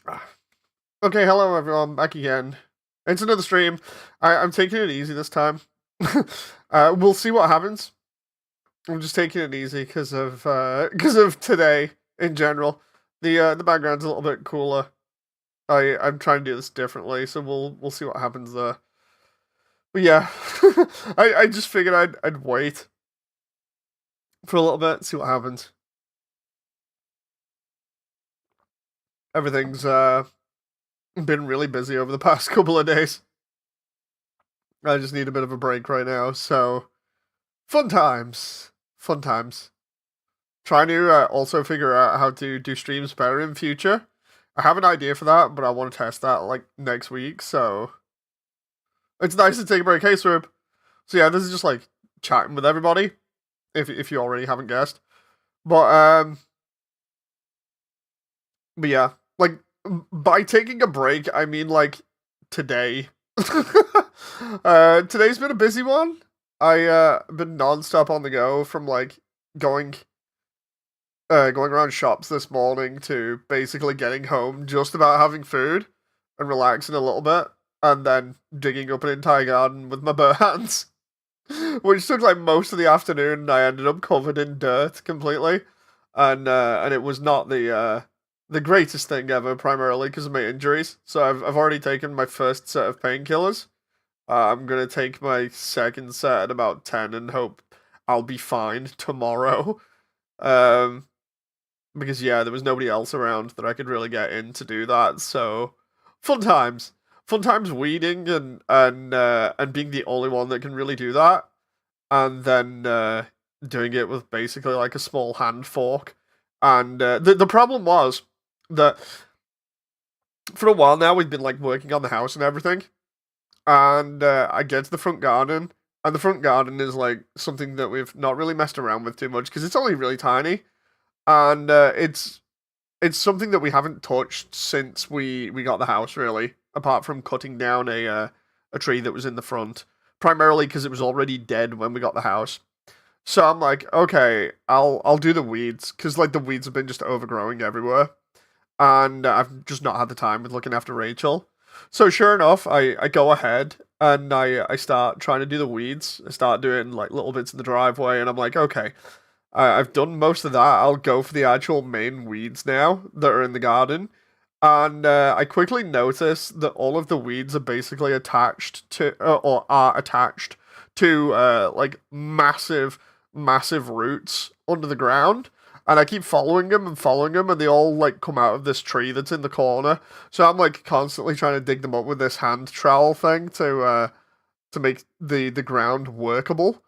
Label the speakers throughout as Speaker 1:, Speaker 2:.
Speaker 1: Okay, hello everyone, back again. It's another stream. I'm taking it easy this time. We'll see what happens. I'm just taking it easy because of today in general. The background's a little bit cooler. I'm trying to do this differently, so we'll see what happens there. But yeah, I just figured I'd wait for a little bit, see what happens. Everything's been really busy over the past couple of days. I just need a bit of a break right now, so fun times. Fun times. Trying to also figure out how to do streams better in future. I have an idea for that, but I want to test that like next week, so it's nice to take a break. Hey, Swoop. So yeah, this is just like chatting with everybody, if you already haven't guessed. But but yeah, like by taking a break, I mean like today. Today's been a busy one. I been nonstop on the go from like going going around shops this morning to basically getting home, just about having food and relaxing a little bit, and then digging up an entire garden with my bare hands, which took like most of the afternoon. And I ended up covered in dirt completely, and it was not the greatest thing ever, primarily because of my injuries. So I've already taken my first set of painkillers. I'm gonna take my second set at about 10 and hope I'll be fine tomorrow. Um, because yeah, there was nobody else around that I could really get in to do that. So fun times, fun times weeding and being the only one that can really do that, and then doing it with basically like a small hand fork. And the problem was that for a while now we've been like working on the house and everything, and I get to the front garden. And the front garden is like something that we've not really messed around with too much because it's only really tiny, and it's something that we haven't touched since we got the house, really, apart from cutting down a tree that was in the front, primarily because it was already dead when we got the house. So I'm like, okay, I'll do the weeds because like the weeds have been just overgrowing everywhere, and I've just not had the time with looking after Rachel. So sure enough, I go ahead and I start trying to do the weeds. I start doing like little bits in the driveway, and I'm like, okay, I've done most of that. I'll go for the actual main weeds now that are in the garden. And I quickly notice that all of the weeds are basically attached to, or are attached to, like massive, massive roots under the ground. And I keep following them, and they all like come out of this tree that's in the corner. So I'm like constantly trying to dig them up with this hand trowel thing to make the ground workable.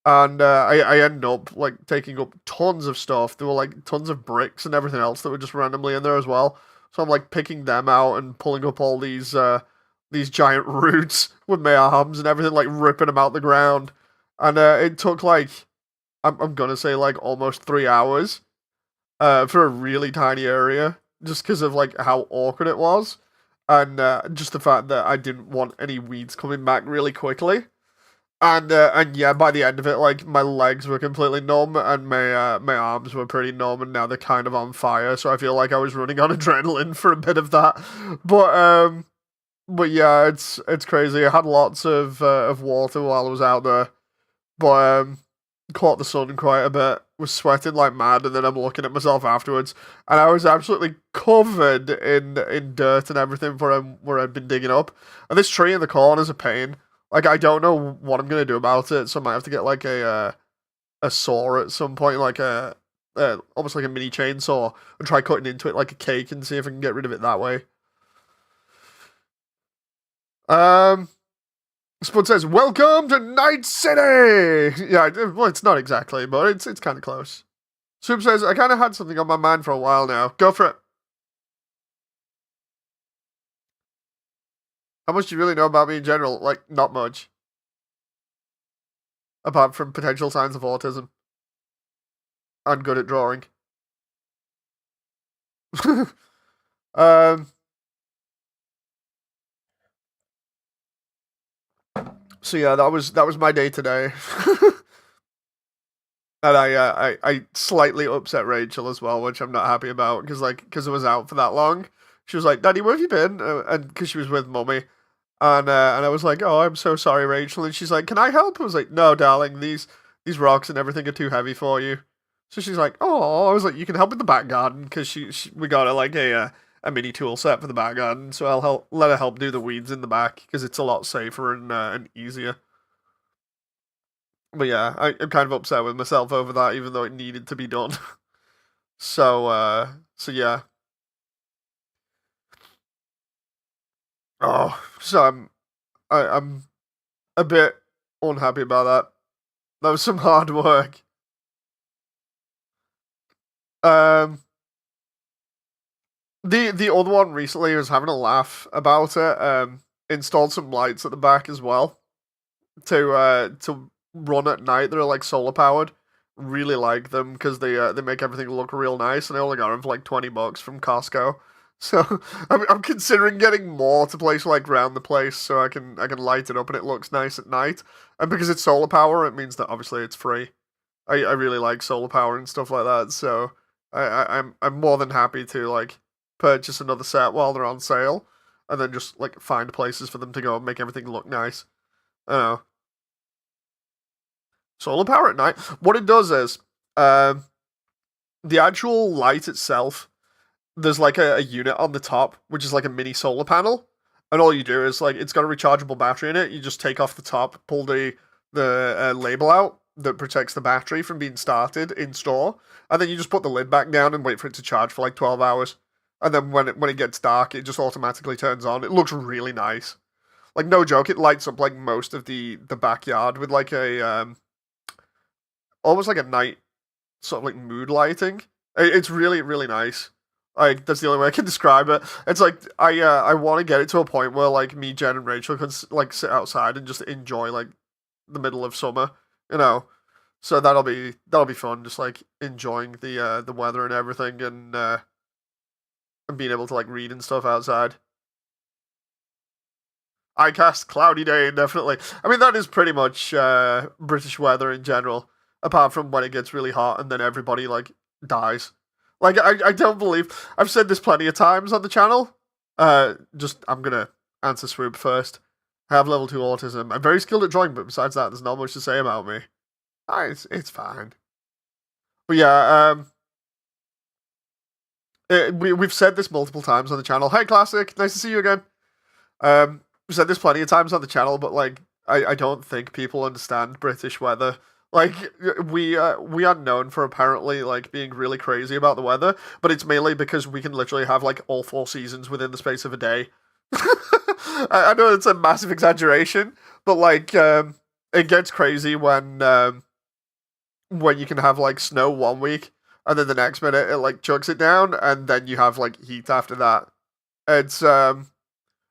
Speaker 1: And I end up like taking up tons of stuff. There were like tons of bricks and everything else that were just randomly in there as well. So I'm like picking them out and pulling up all these giant roots with my arms and everything, like ripping them out the ground. And it took like I'm gonna say like almost 3 hours for a really tiny area, just because of like how awkward it was, and just the fact that I didn't want any weeds coming back really quickly. And yeah, by the end of it, like my legs were completely numb and my arms were pretty numb, and now they're kind of on fire. So I feel like I was running on adrenaline for a bit of that. But um, but yeah, it's crazy. I had lots of water while I was out there, but caught the sun quite a bit. Was sweating like mad, and then I'm looking at myself afterwards, and I was absolutely covered in dirt and everything where I'd been digging up. And this tree in the corner is a pain. Like I don't know what I'm gonna do about it, so I might have to get like a saw at some point, like a almost like a mini chainsaw, and try cutting into it like a cake and see if I can get rid of it that way. Um, Spud says, "Welcome to Night City." Yeah, well, it's not exactly, but it's kind of close. Soup says, "I kind of had something on my mind for a while now. Go for it. How much do you really know about me in general? Like, not much, apart from potential signs of autism and good at drawing." um. So yeah, that was my day today. And I slightly upset Rachel as well, which I'm not happy about because I was out for that long. She was like, "Daddy, where have you been?" And because she was with mummy, and I was like, "Oh, I'm so sorry, Rachel." And she's like, "Can I help?" I was like, "No, darling, these rocks and everything are too heavy for you." So she's like, "Oh," I was like, "You can help with the back garden because we got her like a mini tool set for the back garden, so I'll let her help do the weeds in the back because it's a lot safer and easier." But yeah, I'm kind of upset with myself over that, even though it needed to be done. So yeah. So I'm a bit unhappy about that. That was some hard work. Um, the other one recently was having a laugh about it. Installed some lights at the back as well to run at night. They're like solar powered. Really like them because they make everything look real nice, and I only got them for like $20 from Costco. So I'm considering getting more to place like around the place so I can light it up and it looks nice at night. And because it's solar power, it means that obviously it's free. I really like solar power and stuff like that, so I'm more than happy to like purchase another set while they're on sale, and then just like find places for them to go and make everything look nice. I don't know. Solar power at night. What it does is, um, the actual light itself. There's like a unit on the top, which is like a mini solar panel, and all you do is like it's got a rechargeable battery in it. You just take off the top, pull the label out that protects the battery from being started in store, and then you just put the lid back down and wait for it to charge for like 12 hours. And then when it gets dark, it just automatically turns on. It looks really nice. Like no joke, it lights up like most of the backyard with like a almost like a night sort of like mood lighting. It's really nice. Like that's the only way I can describe it. It's like I want to get it to a point where like me, Jen, and Rachel can like sit outside and just enjoy like the middle of summer, you know. So that'll be fun, just like enjoying the weather and everything, and being able to like read and stuff outside. I cast cloudy day indefinitely. I mean that is pretty much British weather in general, apart from when it gets really hot and then everybody like dies. Like I don't believe I've said this plenty of times on the channel. Just I'm gonna answer Swoop first. I have level 2 autism. I'm very skilled at drawing, but besides that, there's not much to say about me. It's fine. But yeah, we've said this multiple times on the channel. Hey, Classic, nice to see you again. We've said this plenty of times on the channel, but like I don't think people understand British weather. Like we are known for apparently like being really crazy about the weather, but it's mainly because we can literally have like all 4 seasons within the space of a day. I know it's a massive exaggeration, but like it gets crazy when you can have like snow one week and then the next minute it like chucks it down and then you have like heat after that. It's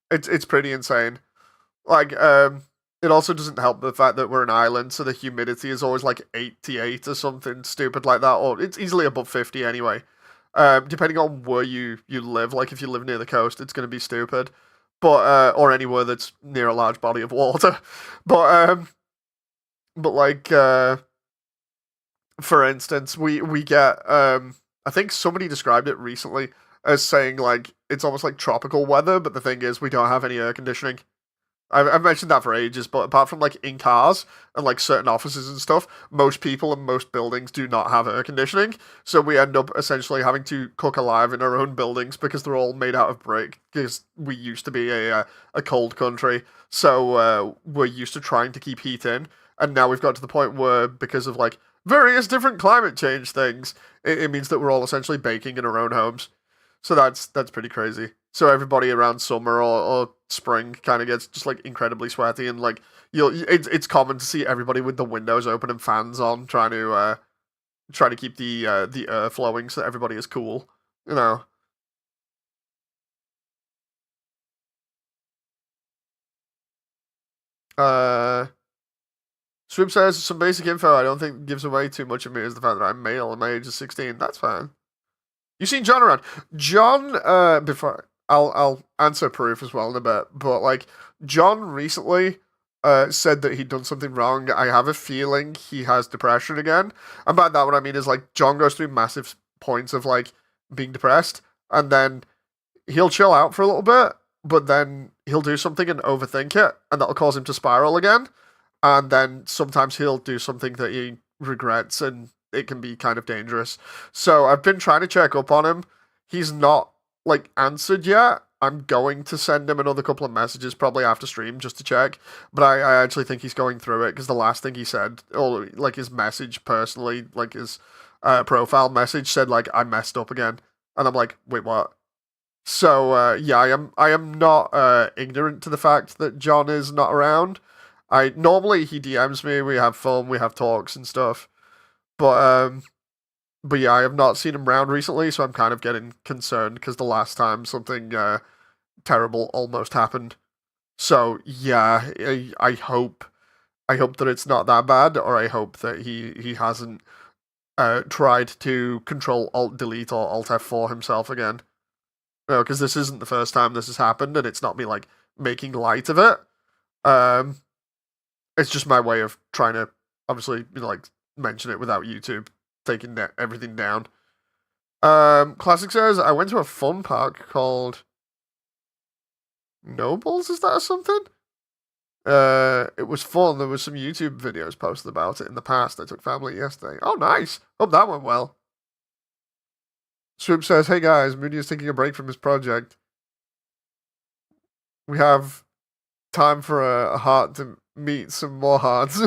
Speaker 1: it's pretty insane. Like, it also doesn't help the fact that we're an island, so the humidity is always like 88 or something stupid like that, or it's easily above 50 anyway. Depending on where you live, like if you live near the coast, it's going to be stupid, but or anywhere that's near a large body of water. But but like for instance, we get I think somebody described it recently as saying like it's almost like tropical weather, but the thing is we don't have any air conditioning. I've mentioned that for ages, but apart from like in cars and like certain offices and stuff, most people and most buildings do not have air conditioning. So we end up essentially having to cook alive in our own buildings because they're all made out of brick. Because we used to be a cold country, so we're used to trying to keep heat in, and now we've got to the point where because of like various different climate change things, it means that we're all essentially baking in our own homes. So that's pretty crazy. So everybody around summer or spring kind of gets just like incredibly sweaty and like it's common to see everybody with the windows open and fans on trying to keep the air flowing so that everybody is cool. You know. Uh Swoop says some basic info I don't think gives away too much of me is the fact that I'm male and my age is 16. That's fine. You seen John around? John, before I'll answer proof as well in a bit, but like John recently said that he'd done something wrong. I have a feeling he has depression again. And by that what I mean is like John goes through massive points of like being depressed and then he'll chill out for a little bit, but then he'll do something and overthink it, and that'll cause him to spiral again. And then sometimes he'll do something that he regrets, and it can be kind of dangerous. So I've been trying to check up on him. He's not like answered yet. I'm going to send him another couple of messages probably after stream just to check. But I actually think he's going through it because the last thing he said, or like his message personally, like his profile message said like I messed up again, and I'm like, wait, what? So yeah, I am not ignorant to the fact that John is not around. I normally he DMs me, we have fun, we have talks and stuff. But but yeah, I have not seen him around recently, so I'm kind of getting concerned because the last time something terrible almost happened. So yeah, I hope that it's not that bad, or I hope that he hasn't tried to control Alt Delete or Alt F4 himself again. No, because this isn't the first time this has happened, and it's not me like making light of it. Um, it's just my way of trying to obviously like mention it without YouTube taking everything down. Classic says I went to a fun park called Nobles. Is that or something? It was fun. There was some YouTube videos posted about it in the past. I took family yesterday. Oh, nice. Hope that went well. Swoop says, "Hey guys, Moody is taking a break from his project. We have time for a heart to meet some more hearts."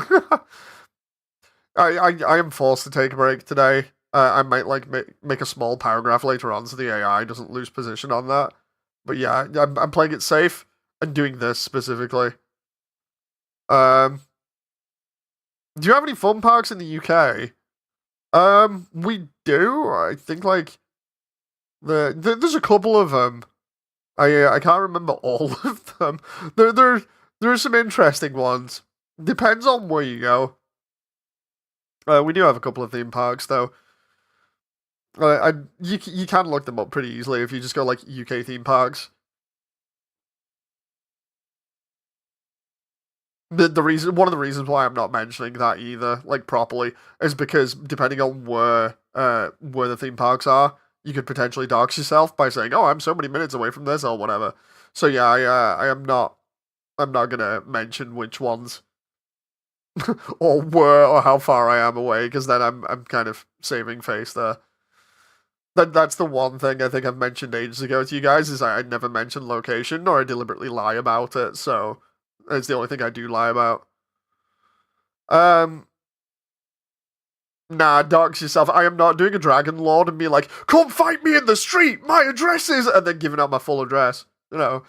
Speaker 1: I am forced to take a break today. I might like make a small paragraph later on so the AI doesn't lose position on that. But yeah, I'm playing it safe and doing this specifically. Um, do you have any fun parks in the UK? We do. I think like there's a couple of them. I can't remember all of them. There are some interesting ones. Depends on where you go. We do have a couple of theme parks though. You can look them up pretty easily if you just go like UK theme parks. The reason one of the reasons why I'm not mentioning that either like properly is because depending on where the theme parks are, you could potentially dox yourself by saying, "Oh, I'm so many minutes away from this" or whatever. So yeah, I'm not gonna mention which ones or where or how far I am away because then I'm kind of saving face there. That's the one thing I think I've mentioned ages ago to you guys is I never mention location or I deliberately lie about it. So it's the only thing I do lie about. Um, nah, dox yourself. I am not doing a Dragon Lord and be like, "Come fight me in the street. My address is," and then giving out my full address. You know,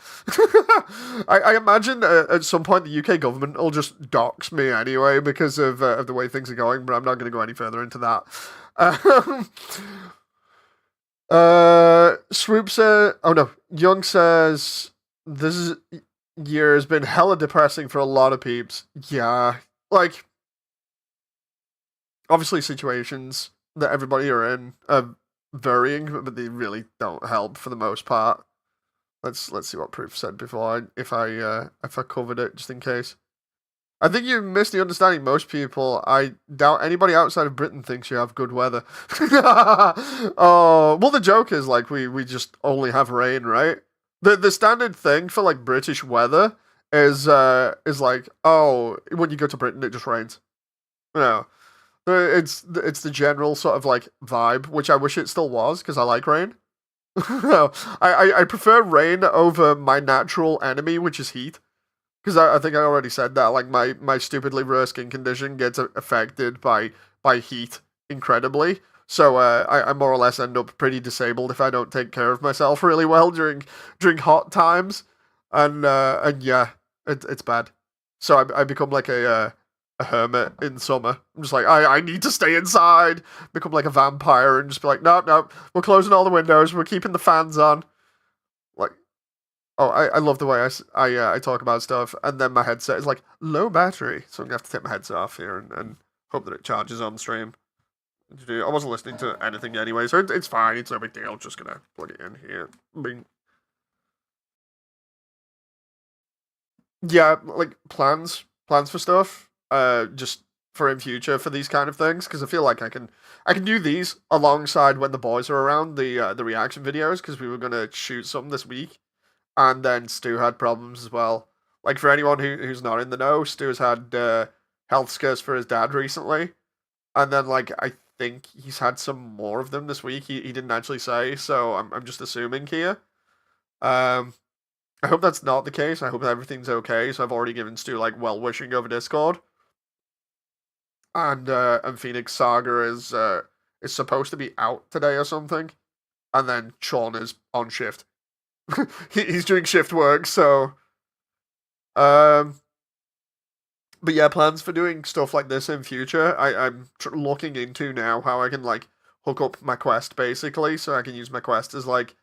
Speaker 1: I imagine at some point the UK government will just dox me anyway because of the way things are going. But I'm not going to go any further into that. Um, Swoop says, "Oh no." Young says, "This year has been hella depressing for a lot of peeps." Yeah, like obviously situations that everybody are in are varying, but they really don't help for the most part. Let's see what Proof said before if I covered it just in case. I think you missed the understanding. Most people, I doubt anybody outside of Britain thinks you have good weather. Oh, well, the joke is like we just only have rain, right? The standard thing for like British weather is like, oh, when you go to Britain it just rains. You know, it's the general sort of like vibe, which I wish it still was because I like rain. No, I prefer rain over my natural enemy, which is heat. Because I think I already said that. Like my stupidly rare skin condition gets affected by heat incredibly. So I more or less end up pretty disabled if I don't take care of myself really well during hot times, and yeah, it's bad. So I become like a hermit in summer. I'm just like I need to stay inside. Become like a vampire and just be like no no, we're closing all the windows. We're keeping the fans on. Like oh, I love the way I talk about stuff, and then my headset is like low battery, so I'm gonna have to take my headset off here and hope that it charges on stream. I wasn't listening to anything anyway, so it's fine. It's no big deal. I'm just gonna plug it in here. Yeah, like plans for stuff. Just for in future for these kind of things because I feel like I can do these alongside when the boys are around the reaction videos because we were gonna shoot some this week and then Stu had problems as well. Like for anyone who's not in the know, Stu's had health scares for his dad recently, and then like I think he's had some more of them this week. He didn't actually say, so I'm just assuming here. Um, I hope that's not the case. I hope everything's okay. So I've already given Stu like well wishing over Discord, and Phoenix Saga is supposed to be out today or something, and then Sean is on shift. He's doing shift work, so um. But yeah, plans for doing stuff like this in future. I'm looking into now how I can like hook up my Quest basically, so I can use my Quest as like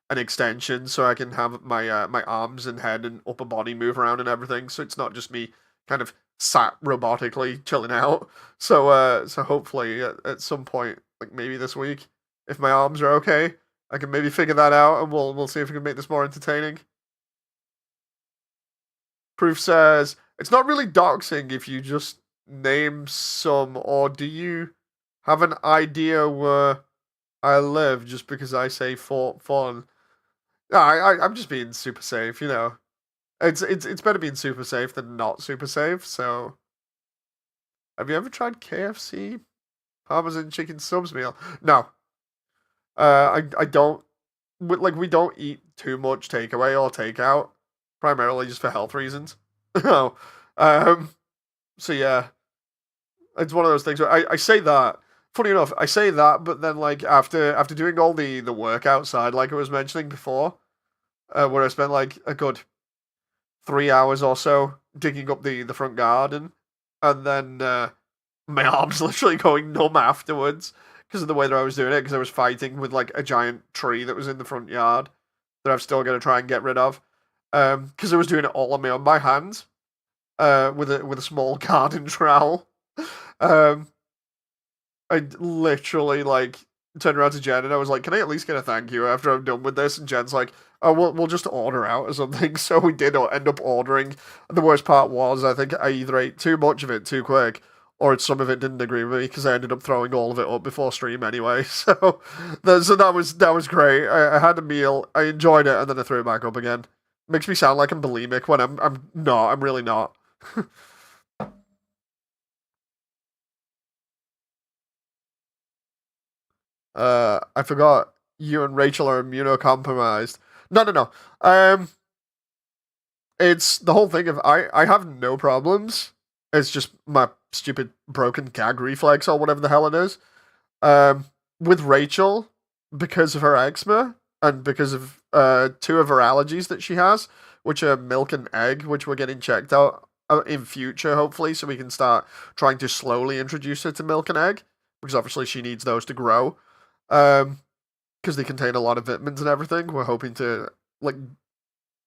Speaker 1: an extension, so I can have my arms and head and upper body move around and everything. So it's not just me kind of sat robotically chilling out. So hopefully at some point, like maybe this week, if my arms are okay, I can maybe figure that out, and we'll see if we can make this more entertaining. Proof says it's not really doxing if you just name some, or do you have an idea where I live just because I say for fun? No, I'm just being super safe, you know. It's better being super safe than not super safe. So, have you ever tried KFC Parmesan chicken subs meal? No, I don't. Like we don't eat too much takeaway or takeout, primarily just for health reasons. No, um, so yeah, it's one of those things where I say that. Funny enough, I say that, but then like after doing all the work outside, like I was mentioning before, where I spent like a good 3 hours or so digging up the front garden, and then my arms literally going numb afterwards because of the way that I was doing it. Because I was fighting with like a giant tree that was in the front yard that I've still got to try and get rid of. Because I was doing it all on my hands, with a small garden trowel. Um, I literally like turned around to Jen and I was like, "Can I at least get a thank you after I'm done with this?" And Jen's like, "Oh, we'll just order out or something." So we did end up ordering. And the worst part was, I think I either ate too much of it too quick, or some of it didn't agree with me because I ended up throwing all of it up before stream anyway. So that was great. I had a meal, I enjoyed it, and then I threw it back up again. Makes me sound like I'm bulimic when I'm not. I'm really not. I forgot you and Rachel are immunocompromised. No, no, no. It's the whole thing of I have no problems. It's just my stupid broken gag reflex or whatever the hell it is. Um, with Rachel, because of her eczema and because of two of her allergies that she has, which are milk and egg, which we're getting checked out in future, hopefully, so we can start trying to slowly introduce her to milk and egg, because obviously she needs those to grow. Um, because they contain a lot of vitamins and everything. We're hoping to like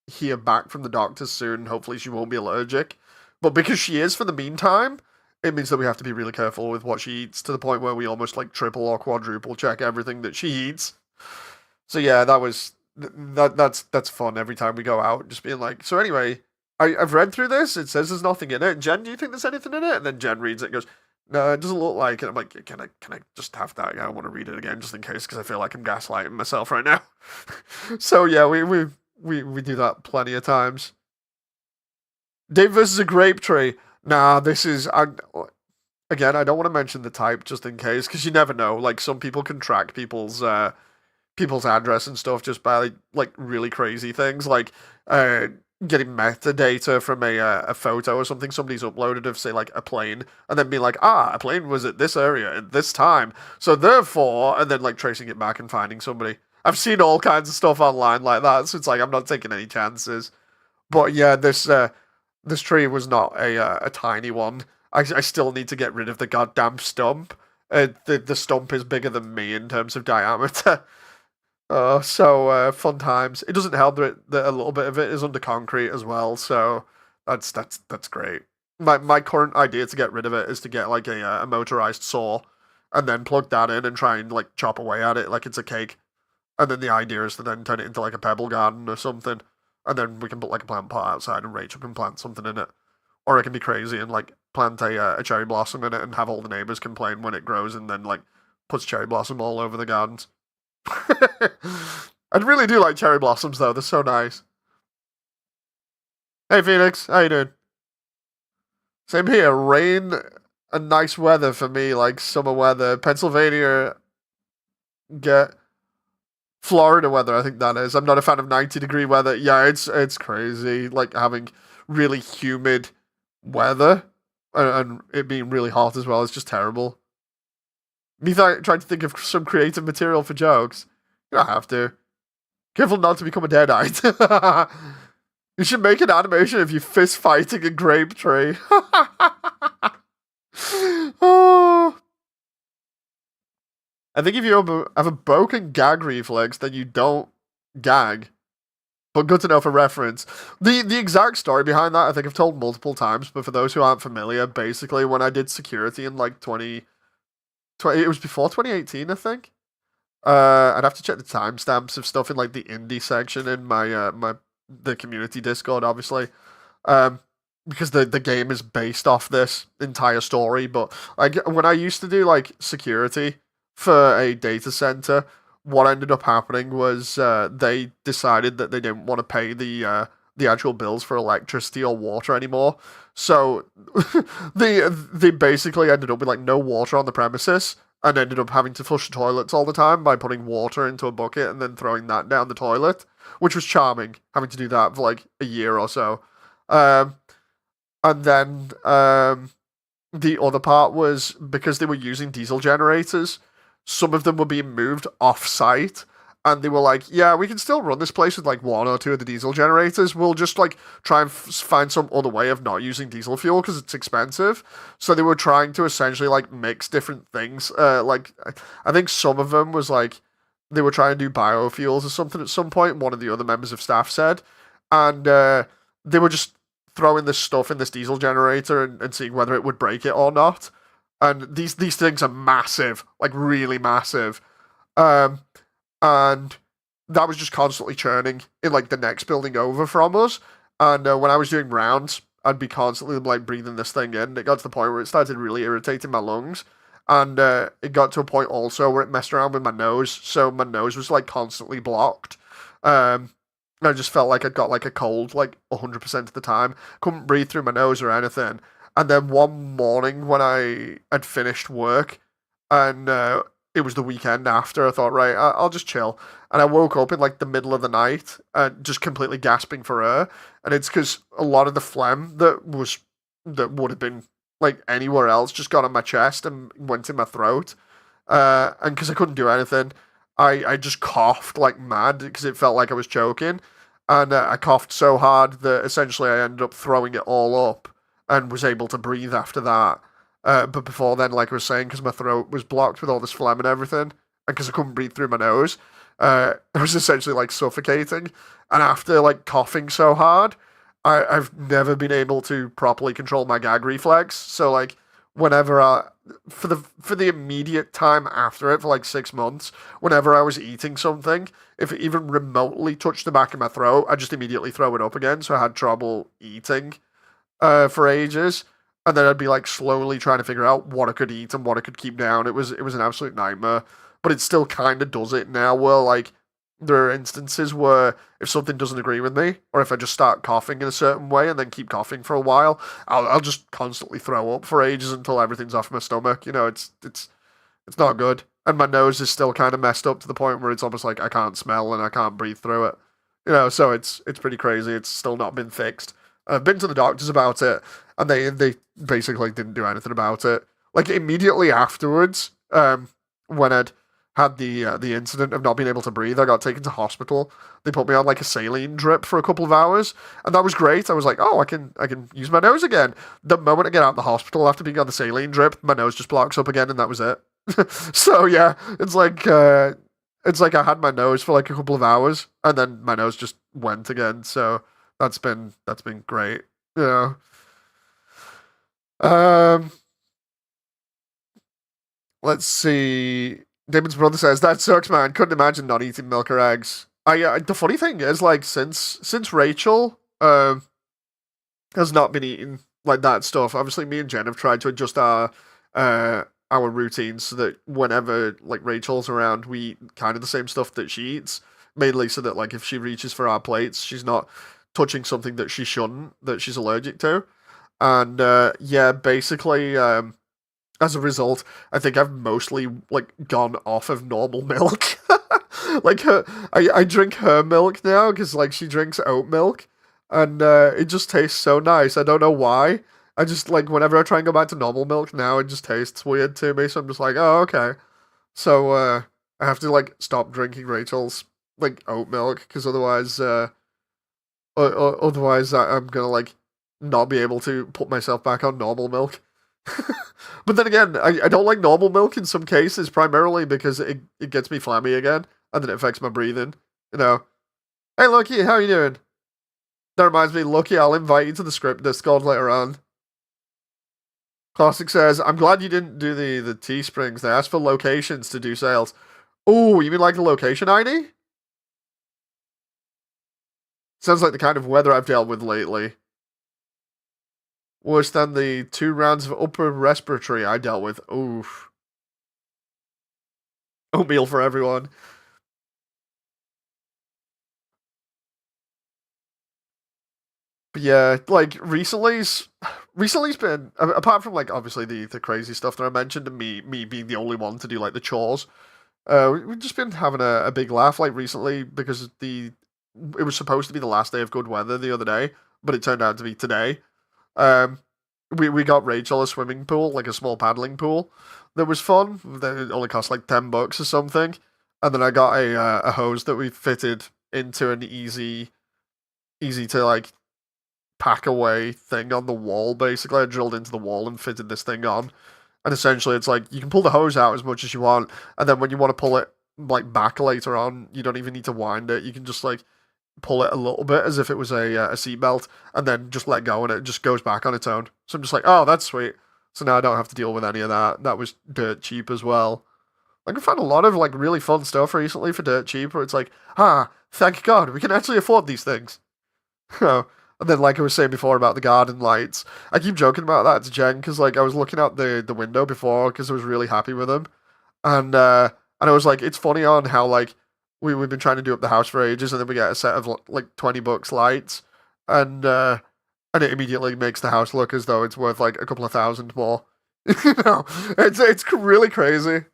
Speaker 1: hear back from the doctors soon. Hopefully, she won't be allergic. But because she is for the meantime, it means that we have to be really careful with what she eats to the point where we almost like triple or quadruple check everything that she eats. So yeah, that's fun every time we go out. Just being like, so anyway, I've read through this. It says there's nothing in it. Jen, do you think there's anything in it? And then Jen reads it and goes, no, it doesn't look like it. I'm like, can I just have that? I want to read it again just in case because I feel like I'm gaslighting myself right now. So yeah, we do that plenty of times. Dave versus a grape tree. Nah, this is again. I don't want to mention the type just in case because you never know. Like some people can track people's address and stuff just by like really crazy things like uh getting metadata from a photo or something somebody's uploaded of say like a plane and then being like a plane was at this area at this time so therefore and then like tracing it back and finding somebody. I've seen all kinds of stuff online like that, so it's like I'm not taking any chances. But yeah, this tree was not a tiny one. I still need to get rid of the goddamn stump. The stump is bigger than me in terms of diameter. So fun times. It doesn't help that a little bit of it is under concrete as well. So that's great. My current idea to get rid of it is to get like a motorized saw, and then plug that in and try and like chop away at it like it's a cake. And then the idea is to then turn it into like a pebble garden or something, and then we can put like a plant pot outside and Rachel can plant something in it, or it can be crazy and like plant a cherry blossom in it and have all the neighbors complain when it grows and then like puts cherry blossom all over the gardens. I really do like cherry blossoms though; they're so nice. Hey Phoenix, how you doing? Same here. Rain and nice weather for me, like summer weather. Pennsylvania get Florida weather, I think that is. I'm not a fan of 90-degree weather. Yeah, it's crazy. Like having really humid weather and it being really hot as well. It's just terrible. Me trying to think of some creative material for jokes. You don't have to. Careful not to become a deadite. You should make an animation of you fist fighting a grape tree. Oh. I think if you have a broken gag reflex, then you don't gag. But good to know for reference. The exact story behind that, I think I've told multiple times, but for those who aren't familiar, basically when I did security in like 20 it was before 2018, I think. I'd have to check the timestamps of stuff in like the indie section in the community Discord, obviously. Um, because the game is based off this entire story. But like when I used to do like security for a data center, what ended up happening was they decided that they didn't want to pay the actual bills for electricity or water anymore. So they basically ended up with like no water on the premises and ended up having to flush the toilets all the time by putting water into a bucket and then throwing that down the toilet, which was charming, having to do that for like a year or so. Um, and then the other part was because they were using diesel generators, some of them were being moved off site. And they were like, yeah, we can still run this place with like one or two of the diesel generators. We'll just like try and find some other way of not using diesel fuel because it's expensive. So they were trying to essentially like mix different things. Like I think some of them was like they were trying to do biofuels or something at some point. One of the other members of staff said, and they were just throwing this stuff in this diesel generator and seeing whether it would break it or not. And these things are massive, like really massive. Um, and that was just constantly churning in like the next building over from us. And when I was doing rounds, I'd be constantly like breathing this thing in. It got to the point where it started really irritating my lungs, and it got to a point also where it messed around with my nose, so my nose was like constantly blocked. I just felt like I'd got like a cold like 100% of the time. Couldn't breathe through my nose or anything. And then one morning when I had finished work, and it was the weekend after. I thought, right, I'll just chill. And I woke up in like the middle of the night and just completely gasping for air. And it's because a lot of the phlegm that would have been like anywhere else just got on my chest and went in my throat. And because I couldn't do anything, I just coughed like mad because it felt like I was choking. And I coughed so hard that essentially I ended up throwing it all up and was able to breathe after that. But before then, like I was saying, because my throat was blocked with all this phlegm and everything, and because I couldn't breathe through my nose, I was essentially like suffocating. And after like coughing so hard, I've never been able to properly control my gag reflex. So like whenever for the immediate time after it, for like 6 months, whenever I was eating something, if it even remotely touched the back of my throat, I just immediately throw it up again. So I had trouble eating for ages, and then I'd be like slowly trying to figure out what I could eat and what I could keep down. It was an absolute nightmare, but it still kind of does it now. Where like there are instances where if something doesn't agree with me, or if I just start coughing in a certain way and then keep coughing for a while, I'll just constantly throw up for ages until everything's off my stomach. You know, it's not good, and my nose is still kind of messed up to the point where it's almost like I can't smell and I can't breathe through it. You know, so it's pretty crazy. It's still not been fixed. I've been to the doctors about it, and they basically didn't do anything about it. Like immediately afterwards, when I'd had the incident of not being able to breathe, I got taken to hospital. They put me on like a saline drip for a couple of hours, and that was great. I was like, oh, I can use my nose again. The moment I get out of the hospital after being on the saline drip, my nose just blocks up again, and that was it. So yeah, it's like I had my nose for like a couple of hours, and then my nose just went again. So that's been great. You know. Um, let's see. Damon's brother says that sucks, man. Couldn't imagine not eating milk or eggs. The funny thing is, like, since Rachel has not been eating like that stuff. Obviously, me and Jen have tried to adjust our routines so that whenever like Rachel's around, we eat kind of the same stuff that she eats. Mainly so that like if she reaches for our plates, she's not touching something that she shouldn't, that she's allergic to. And yeah, basically, as a result, I think I've mostly like gone off of normal milk. Like I drink her milk now because like she drinks oat milk, and it just tastes so nice. I don't know why. I just like whenever I try and go back to normal milk now, it just tastes weird to me. So I'm just like, oh okay. So I have to like stop drinking Rachel's like oat milk because otherwise I'm gonna like not be able to put myself back on normal milk. But then again, I don't like normal milk in some cases, primarily because it gets me flammy again, and then it affects my breathing. You know. Hey Lucky, how you doing? That reminds me, Lucky, I'll invite you to the script Discord later on. Classic says, I'm glad you didn't do the Teesprings. They asked for locations to do sales. Oh, you mean like the location ID? Sounds like the kind of weather I've dealt with lately. Worse than the 2 rounds of upper respiratory I dealt with. Oof. Oatmeal for everyone. But yeah, like recently's been apart from like obviously the crazy stuff that I mentioned and me being the only one to do like the chores. We've just been having a big laugh like recently because it was supposed to be the last day of good weather the other day, but it turned out to be today. Um, we got Rachel a swimming pool, like a small paddling pool. That was fun. It only cost like $10 or something, and then I got a hose that we fitted into an easy to like pack away thing on the wall. Basically, I drilled into the wall and fitted this thing on, and essentially it's like you can pull the hose out as much as you want, and then when you want to pull it like back later on, you don't even need to wind it. You can just like pull it a little bit as if it was a seatbelt, and then just let go, and it just goes back on its own. So I'm just like, oh, that's sweet. So now I don't have to deal with any of that. That was dirt cheap as well. Like I found a lot of like really fun stuff recently for dirt cheap, where it's like, thank God we can actually afford these things. And then, like I was saying before about the garden lights, I keep joking about that to Jen because like I was looking out the window before because I was really happy with them, and I was like, it's funny on how like we've been trying to do up the house for ages, and then we get a set of like $20 lights, and uh, and it immediately makes the house look as though it's worth like a couple of thousand more. You know, it's really crazy.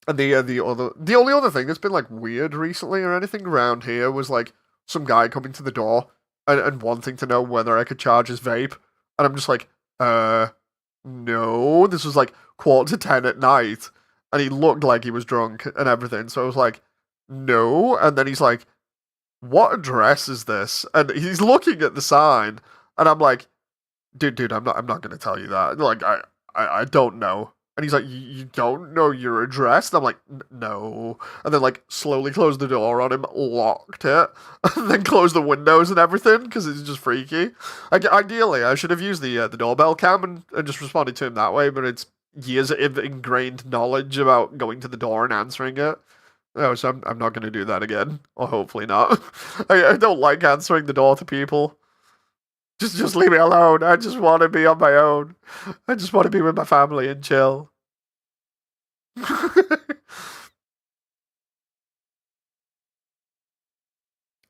Speaker 1: And the only other thing that's been like weird recently or anything around here was like some guy coming to the door and wanting to know whether I could charge his vape, and I'm just like, no. This was like 9:45 at night, and he looked like he was drunk and everything. So I was like, no. And then he's like, what address is this? And he's looking at the sign, and I'm like, dude, I'm not gonna tell you that. Like, I don't know. And he's like, you don't know your address? And I'm like, no. And then like slowly closed the door on him, locked it, and then closed the windows and everything because it's just freaky. Like, ideally, I should have used the doorbell cam and just responded to him that way, but it's years of ingrained knowledge about going to the door and answering it. No, so I'm not going to do that again, or hopefully not. I don't like answering the door to people. Just leave me alone. I just want to be on my own. I just want to be with my family and chill.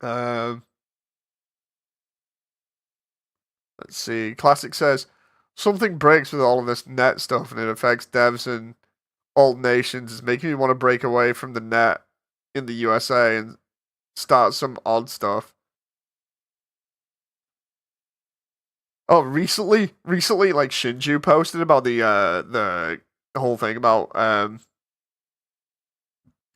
Speaker 1: um, let's see. Classic says something breaks with all of this net stuff, and it affects devs and all nations. It's making me want to break away from the net in the USA and start some odd stuff. Oh, recently, like Shinju posted about the whole thing about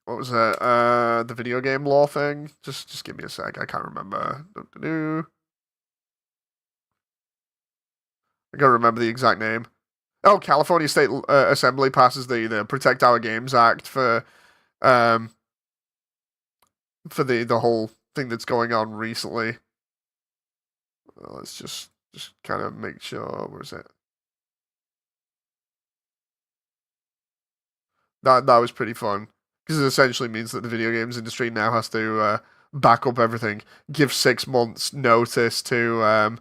Speaker 1: what was that? The video game law thing. Just give me a sec. I can't remember. I gotta remember the exact name. Oh, California State Assembly passes the Protect Our Games Act um for the whole thing that's going on recently. Let's just kind of make sure. Where's it? That was pretty fun because it essentially means that the video games industry now has to back up everything, give 6 months notice to um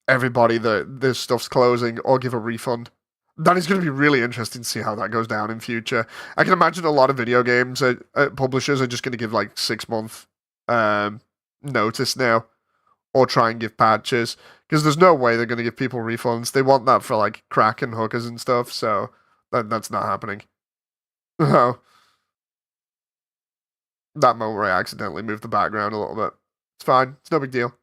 Speaker 1: everybody that this stuff's closing, or give a refund. That is going to be really interesting to see how that goes down in future. I can imagine a lot of video games publishers are just going to give like 6 month um, notice now, or try and give patches, because there's no way they're going to give people refunds. They want that for like crack and hookers and stuff, so that's not happening. No, that moment where I accidentally moved the background a little bit. It's fine. It's no big deal.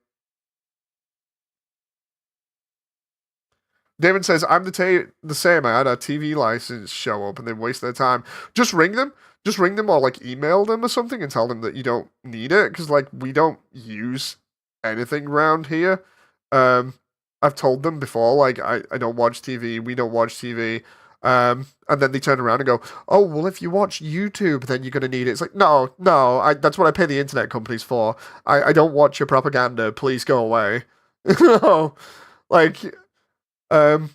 Speaker 1: David says, I'm the same. I had a TV license show up and they waste their time. Just ring them. Just ring them or like email them or something and tell them that you don't need it. Because like we don't use anything around here. I've told them before, like I don't watch TV. We don't watch TV. And then they turn around and go, oh, well, if you watch YouTube, then you're going to need it. It's like, no, that's what I pay the internet companies for. I don't watch your propaganda. Please go away. No, like, um,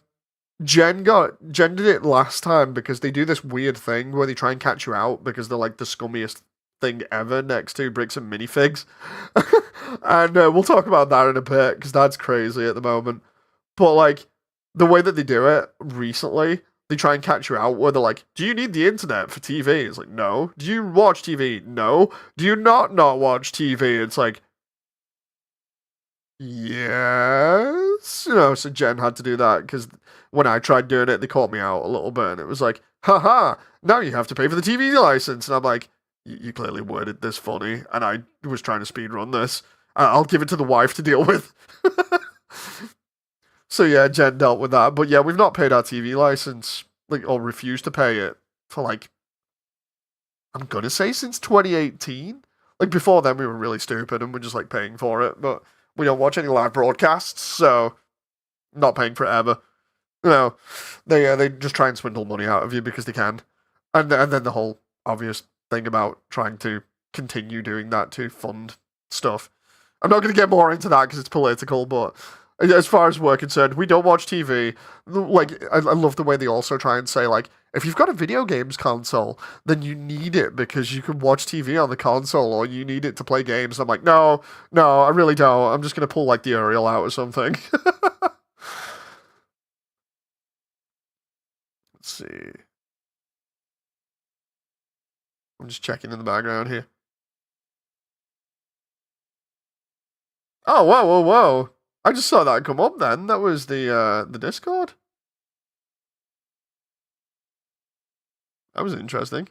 Speaker 1: Jen did it last time because they do this weird thing where they try and catch you out because they're like the scummiest thing ever next to bricks and minifigs. And we'll talk about that in a bit because that's crazy at the moment. But like the way that they do it recently, they try and catch you out where they're like, do you need the internet for TV? It's like, no. Do you watch TV? No. Do you not watch TV? It's like, yes. So Jen had to do that because when I tried doing it, they caught me out a little bit and it was like, haha, now you have to pay for the TV license. And I'm like, you clearly worded this funny and I was trying to speedrun this. I'll give it to the wife to deal with. So yeah, Jen dealt with that. But yeah, we've not paid our TV license, like, or refused to pay it for like, I'm gonna say since 2018. Like before then, we were really stupid and we're just like paying for it. But we don't watch any live broadcasts, so not paying for it ever. They just try and swindle money out of you because they can, and then the whole obvious thing about trying to continue doing that to fund stuff. I'm not going to get more into that because it's political, but as far as we're concerned, we don't watch TV. Like, I love the way they also try and say, like, if you've got a video games console, then you need it because you can watch TV on the console, or you need it to play games. I'm like, no, I really don't. I'm just going to pull, like, the aerial out or something. Let's see. I'm just checking in the background here. Oh, whoa. I just saw that come up then. That was the Discord. That was interesting.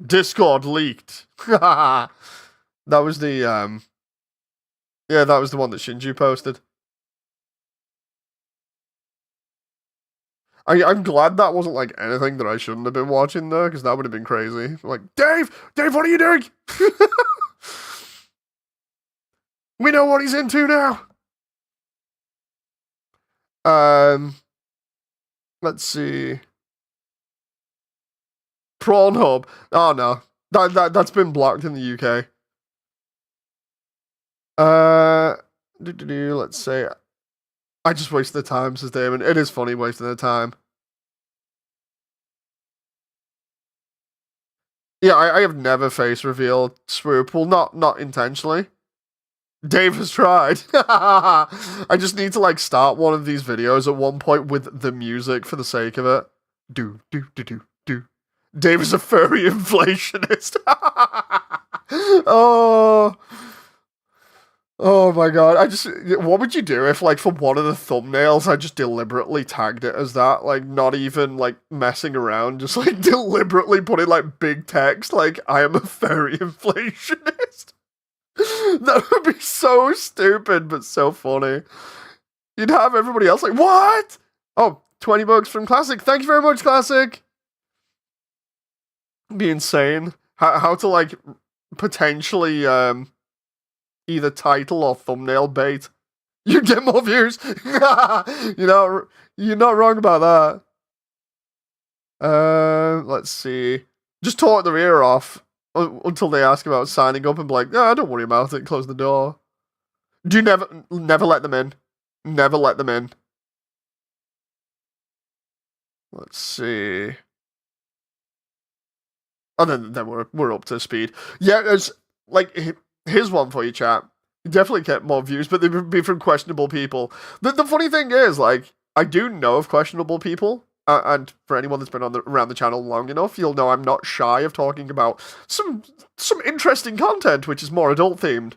Speaker 1: Discord leaked. That was the yeah, that was the one that Shinju posted. I'm glad that wasn't like anything that I shouldn't have been watching though, because that would have been crazy. Like, Dave, what are you doing? We know what he's into now. Let's see. Pornhub. Oh no, that's been blocked in the UK. Let's say I just wasted the time, says Damon. It is funny wasting the time. Yeah, I have never face revealed Swoop. Well, not intentionally. Dave has tried. I just need to like start one of these videos at one point with the music for the sake of it. Do. Dave is a furry inflationist. Oh. Oh my god, what would you do if, like, for one of the thumbnails, I just deliberately tagged it as that? Like, not even, like, messing around, just, like, deliberately putting, like, big text, like, I am a furry inflationist. That would be so stupid, but so funny. You'd have everybody else like, what? Oh, 20 bucks from Classic. Thank you very much, Classic. It'd be insane. How to, like, potentially, either title or thumbnail bait. You get more views. You're not wrong about that. Let's see. Just talk their ear off until they ask about signing up and be like, "No, don't worry about it. Close the door." Do you never let them in? Never let them in. Let's see. And then we're up to speed. Yeah, it's like here's one for you, chat. You definitely get more views, but they would be from questionable people. The funny thing is, like, I do know of questionable people, and for anyone that's been around the channel long enough, you'll know I'm not shy of talking about some interesting content, which is more adult themed.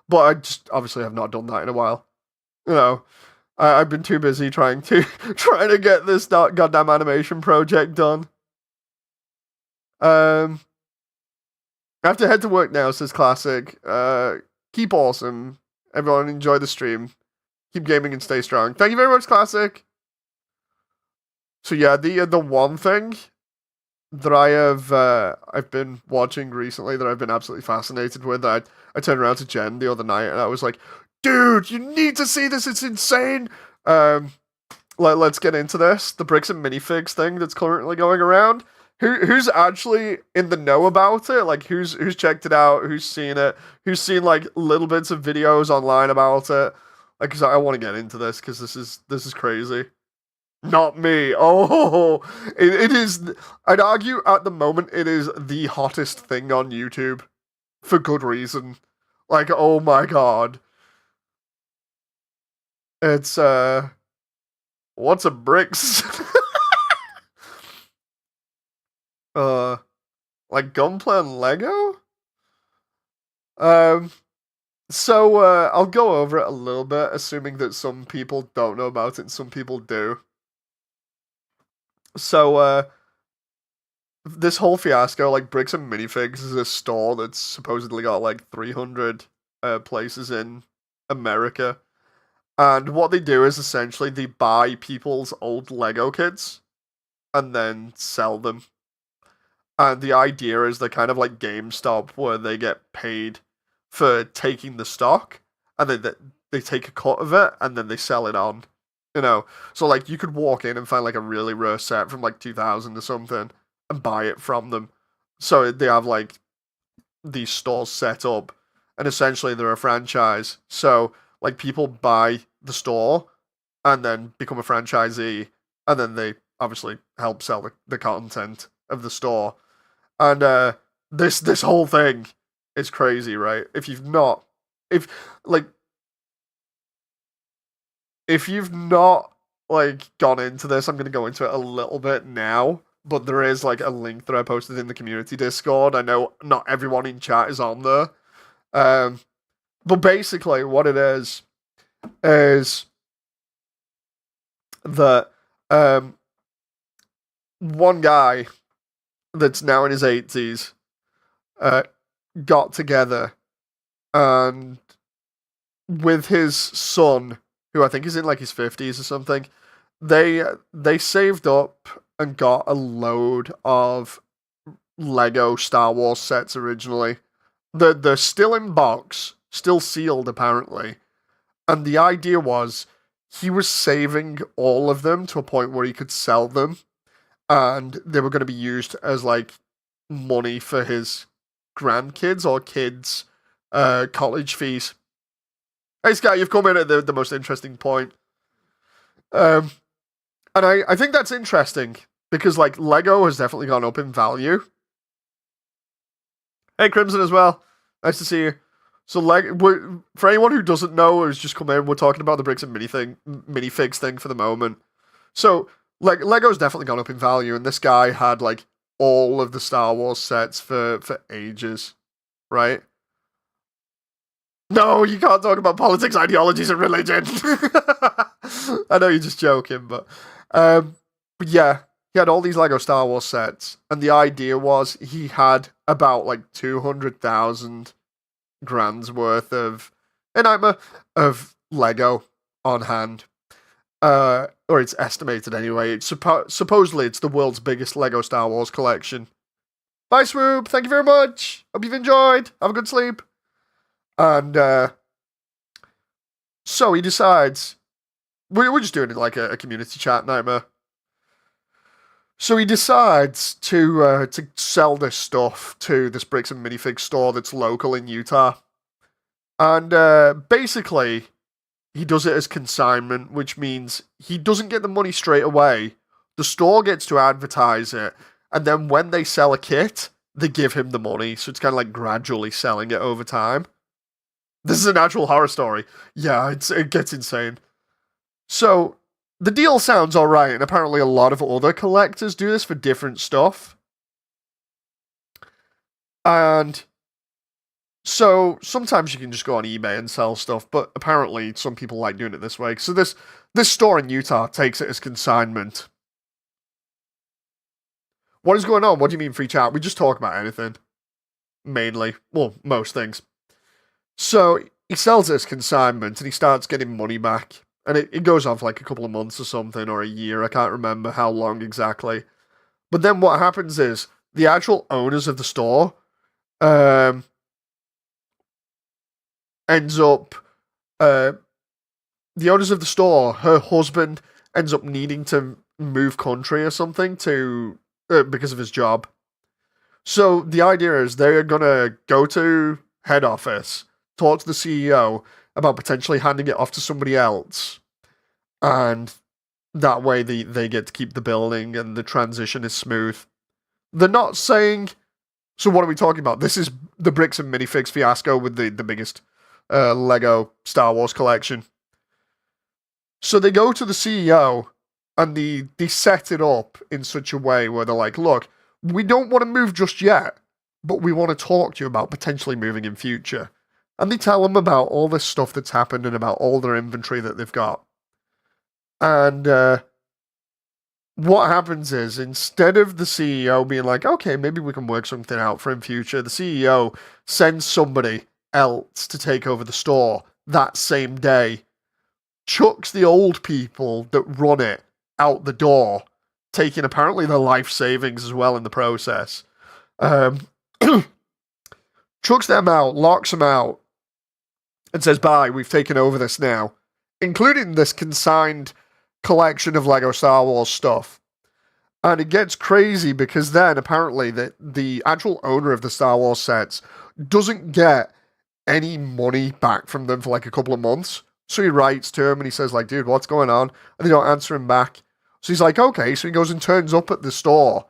Speaker 1: But I just obviously have not done that in a while. You know, I've been too busy trying to get this goddamn animation project done. I have to head to work now, says Classic. Keep awesome. Everyone enjoy the stream. Keep gaming and stay strong. Thank you very much, Classic. So yeah, the one thing that I've been watching recently that I've been absolutely fascinated with, I turned around to Jen the other night and I was like, dude, you need to see this, it's insane. Let's get into this. The bricks and minifigs thing that's currently going around. Who's actually in the know about it? Like, who's checked it out? Who's seen it? Who's seen like little bits of videos online about it? Like, cause I want to get into this because this is crazy. Not me. Oh, it is. I'd argue at the moment it is the hottest thing on YouTube for good reason. Like, oh my god, it's what's a bricks? Like Gunpla and Lego? So, I'll go over it a little bit, assuming that some people don't know about it and some people do. So, this whole fiasco, like, Bricks and Minifigs is a store that's supposedly got, like, 300 places in America. And what they do is essentially they buy people's old Lego kits and then sell them. And the idea is they're kind of like GameStop, where they get paid for taking the stock, and they take a cut of it, and then they sell it on. You know, so like you could walk in and find like a really rare set from like 2000 or something, and buy it from them. So they have like these stores set up, and essentially they're a franchise. So like people buy the store, and then become a franchisee, and then they obviously help sell the content of the store. And this whole thing is crazy, right? If you've not like gone into this, I'm gonna go into it a little bit now. But there is like a link that I posted in the community Discord. I know not everyone in chat is on there. But basically what it is that one guy that's now in his 80s got together and with his son, who I think is in like his 50s or something, they saved up and got a load of Lego Star Wars sets originally. They're still in box, still sealed apparently. And the idea was he was saving all of them to a point where he could sell them, and they were going to be used as like money for his grandkids or kids' college fees. Hey, Sky, you've come in at the most interesting point. And I think that's interesting because like Lego has definitely gone up in value. Hey, Crimson as well. Nice to see you. So, for anyone who doesn't know or has just come in, we're talking about the bricks and minifigs thing for the moment. So, like, Lego's definitely gone up in value, and this guy had like all of the Star Wars sets for ages, right? No, you can't talk about politics, ideologies, and religion. I know you're just joking, but yeah, he had all these Lego Star Wars sets, and the idea was he had about like 200,000 grand's worth of Lego on hand. Or it's estimated anyway. It's supposedly it's the world's biggest Lego Star Wars collection. Bye, Swoop. Thank you very much. Hope you've enjoyed. Have a good sleep. And so he decides we're just doing it like a community chat, Nightmare. So he decides to sell this stuff to this bricks and minifig store that's local in Utah. And basically, he does it as consignment, which means he doesn't get the money straight away. The store gets to advertise it, and then when they sell a kit, they give him the money, so it's kind of like gradually selling it over time. This is an actual horror story. Yeah, it gets insane. So the deal sounds alright, and apparently a lot of other collectors do this for different stuff. And so sometimes you can just go on eBay and sell stuff, but apparently some people like doing it this way. So this store in Utah takes it as consignment. What is going on? What do you mean free chat? We just talk about anything. Mainly. Well, most things. So he sells it as consignment and he starts getting money back. And it goes on for like a couple of months or something, or a year. I can't remember how long exactly. But then what happens is the actual owners of the store ends up the owners of the store, her husband ends up needing to move country or something to because of his job. So the idea is they're gonna go to head office, talk to the CEO about potentially handing it off to somebody else, and that way they get to keep the building and the transition is smooth. They're not saying. So what are we talking about? This is the bricks and minifigs fiasco with the biggest Lego Star Wars collection. So they go to the CEO and they set it up in such a way where they're like, look, we don't want to move just yet, but we want to talk to you about potentially moving in future. And they tell them about all this stuff that's happened and about all their inventory that they've got. And what happens is, instead of the CEO being like, okay, maybe we can work something out for in future, the CEO sends somebody else to take over the store that same day, chucks the old people that run it out the door, taking apparently their life savings as well in the process. Chucks them out, locks them out, and says, bye, we've taken over this now, including this consigned collection of Lego Star Wars stuff. And it gets crazy because then apparently the actual owner of the Star Wars sets doesn't get any money back from them for like a couple of months. So he writes to him and he says like, dude, what's going on? And they don't answer him back. So he's like, okay. So he goes and turns up at the store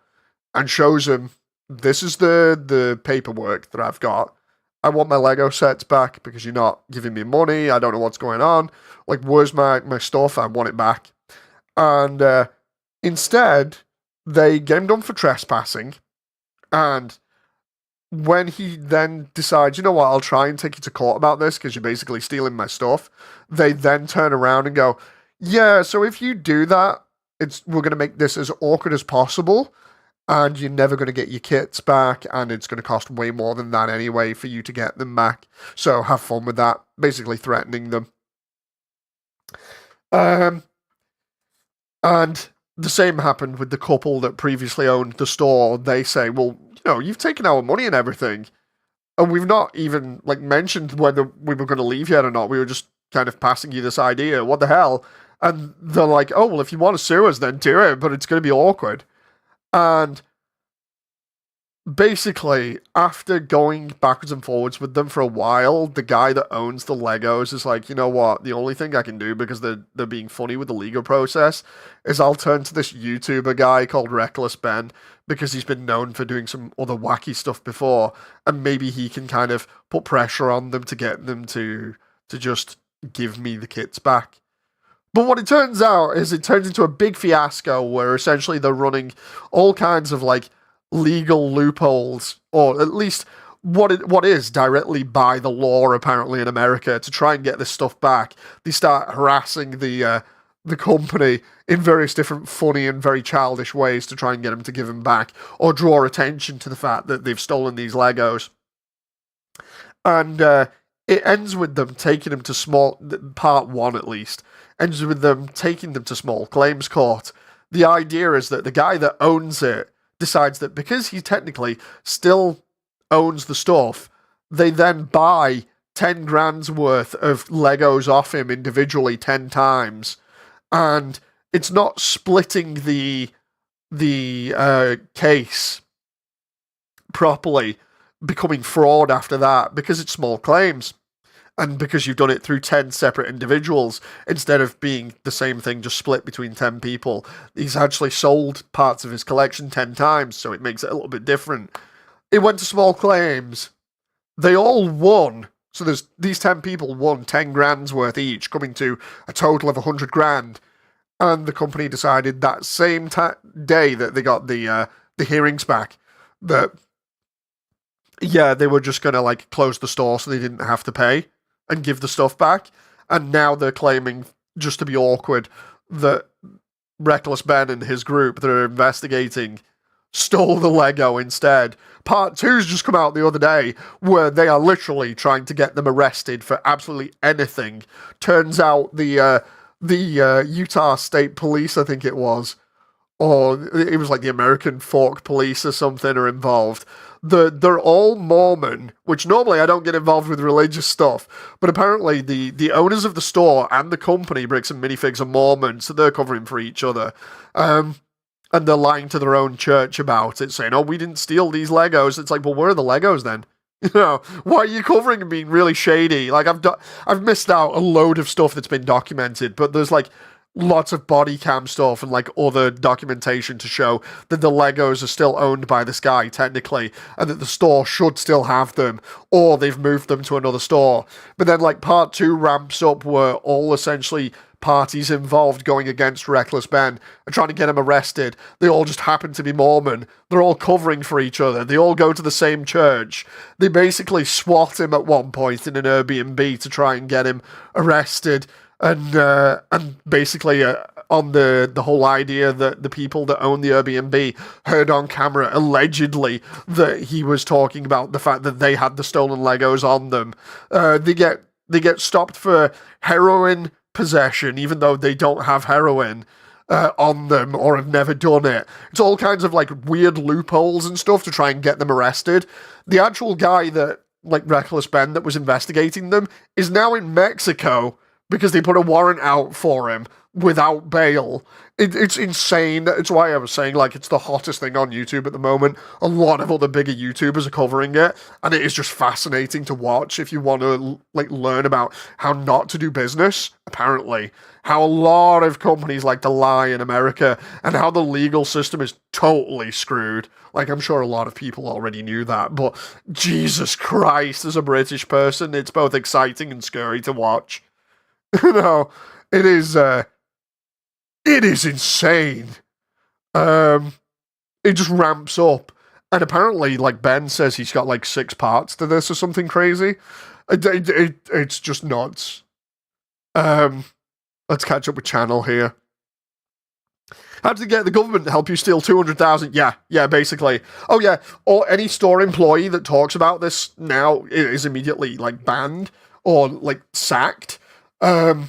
Speaker 1: and shows him, this is the paperwork that I've got. I want my Lego sets back because you're not giving me money. I don't know what's going on. Like, where's my stuff? I want it back. And instead, they get him done for trespassing. And when he then decides, you know what, I'll try and take you to court about this because you're basically stealing my stuff, they then turn around and go, yeah, so if you do that, we're going to make this as awkward as possible, and you're never going to get your kits back, and it's going to cost way more than that anyway for you to get them back. So have fun with that, basically threatening them. And the same happened with the couple that previously owned the store. They say, well, you know, you've taken our money and everything, and we've not even like mentioned whether we were going to leave yet or not. We were just kind of passing you this idea. What the hell? And they're like, oh, well, if you want to sue us, then do it, but it's going to be awkward. And basically, after going backwards and forwards with them for a while, the guy that owns the Legos is like, you know what, the only thing I can do, because they're being funny with the legal process, is I'll turn to this YouTuber guy called Reckless Ben, because he's been known for doing some other wacky stuff before, and maybe he can kind of put pressure on them to get them to just give me the kits back. But what it turns out is it turns into a big fiasco where essentially they're running all kinds of like legal loopholes, or at least what is directly by the law apparently in America, to try and get this stuff back. They start harassing the company in various different funny and very childish ways to try and get them to give them back, or draw attention to the fact that they've stolen these Legos. And it ends with them taking them to part one at least, ends with them taking them to small claims court. The idea is that the guy that owns it decides that because he technically still owns the stuff, they then buy 10 grand's worth of Legos off him individually 10 times. And it's not splitting the case properly, becoming fraud after that, because it's small claims. And because you've done it through 10 separate individuals, instead of being the same thing just split between 10 people, he's actually sold parts of his collection 10 times, so it makes it a little bit different. It went to small claims. They all won. So there's these 10 people won 10 grand's worth each, coming to a total of 100 grand. And the company decided that same day that they got the hearings back that, yeah, they were just going to like close the store so they didn't have to pay and give the stuff back. And now they're claiming, just to be awkward, that Reckless Ben and his group that are investigating stole the Lego instead. Part 2's just come out the other day where they are literally trying to get them arrested for absolutely anything. Turns out the Utah State Police, I think it was, or it was like the American Fork Police or something, are involved. They're all Mormon, which normally I don't get involved with religious stuff, but apparently the owners of the store and the company, Bricks and Minifigs, are Mormon, so they're covering for each other. And they're lying to their own church about it, saying, oh, we didn't steal these Legos. It's like, well, where are the Legos then? You know, why are you covering and being really shady? Like, I've missed out a load of stuff that's been documented, but there's like lots of body cam stuff and like other documentation to show that the Legos are still owned by this guy technically, and that the store should still have them, or they've moved them to another store. But then like part 2 ramps up where all essentially parties involved going against Reckless Ben and trying to get him arrested. They all just happen to be Mormon. They're all covering for each other. They all go to the same church. They basically SWAT him at one point in an Airbnb to try and get him arrested. And basically on the whole idea that the people that own the Airbnb heard on camera allegedly that he was talking about the fact that they had the stolen Legos on them. They get stopped for heroin possession, even though they don't have heroin on them or have never done it. It's all kinds of like weird loopholes and stuff to try and get them arrested. The actual guy that, like Reckless Ben, that was investigating them is now in Mexico because they put a warrant out for him without bail. It's insane. It's why I was saying, like, it's the hottest thing on YouTube at the moment. A lot of other bigger YouTubers are covering it, and it is just fascinating to watch if you want to, like, learn about how not to do business, apparently. How a lot of companies like to lie in America, and how the legal system is totally screwed. Like, I'm sure a lot of people already knew that, but Jesus Christ, as a British person, it's both exciting and scary to watch. You know, it is insane. It just ramps up. And apparently, like, Ben says he's got, like, 6 parts to this or something crazy. It's just nuts. Let's catch up with Channel here. How did the government help you steal 200,000? Yeah, basically. Oh, yeah, or any store employee that talks about this now is immediately, like, banned or, like, sacked. And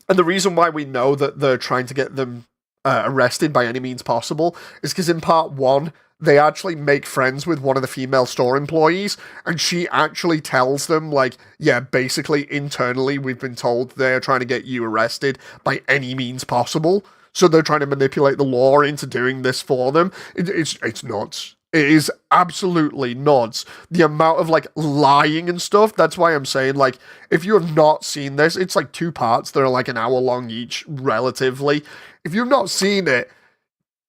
Speaker 1: the reason why we know that they're trying to get them arrested by any means possible is because in part 1, they actually make friends with one of the female store employees, and she actually tells them, like, yeah, basically, internally, we've been told they're trying to get you arrested by any means possible, so they're trying to manipulate the law into doing this for them. It's nuts. It is absolutely nuts. The amount of, like, lying and stuff. That's why I'm saying, like, if you have not seen this, it's, like, 2 parts that are, like, an hour long each, relatively. If you've not seen it,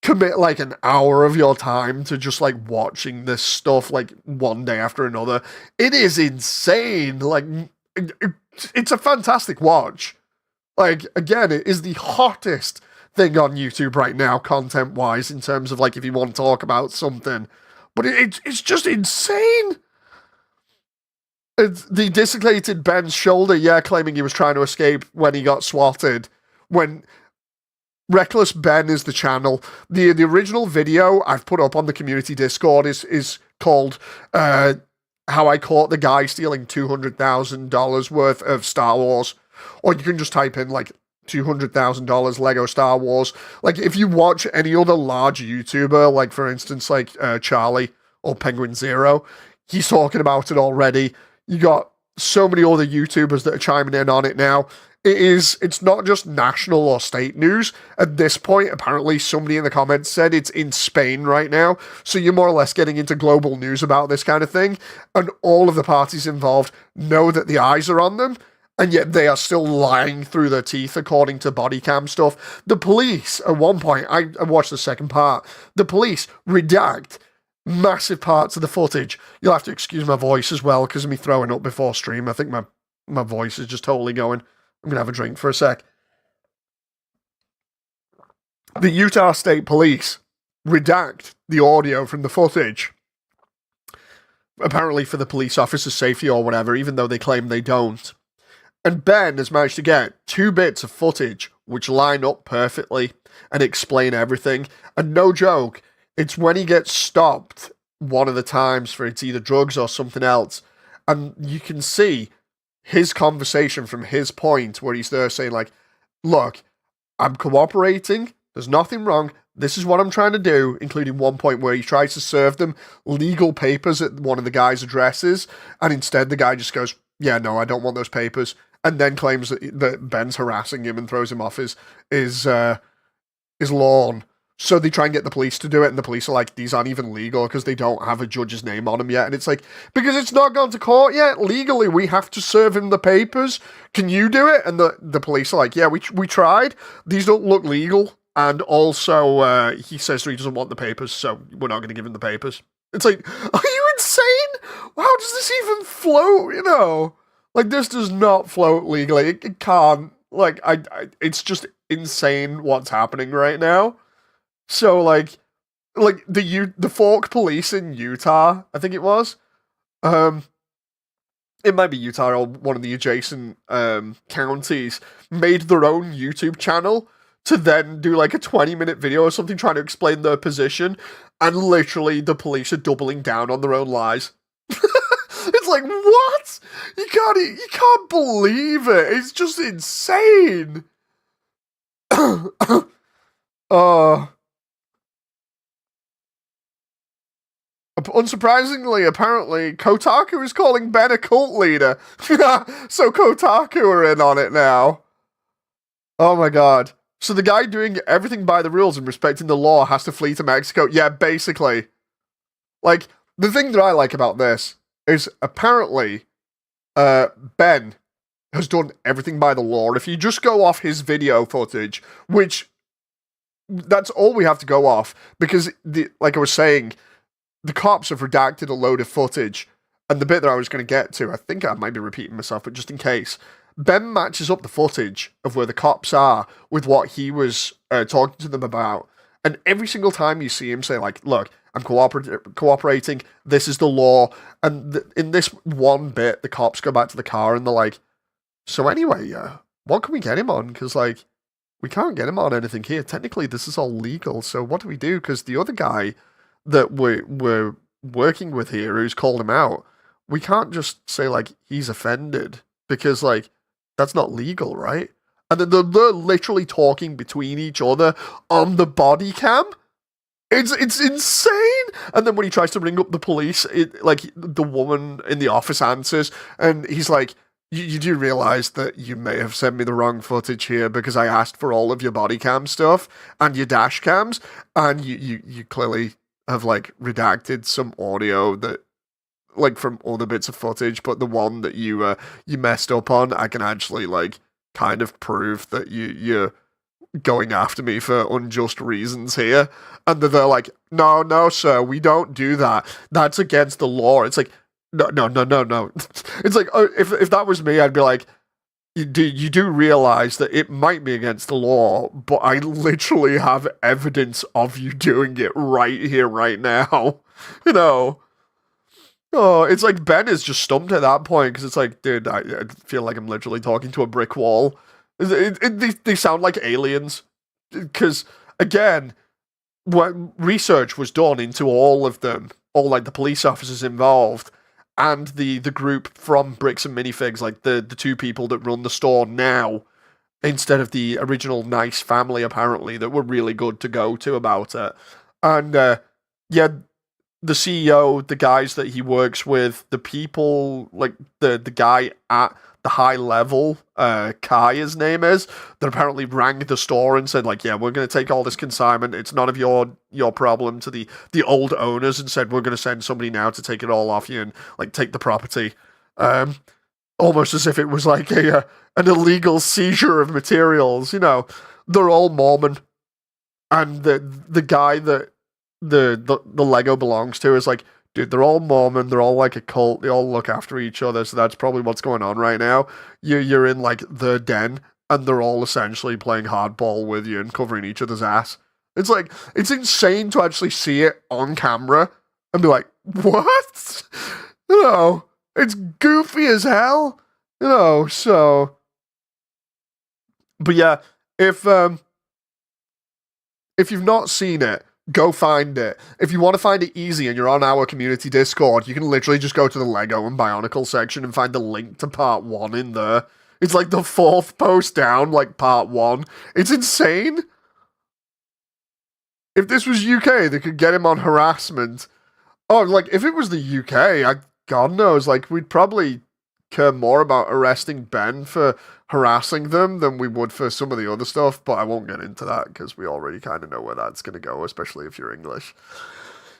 Speaker 1: commit, like, an hour of your time to just, like, watching this stuff, like, one day after another. It is insane. Like, it's a fantastic watch. Like, again, it is the hottest thing on YouTube right now, content-wise, in terms of, like, if you want to talk about something. But it's just insane. The dislocated Ben's shoulder, yeah, claiming he was trying to escape when he got swatted. When Reckless Ben is the channel. The original video I've put up on the community Discord is called How I Caught the Guy Stealing $200,000 worth of Star Wars. Or you can just type in, like, $200,000 Lego Star Wars. Like, if you watch any other large YouTuber, like, for instance, like, Charlie or Penguin Zero, he's talking about it already. You got so many other YouTubers that are chiming in on it now. It's not just national or state news. At this point, apparently, somebody in the comments said it's in Spain right now, so you're more or less getting into global news about this kind of thing, and all of the parties involved know that the eyes are on them, and yet they are still lying through their teeth, according to body cam stuff. The police, at one point, I watched the second part, the police redact
Speaker 2: massive parts of the footage. You'll have to excuse my voice as well because of me throwing up before stream. I think my voice is just totally going. I'm gonna have a drink for a sec. The Utah State Police redact the audio from the footage, apparently for the police officer's safety or whatever, even though they claim they don't. And Ben has managed to get 2 bits of footage which line up perfectly and explain everything. And no joke, it's when he gets stopped one of the times for it's either drugs or something else, and you can see his conversation from his point where he's there saying like, look, I'm cooperating, there's nothing wrong, this is what I'm trying to do, including one point where he tries to serve them legal papers at one of the guy's addresses, and instead the guy just goes, yeah, no, I don't want those papers, and then claims that Ben's harassing him and throws him off his lawn. So they try and get the police to do it, and the police are like, these aren't even legal because they don't have a judge's name on them yet. And it's like, because it's not gone to court yet, legally, we have to serve him the papers. Can you do it? And the police are like, yeah, we tried. These don't look legal. And also, he says he doesn't want the papers, so we're not going to give him the papers. It's like, are you insane? How does this even float, you know? Like, this does not float legally. It can't. Like, it's just insane what's happening right now. So, like the Fork Police in Utah, I think it was. It might be Utah or one of the adjacent counties, made their own YouTube channel to then do like a 20-minute video or something trying to explain their position, and literally the police are doubling down on their own lies. It's like, what? You can't believe it. It's just insane. Unsurprisingly, apparently, Kotaku is calling Ben a cult leader. So Kotaku are in on it now. Oh my god. So the guy doing everything by the rules and respecting the law has to flee to Mexico. Yeah, basically. Like, the thing that I like about this is apparently Ben has done everything by the law. If you just go off his video footage, which that's all we have to go off, because like I was saying, the cops have redacted a load of footage, and the bit that I was going to get to, I think I might be repeating myself, but just in case, Ben matches up the footage of where the cops are with what he was talking to them about, and every single time you see him say, like, look, I'm cooperating, this is the law, and in this one bit, the cops go back to the car, and they're like, so anyway, what can we get him on? Because, like, we can't get him on anything here. Technically, this is all legal, so what do we do? Because the other guy that we're working with here who's called him out, we can't just say, like, he's offended, because, like, that's not legal, right? And then they're literally talking between each other on the body cam. It's insane! And then when he tries to ring up the police, the woman in the office answers, and he's like, you do realize that you may have sent me the wrong footage here because I asked for all of your body cam stuff and your dash cams, and you clearly have, like, redacted some audio that, like, from other bits of footage, but the one that you messed up on, I can actually, like, kind of prove that you're going after me for unjust reasons here. And they're like, no, sir, we don't do that. That's against the law. It's like, no. It's like, oh, if that was me, I'd be like, you do realize that it might be against the law, but I literally have evidence of you doing it right here, right now. You know? Oh, it's like Ben is just stumped at that point, because it's like, dude, I feel like I'm literally talking to a brick wall. They sound like aliens. Because, again, when research was done into all of them, all, like, the police officers involved, and the group from Bricks and Minifigs, like the 2 people that run the store now, instead of the original nice family, apparently, that were really good to go to about it. And, yeah, the CEO, the guys that he works with, the people, like, the guy at the high level, Kai, his name is, that apparently rang the store and said, like, yeah, we're going to take all this consignment, it's none of your problem, to the old owners, and said, we're going to send somebody now to take it all off you and, like, take the property. Almost as if it was like an illegal seizure of materials, you know. They're all Mormon. And the guy that the Lego belongs to is like, dude, they're all Mormon, they're all like a cult, they all look after each other, so that's probably what's going on right now. You're in like the den, and they're all essentially playing hardball with you and covering each other's ass. It's like it's insane to actually see it on camera and be like, what? You know, it's goofy as hell. You know, so but yeah, if if you've not seen it, go find it. If you want to find it easy and you're on our community Discord, you can literally just go to the Lego and Bionicle section and find the link to part 1 in there. It's like the 4th post down, like part 1. It's insane. If this was UK, they could get him on harassment. Oh, like, if it was the UK, God knows, like, we'd probably care more about arresting Ben for harassing them than we would for some of the other stuff, but I won't get into that because we already kind of know where that's going to go, especially if you're English.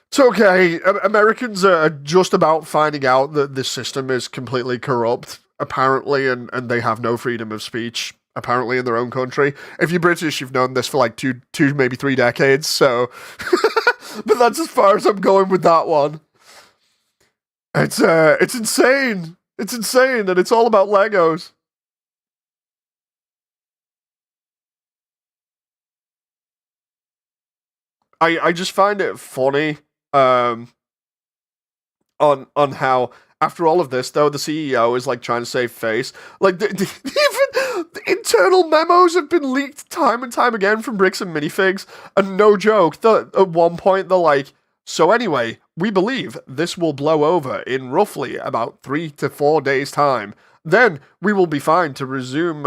Speaker 2: It's okay. Americans are just about finding out that this system is completely corrupt, apparently, and they have no freedom of speech, apparently, in their own country. If you're British, you've known this for like two, maybe 3 decades, so... but that's as far as I'm going with that one. It's insane. It's insane, and it's all about Legos. I just find it funny, on how after all of this, though, the CEO is like trying to save face. Like even the internal memos have been leaked time and time again from Bricks and Minifigs, and no joke, at one point they're like, so anyway, we believe this will blow over in roughly about 3 to 4 days' time. Then we will be fine to resume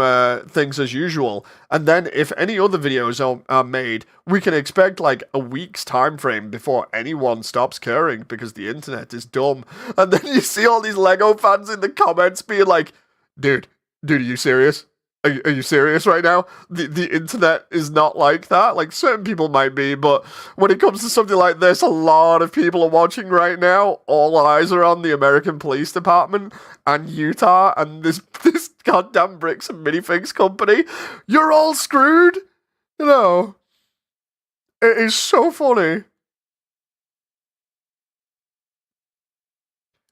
Speaker 2: things as usual. And then if any other videos are made, we can expect like a week's time frame before anyone stops caring because the internet is dumb. And then you see all these Lego fans in the comments being like, dude, are you serious? Are you serious right now? The internet is not like that. Like, certain people might be, but when it comes to something like this, a lot of people are watching right now. All eyes are on the American Police Department and Utah and this goddamn Bricks and Minifigs company. You're all screwed. You know, it is so funny.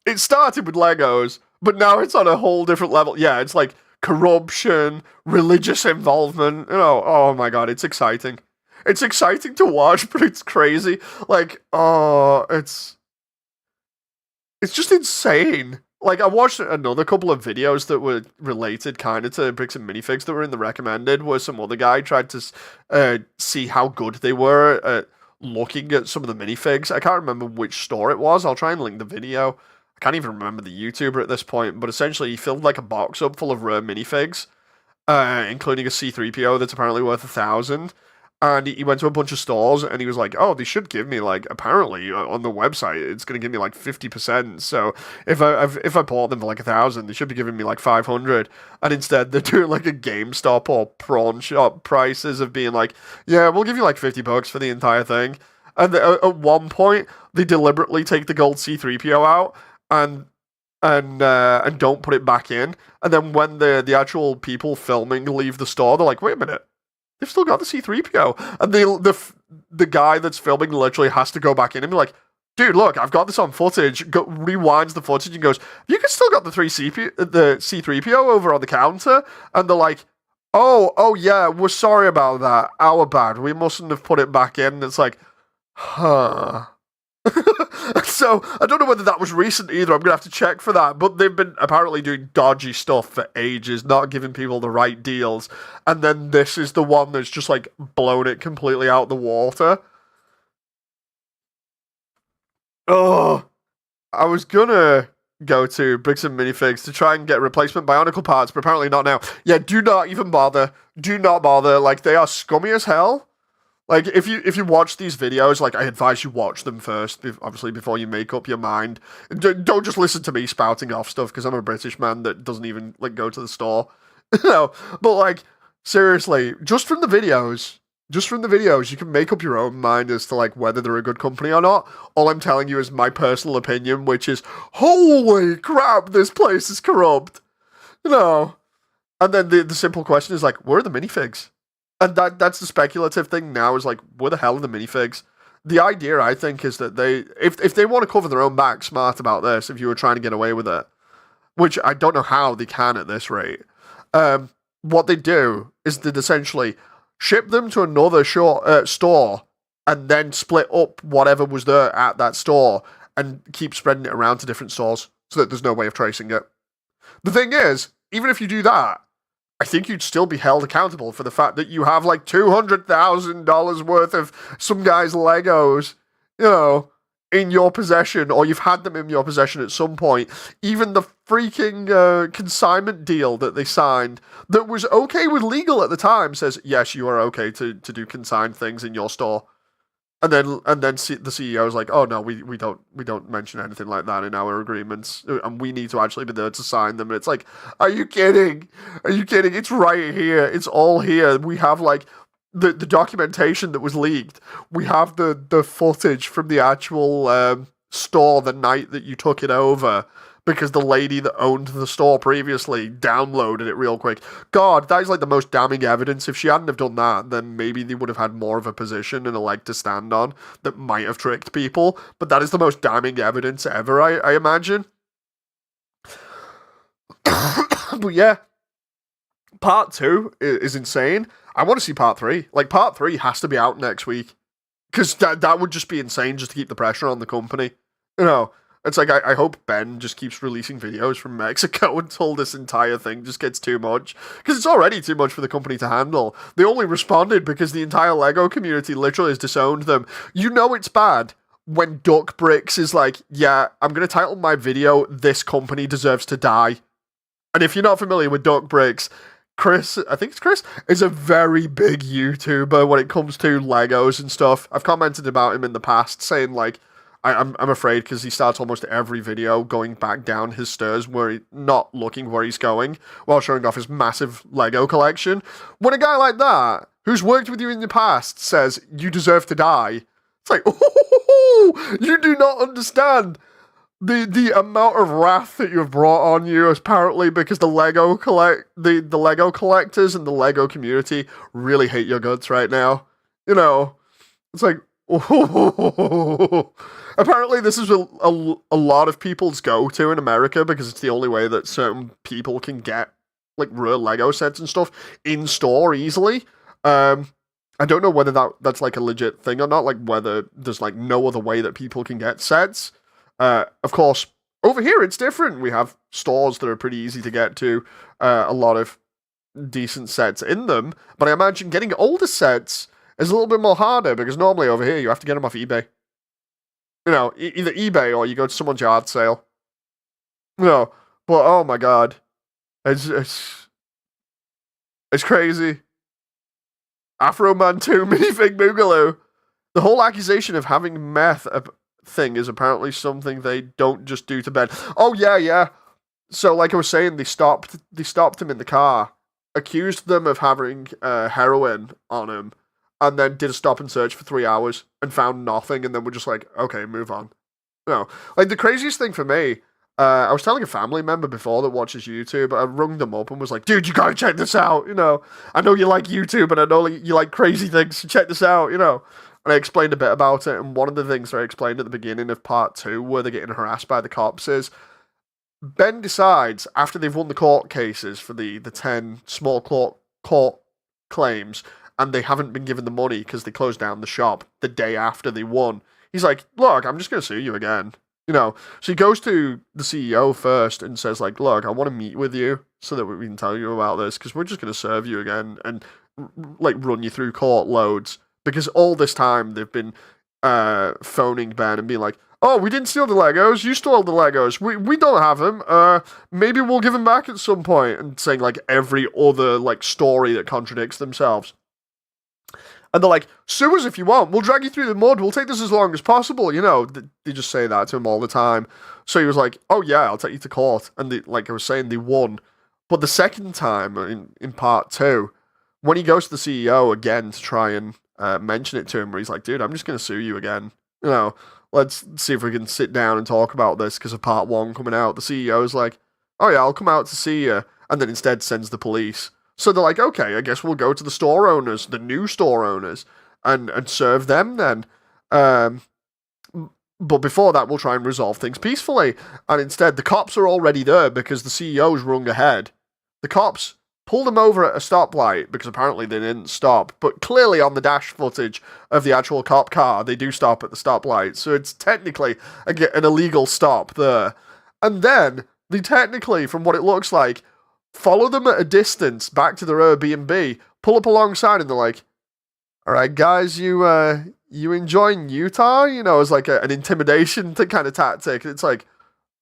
Speaker 2: It started with Legos, but now it's on a whole different level. Yeah, it's like corruption, religious involvement. You know, oh my god, it's exciting. It's exciting to watch, but it's crazy. Like, oh, it's just insane. Like, I watched another couple of videos that were related kind of to Bricks and Minifigs that were in the recommended, where some other guy tried to see how good they were at looking at some of the minifigs. I can't remember which store it was. I'll try and link the video. I can't even remember the YouTuber at this point, but essentially he filled like a box up full of rare minifigs, including a C3PO that's apparently worth 1,000. And he went to a bunch of stores and he was like, oh, they should give me like, apparently on the website, it's going to give me like 50%. So if I bought them for like 1,000, they should be giving me like 500. And instead they're doing like a GameStop or prawn shop prices of being like, yeah, we'll give you like $50 for the entire thing. And at one point, they deliberately take the gold C3PO out and don't put it back in. And then when the actual people filming leave the store, they're like, wait a minute. They've still got the C3PO. And the guy that's filming literally has to go back in and be like, dude, look, I've got this on footage. Rewinds the footage and goes, you can still got the C3PO over on the counter? And they're like, oh yeah, we're sorry about that. Our bad. We mustn't have put it back in. And it's like, huh. So, I don't know whether that was recent either. I'm going to have to check for that. But they've been apparently doing dodgy stuff for ages, not giving people the right deals. And then this is the one that's just, like, blown it completely out the water. Oh, I was going to go to Bricks and Minifigs to try and get replacement Bionicle parts, but apparently not now. Yeah, do not even bother. Do not bother. Like, they are scummy as hell. Like, if you watch these videos, like, I advise you watch them first, obviously, before you make up your mind. Don't just listen to me spouting off stuff, because I'm a British man that doesn't even, like, go to the store. You know, but, like, seriously, just from the videos, you can make up your own mind as to, like, whether they're a good company or not. All I'm telling you is my personal opinion, which is, holy crap, this place is corrupt. You know? And then the simple question is, like, where are the minifigs? And that's the speculative thing now is like, where the hell are the minifigs? the idea, I think, is that if they want to cover their own back smart about this, if you were trying to get away with it, which I don't know how they can at this rate, what they do is they'd essentially ship them to another store and then split up whatever was there at that store and keep spreading it around to different stores so that there's no way of tracing it. The thing is, even if you do that, I think you'd still be held accountable for the fact that you have like $200,000 worth of some guy's Legos, in your possession, or you've had them in your possession at some point. Even the freaking consignment deal that they signed that was okay with legal at the time says, yes, you are okay to do consigned things in your store. And then the CEO is like, oh no, we don't mention anything like that in our agreements, and we need to actually be there to sign them. And it's like, are you kidding? Are you kidding? It's right here. It's all here. We have like the documentation that was leaked. We have the footage from the actual store the night that you took it over, because the lady that owned the store previously downloaded it real quick. God, that is like the most damning evidence. If she hadn't have done that, then maybe they would have had more of a position and a leg to stand on that might have tricked people. But that is the most damning evidence ever, I imagine. But yeah, part 2 is insane. I want to see part 3. Like, part 3 has to be out next week. Because that would just be insane just to keep the pressure on the company. It's like, I hope Ben just keeps releasing videos from Mexico until this entire thing just gets too much. Because it's already too much for the company to handle. They only responded because the entire Lego community literally has disowned them. You know it's bad when Duck Bricks is like, yeah, I'm going to title my video, "This Company Deserves to Die." And if you're not familiar with Duck Bricks, Chris, I think it's Chris, is a very big YouTuber when it comes to Legos and stuff. I've commented about him in the past, saying like, I'm afraid because he starts almost every video going back down his stairs not looking where he's going while showing off his massive Lego collection. When a guy like that, who's worked with you in the past, says, you deserve to die, it's like, oh, you do not understand the amount of wrath that you've brought on you, apparently, because the Lego collectors and the Lego community really hate your guts right now. It's like, oh. Apparently, this is a lot of people's go-to in America because it's the only way that certain people can get like real Lego sets and stuff in store easily. I don't know whether that's like a legit thing or not. Like whether there's like no other way that people can get sets. Of course, over here it's different. We have stores that are pretty easy to get to. A lot of decent sets in them, but I imagine getting older sets is a little bit more harder because normally over here you have to get them off eBay. Either eBay or you go to someone's yard sale. But oh my god, it's crazy. Afro Man 2 minifig Boogaloo. The whole accusation of having meth thing is apparently something they don't just do to Ben. Oh yeah. So like I was saying, they stopped him in the car, accused them of having heroin on him, and then did a stop and search for 3 hours and found nothing, and then we're just like, okay, move on. Like the craziest thing for me, I was telling a family member before that watches YouTube, I rung them up and was like, dude, you gotta check this out, I know you like YouTube and I know you like crazy things, so check this out, And I explained a bit about it, and one of the things I explained at the beginning of part 2, where they're getting harassed by the cops, is Ben decides, after they've won the court cases for the 10 small court claims, and they haven't been given the money because they closed down the shop the day after they won. He's like, look, I'm just going to sue you again. So he goes to the CEO first and says like, look, I want to meet with you so that we can tell you about this because we're just going to serve you again and like run you through court loads. Because all this time they've been phoning Ben and being like, oh, we didn't steal the Legos, you stole the Legos, we don't have them, maybe we'll give them back at some point, and saying like every other like story that contradicts themselves. And they're like, sue us if you want, we'll drag you through the mud, we'll take this as long as possible, They just say that to him all the time. So he was like, oh yeah, I'll take you to court. And like I was saying, they won. But the second time, in part 2, when he goes to the CEO again to try and mention it to him, where he's like, dude, I'm just going to sue you again. Let's see if we can sit down and talk about this because of part 1 coming out. The CEO's like, oh yeah, I'll come out to see you. And then instead sends the police. So they're like, okay, I guess we'll go to the store owners, the new store owners, and serve them then. Um, but before that, we'll try and resolve things peacefully. And instead, the cops are already there because the CEO's rung ahead. The cops pulled him over at a stoplight because apparently they didn't stop. But clearly, on the dash footage of the actual cop car, they do stop at the stoplight. So it's technically an illegal stop there. And then they technically, from what it looks like, follow them at a distance back to their Airbnb, pull up alongside, and they're like, "All right, guys, you enjoying Utah?" You know, as like an intimidation kind of tactic. It's like,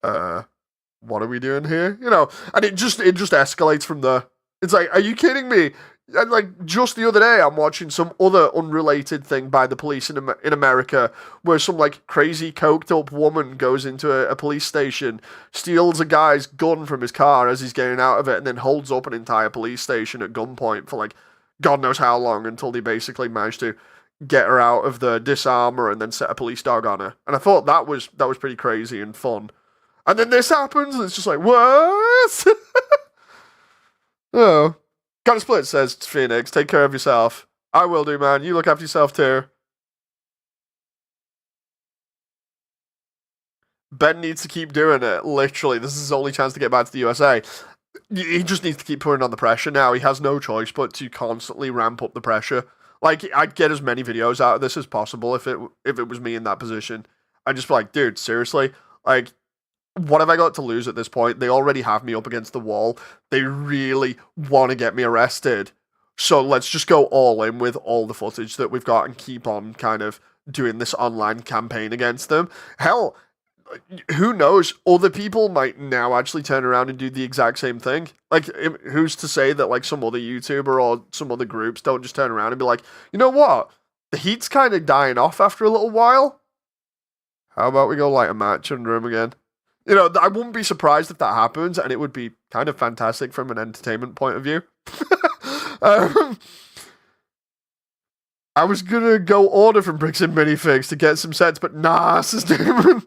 Speaker 2: what are we doing here? You know, and it just escalates from there. It's like, are you kidding me? And like just the other day, I'm watching some other unrelated thing by the police in America, where some like crazy coked up woman goes into a police station, steals a guy's gun from his car as he's getting out of it, and then holds up an entire police station at gunpoint for like God knows how long until they basically manage to get her out of the disarmor and then set a police dog on her. And I thought that was pretty crazy and fun. And then this happens, and it's just like, what? Oh. Got a split, says Phoenix. Take care of yourself. I will do, man. You look after yourself, too. Ben needs to keep doing it. Literally, this is his only chance to get back to the USA. He just needs to keep putting on the pressure now. He has no choice but to constantly ramp up the pressure. Like, I'd get as many videos out of this as possible if it was me in that position. I'd just be like, dude, seriously? Like, what have I got to lose at this point? They already have me up against the wall. They really want to get me arrested. So let's just go all in with all the footage that we've got and keep on kind of doing this online campaign against them. Hell, who knows? Other people might now actually turn around and do the exact same thing. Like, who's to say that like some other YouTuber or some other groups don't just turn around and be like, you know what? The heat's kind of dying off after a little while. How about we go light a match under him again? You know, I wouldn't be surprised if that happens, and it would be kind of fantastic from an entertainment point of view. I was gonna go order from Bricks and Minifigs to get some sets, but nah, says Damon.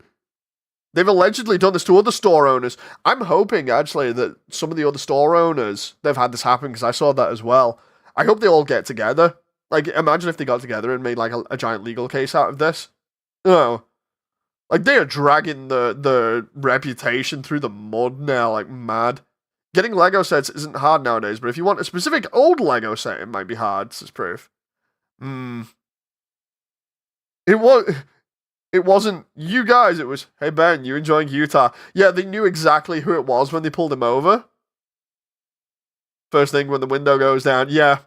Speaker 2: They've allegedly done this to other store owners. I'm hoping, actually, that some of the other store owners, they've had this happen, because I saw that as well. I hope they all get together. Like, imagine if they got together and made, like, a giant legal case out of this. You know, like, they are dragging the reputation through the mud now, like, mad. Getting Lego sets isn't hard nowadays, but if you want a specific old Lego set, it might be hard, says Proof. It wasn't you guys, it was, hey Ben, you enjoying Utah? Yeah, they knew exactly who it was when they pulled him over. First thing when the window goes down, yeah,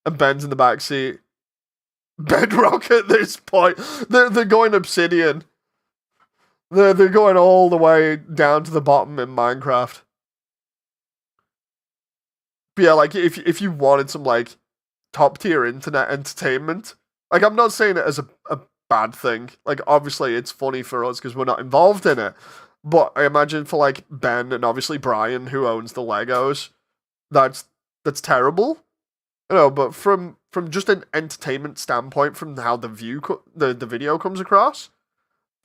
Speaker 2: and Ben's in the back seat. Bedrock at this point. They're going Obsidian. They're going all the way down to the bottom in Minecraft. But yeah, like, if you wanted some, like, top-tier internet entertainment, like, I'm not saying it as a bad thing. Like, obviously, it's funny for us because we're not involved in it. But I imagine for, like, Ben and obviously Brian, who owns the Legos, that's terrible. You know, but from just an entertainment standpoint, from how the video comes across,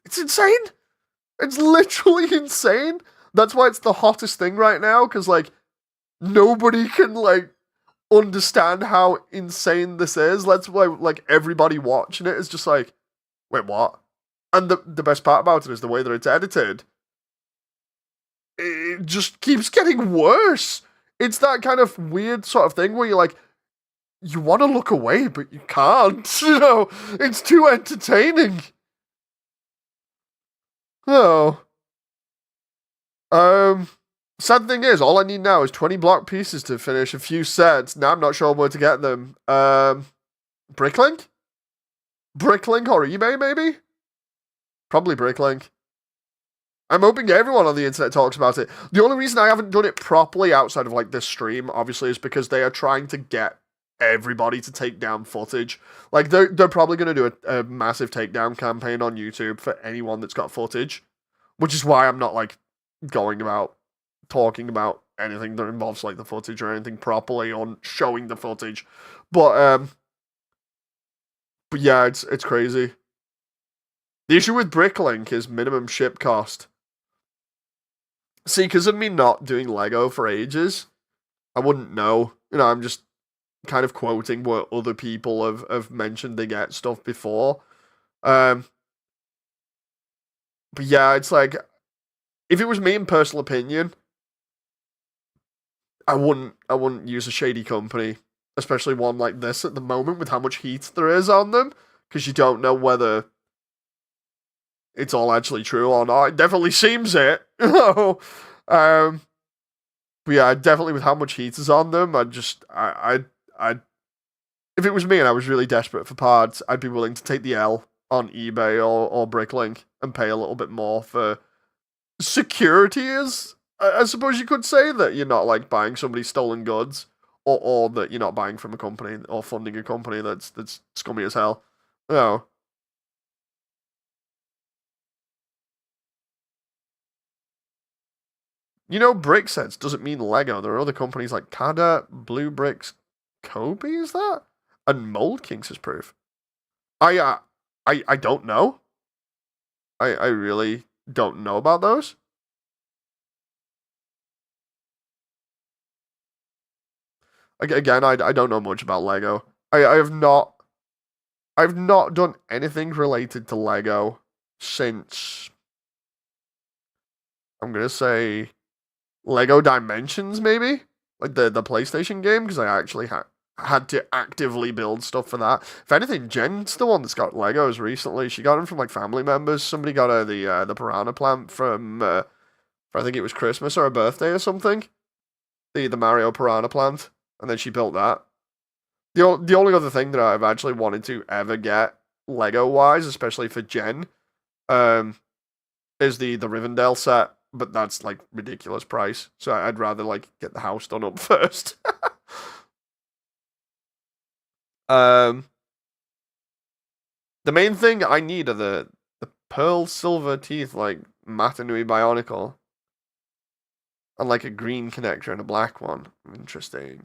Speaker 2: it's insane. It's literally insane. That's why it's the hottest thing right now, because, like, nobody can, like, understand how insane this is. That's why, like, everybody watching it is just like, wait, what? And the best part about it is the way that it's edited. It just keeps getting worse. It's that kind of weird sort of thing where you're like, you want to look away, but you can't. You know, it's too entertaining. Oh. Sad thing is, all I need now is 20 block pieces to finish a few sets. Now I'm not sure where to get them. Bricklink? Bricklink or eBay, maybe? Probably Bricklink. I'm hoping everyone on the internet talks about it. The only reason I haven't done it properly outside of, like, this stream, obviously, is because they are trying to get everybody to take down footage. Like, they're probably going to do a massive takedown campaign on YouTube for anyone that's got footage, which is why I'm not, like, going about talking about anything that involves, like, the footage or anything properly on showing the footage. But yeah, it's crazy. The issue with Bricklink is minimum ship cost. See, because of me not doing Lego for ages, I wouldn't know. You know, I'm just kind of quoting what other people have mentioned they get stuff before.
Speaker 1: Um, but yeah, it's like if it was me in personal opinion, I wouldn't use a shady company, especially one like this at the moment with how much heat there is on them, because you don't know whether it's all actually true or not. It definitely seems it. um, but yeah, definitely with how much heat is on them, I if it was me and I was really desperate for parts, I'd be willing to take the L on eBay or Bricklink and pay a little bit more for security. Is I suppose you could say that you're not like buying somebody's stolen goods, or that you're not buying from a company or funding a company that's scummy as hell. No. You know, brick sets doesn't mean Lego. There are other companies like Cada, Blue Bricks, Kobe, is that? And Mold Kings is proof. I uh, I don't know. I really don't know about those. Again, I don't know much about Lego. I've not done anything related to Lego since I'm gonna say Lego Dimensions, maybe like the PlayStation game, because I actually had to actively build stuff for that. If anything, Jen's the one that's got Legos recently. She got them from like family members. Somebody got her the piranha plant from for I think it was Christmas or a birthday or something. The Mario piranha plant, and then she built that. The only other thing that I've actually wanted to ever get Lego wise, especially for Jen, um, is the Rivendell set, but that's like ridiculous price. So I'd rather like get the house done up first. um, the main thing I need are the pearl silver teeth, like Matanui Bionicle, and like a green connector and a black one. Interesting.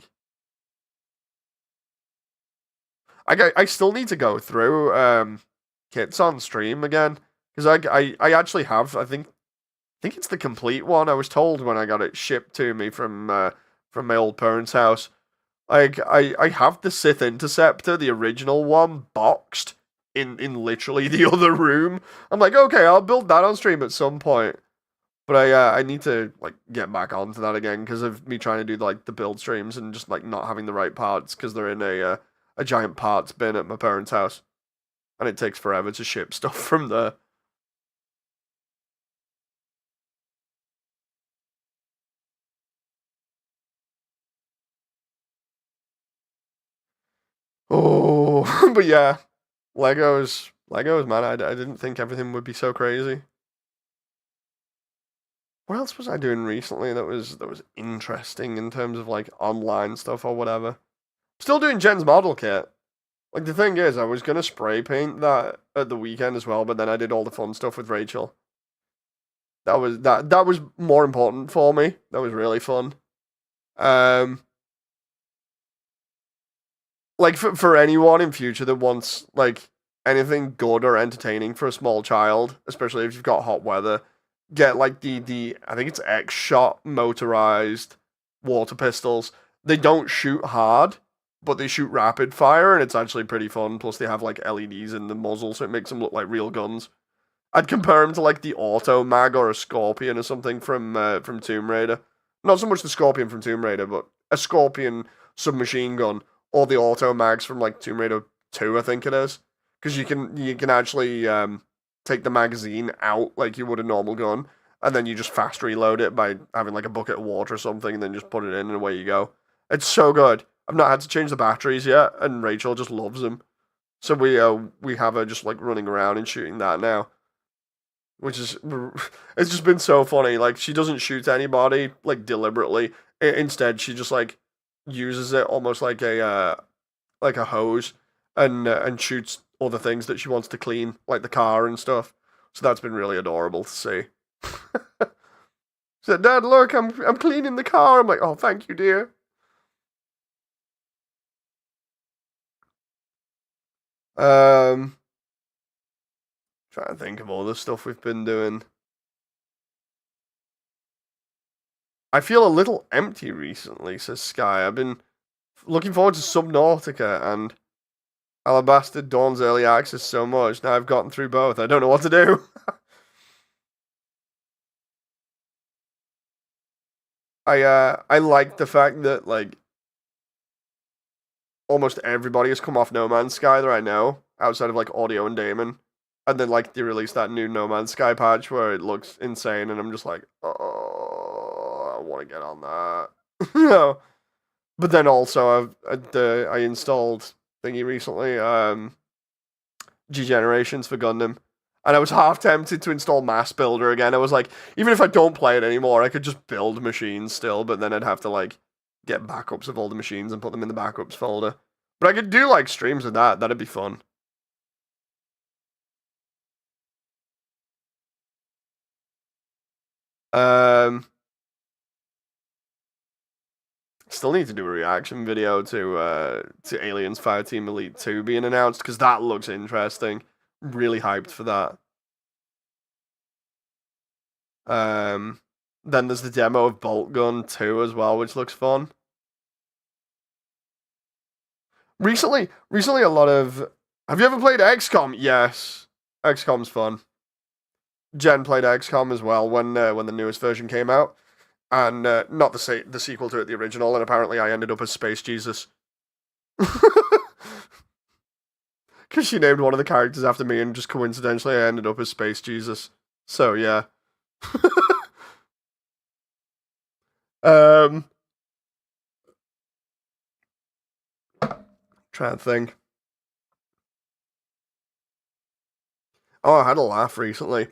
Speaker 1: I still need to go through kits on stream again because I actually have I think it's the complete one. I was told when I got it shipped to me from my old parents' house. Like I have the Sith Interceptor, the original one, boxed in literally the other room. I'm like, okay, I'll build that on stream at some point. But I need to like get back onto that again because of me trying to do like the build streams and just like not having the right parts because they're in a giant parts bin at my parents' house and it takes forever to ship stuff from there. Oh, but yeah, Legos, man. I didn't think everything would be so crazy. What else was I doing recently that was interesting in terms of like online stuff or whatever? Still doing Jen's model kit. Like the thing is, I was gonna spray paint that at the weekend as well, but then I did all the fun stuff with Rachel. That was more important for me. That was really fun. Um, like for anyone in future that wants like anything good or entertaining for a small child, especially if you've got hot weather, get like the I think it's X shot motorized water pistols. They don't shoot hard, but they shoot rapid fire, and it's actually pretty fun. Plus, they have like LEDs in the muzzle, so it makes them look like real guns. I'd compare them to like the Auto Mag or a Scorpion or something from Tomb Raider. Not so much the Scorpion from Tomb Raider, but a Scorpion submachine gun or the Auto Mags from like Tomb Raider 2, I think it is, because you can actually take the magazine out like you would a normal gun, and then you just fast reload it by having like a bucket of water or something, and then just put it in and away you go. It's so good. I've not had to change the batteries yet, and Rachel just loves them. So we have her just like running around and shooting that now, which is it's just been so funny. Like she doesn't shoot anybody like deliberately. Instead, she just like uses it almost like a hose and shoots all the things that she wants to clean, like the car and stuff. So that's been really adorable to see. She said, "Dad, look, I'm cleaning the car." I'm like, "Oh, thank you, dear." Um, trying to think of all the stuff we've been doing. I feel a little empty recently, says Sky. I've been looking forward to Subnautica and Alabaster Dawn's early access so much. Now I've gotten through both. I don't know what to do. I like the fact that like almost everybody has come off No Man's Sky that I know, outside of like Audio and Damon. And then like they released that new No Man's Sky patch where it looks insane, and I'm just like, oh, I want to get on that. No, but then also I installed thingy recently, G Generations for Gundam, and I was half tempted to install Mass Builder again. I was like, even if I don't play it anymore, I could just build machines still, but then I'd have to like get backups of all the machines and put them in the backups folder. But I could do like streams of that. That'd be fun. Um, Still need to do a reaction video to Aliens Fireteam Elite 2 being announced because that looks interesting. Really hyped for that. Then there's the demo of Bolt Gun 2 as well, which looks fun. Recently a lot of. Have you ever played XCOM? Yes, XCOM's fun. Jen played XCOM as well when the newest version came out, and not the sequel to it, the original. And apparently, I ended up as Space Jesus because she named one of the characters after me, and just coincidentally, I ended up as Space Jesus. So yeah. um, Trying to think. Oh, I had a laugh recently.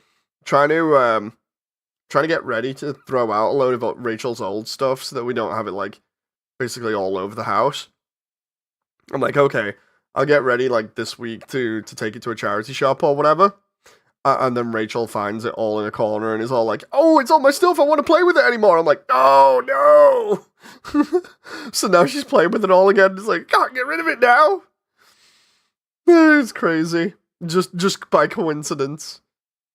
Speaker 1: Trying to get ready to throw out a load of Rachel's old stuff so that we don't have it like basically all over the house. I'm like, okay, I'll get ready like this week to take it to a charity shop or whatever. And then Rachel finds it all in a corner and is all like, "Oh, it's all my stuff. I want to play with it anymore." I'm like, "Oh no!" So now she's playing with it all again. It's like, "Can't get rid of it now." It's crazy, just by coincidence.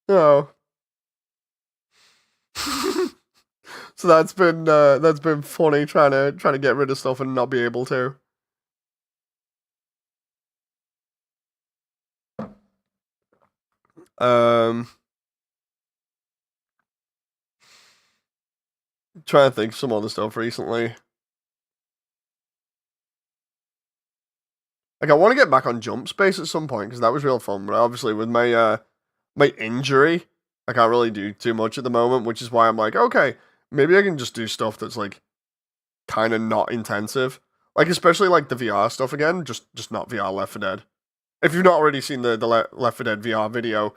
Speaker 1: Oh. So that's been funny trying to get rid of stuff and not be able to. Um, Trying to think of some other stuff recently. Like I want to get back on Jump Space at some point because that was real fun. But obviously with my injury, I can't really do too much at the moment, which is why I'm like, okay, maybe I can just do stuff that's like kind of not intensive. Like especially like the VR stuff again, just not VR Left 4 Dead. If you've not already seen the Left 4 Dead VR video,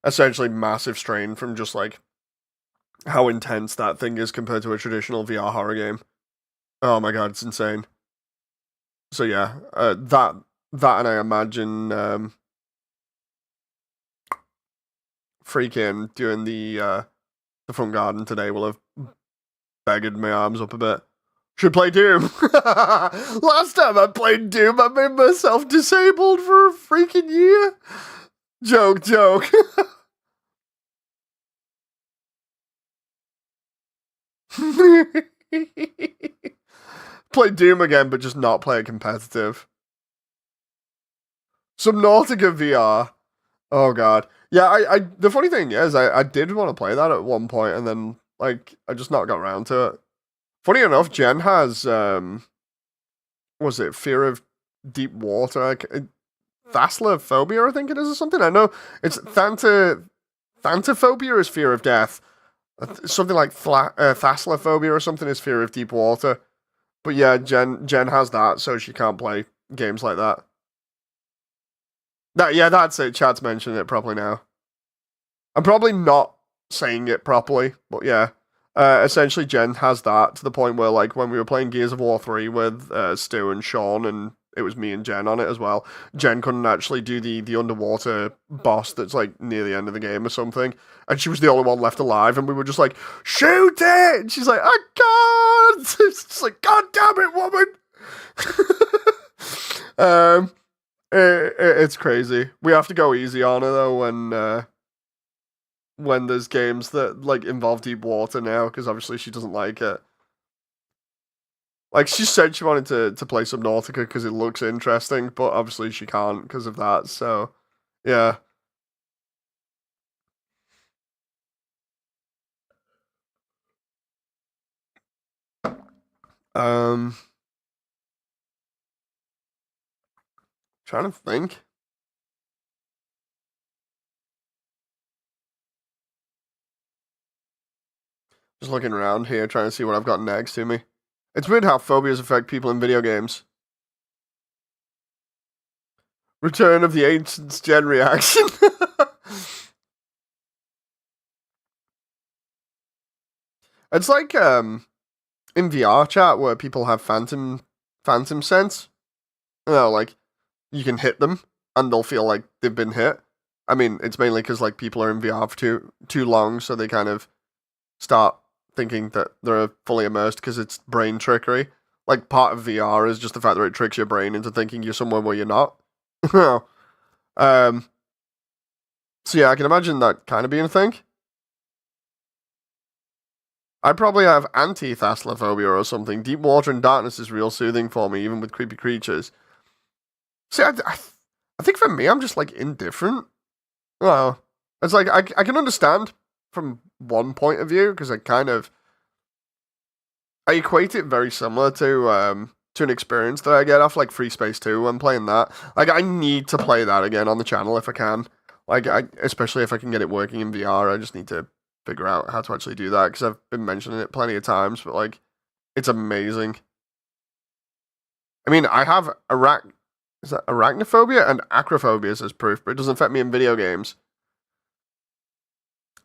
Speaker 1: essentially massive strain from just like how intense that thing is compared to a traditional VR horror game. Oh my god, it's insane. So yeah, that and I imagine freaking doing the front garden today will have beggared my arms up a bit. Should play Doom. Last time I played Doom, I made myself disabled for a freaking year. Joke. Play Doom again, but just not play it competitive. Subnautica VR. Oh god. Yeah, I the funny thing is I did want to play that at one point and then like I just not got around to it. Funny enough, Jen has was it fear of deep water? Like, Thalassophobia, I think it is, or something. I know it's Thantophobia is fear of death. Something like Thalassophobia or something is fear of deep water. But yeah, Jen has that, so she can't play games like that. That's it. Chat's mentioning it properly now. I'm probably not saying it properly, but yeah. Essentially, Jen has that to the point where, like, when we were playing Gears of War 3 with Stu and Sean, and it was me and Jen on it as well, Jen couldn't actually do the underwater boss that's, like, near the end of the game or something, and she was the only one left alive, and we were just like, shoot it! And she's like, I can't! It's just like, God damn it, woman! It's crazy. We have to go easy on her, though, when there's games that like involve deep water now, because obviously she doesn't like it. Like, she said she wanted to play Subnautica because it looks interesting, but obviously she can't because of that, so, yeah. Um, trying to think. Just looking around here, trying to see what I've got next to me. It's weird how phobias affect people in video games. Return of the Ancients Gen reaction. It's like in VR chat where people have phantom sense. You know, like you can hit them and they'll feel like they've been hit. I mean, it's mainly because like people are in VR for too long, so they kind of start thinking that they're fully immersed because it's brain trickery. Like part of VR is just the fact that it tricks your brain into thinking you're somewhere where you're not. um. So yeah, I can imagine that kind of being a thing. I probably have anti-thalassophobia or something. Deep water and darkness is real soothing for me, even with creepy creatures. See, I think for me, I'm just like indifferent. Well, it's like I can understand from one point of view because I equate it very similar to an experience that I get off like Free Space 2 when playing that. Like I need to play that again on the channel if I can. Like especially if I can get it working in VR, I just need to figure out how to actually do that because I've been mentioning it plenty of times, but like it's amazing. I mean, I have is that arachnophobia and acrophobia as proof, but it doesn't affect me in video games.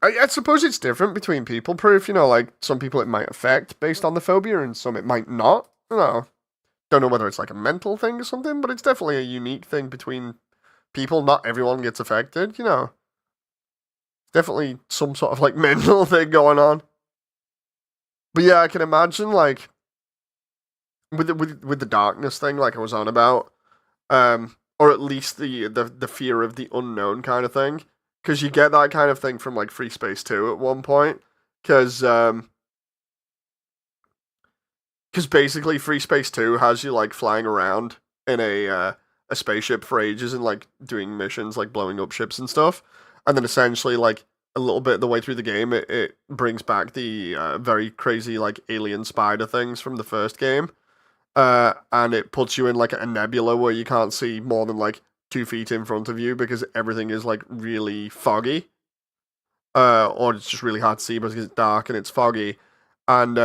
Speaker 1: I suppose it's different between people proof, you know, like some people it might affect based on the phobia and some it might not. You know, don't know whether it's like a mental thing or something, but it's definitely a unique thing between people. Not everyone gets affected, you know. Definitely some sort of like mental thing going on. But yeah, I can imagine like with the darkness thing, like I was on about, or at least the fear of the unknown kind of thing, because you get that kind of thing from like Free Space 2 at one point, because basically Free Space 2 has you like flying around in a spaceship for ages and like doing missions like blowing up ships and stuff, and then essentially like a little bit the way through the game it brings back the very crazy like alien spider things from the first game, and it puts you in like a nebula where you can't see more than like 2 feet in front of you because everything is like really foggy, or it's just really hard to see because it's dark and it's foggy, and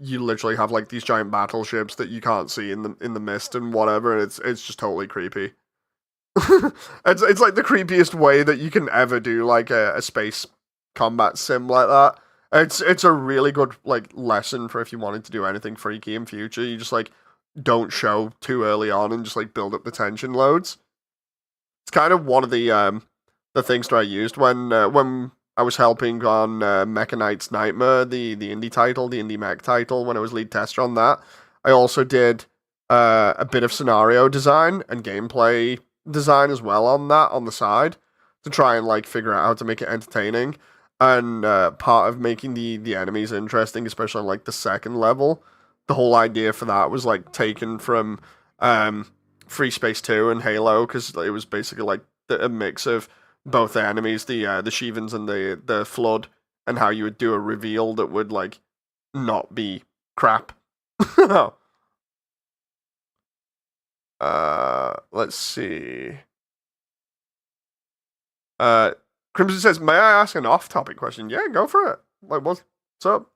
Speaker 1: you literally have like these giant battleships that you can't see in the mist and whatever, and it's just totally creepy. It's like the creepiest way that you can ever do like a space combat sim like that. It's a really good like lesson for if you wanted to do anything freaky in future. You just like don't show too early on and just like build up the tension loads. It's kind of one of the things that I used when I was helping on Mecha Knight's Nightmare, the indie title, the indie mech title, when I was lead tester on that. I also did a bit of scenario design and gameplay design as well on that on the side to try and like figure out how to make it entertaining. And part of making the enemies interesting, especially on like the second level, the whole idea for that was like taken from Free Space 2 and Halo because it was basically like a mix of both the enemies, the Shivans and the Flood, and how you would do a reveal that would like not be crap. Let's see. Uh, Crimson says, "May I ask an off-topic question?" Yeah, go for it. Like, what's up?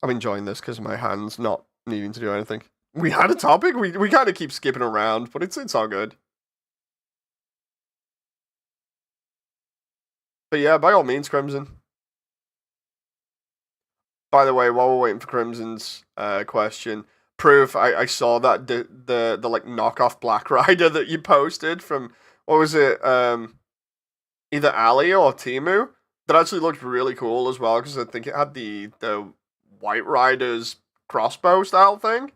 Speaker 1: I'm enjoying this because my hand's not needing to do anything. We had a topic. We kind of keep skipping around, but it's all good. But yeah, by all means, Crimson. By the way, while we're waiting for Crimson's question, proof. I saw that the like knockoff Black Rider that you posted from what was it? Either Ali or Timu. That actually looked really cool as well because I think it had the White Rider's crossbow style thing.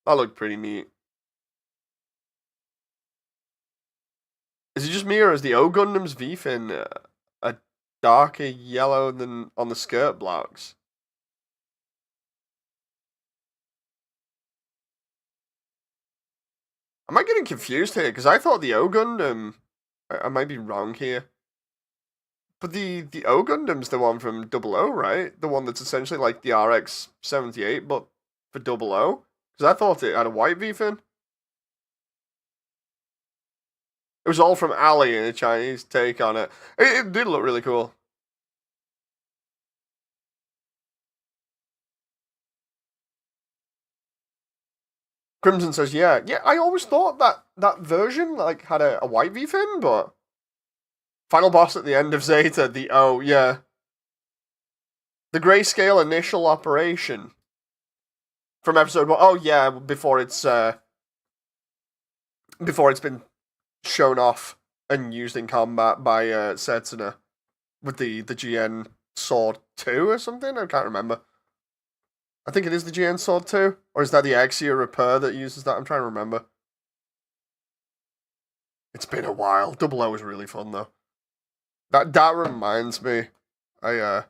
Speaker 1: That looked pretty neat. Is it just me or is the O Gundam's V-fin a darker yellow than on the skirt blocks? Am I getting confused here? Because I thought the O Gundam. I might be wrong here. But the O Gundam's the one from Double O, right? The one that's essentially like the RX-78, but for Double O. Because I thought it had a white V-fin. It was all from Ali in a Chinese take on it. It did look really cool. Crimson says, yeah. I always thought that version like had a white V-fin, but final boss at the end of Zeta, the O, yeah. The grayscale initial operation from episode 1. Oh yeah, before it's been shown off and used in combat by Setsuna with the GN Sword 2 or something. I can't remember. I think it is the GN Sword 2, or is that the Exia Repair that uses that? I'm trying to remember. It's been a while. Double O was really fun though. That reminds me. I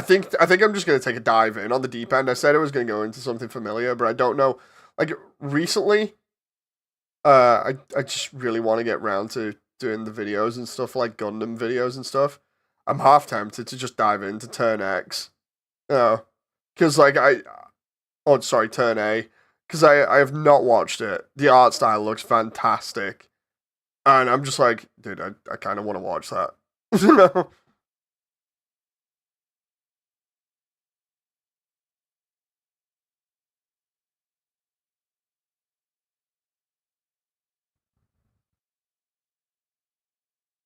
Speaker 1: think I'm just gonna take a dive in on the deep end. I said I was gonna go into something familiar, but I don't know. Like recently, I just really want to get round to doing the videos and stuff, like Gundam videos and stuff. I'm half tempted to just dive into Turn X. You know, because like Turn A. Because I have not watched it. The art style looks fantastic. And I'm just like, dude, I kind of want to watch that. You know?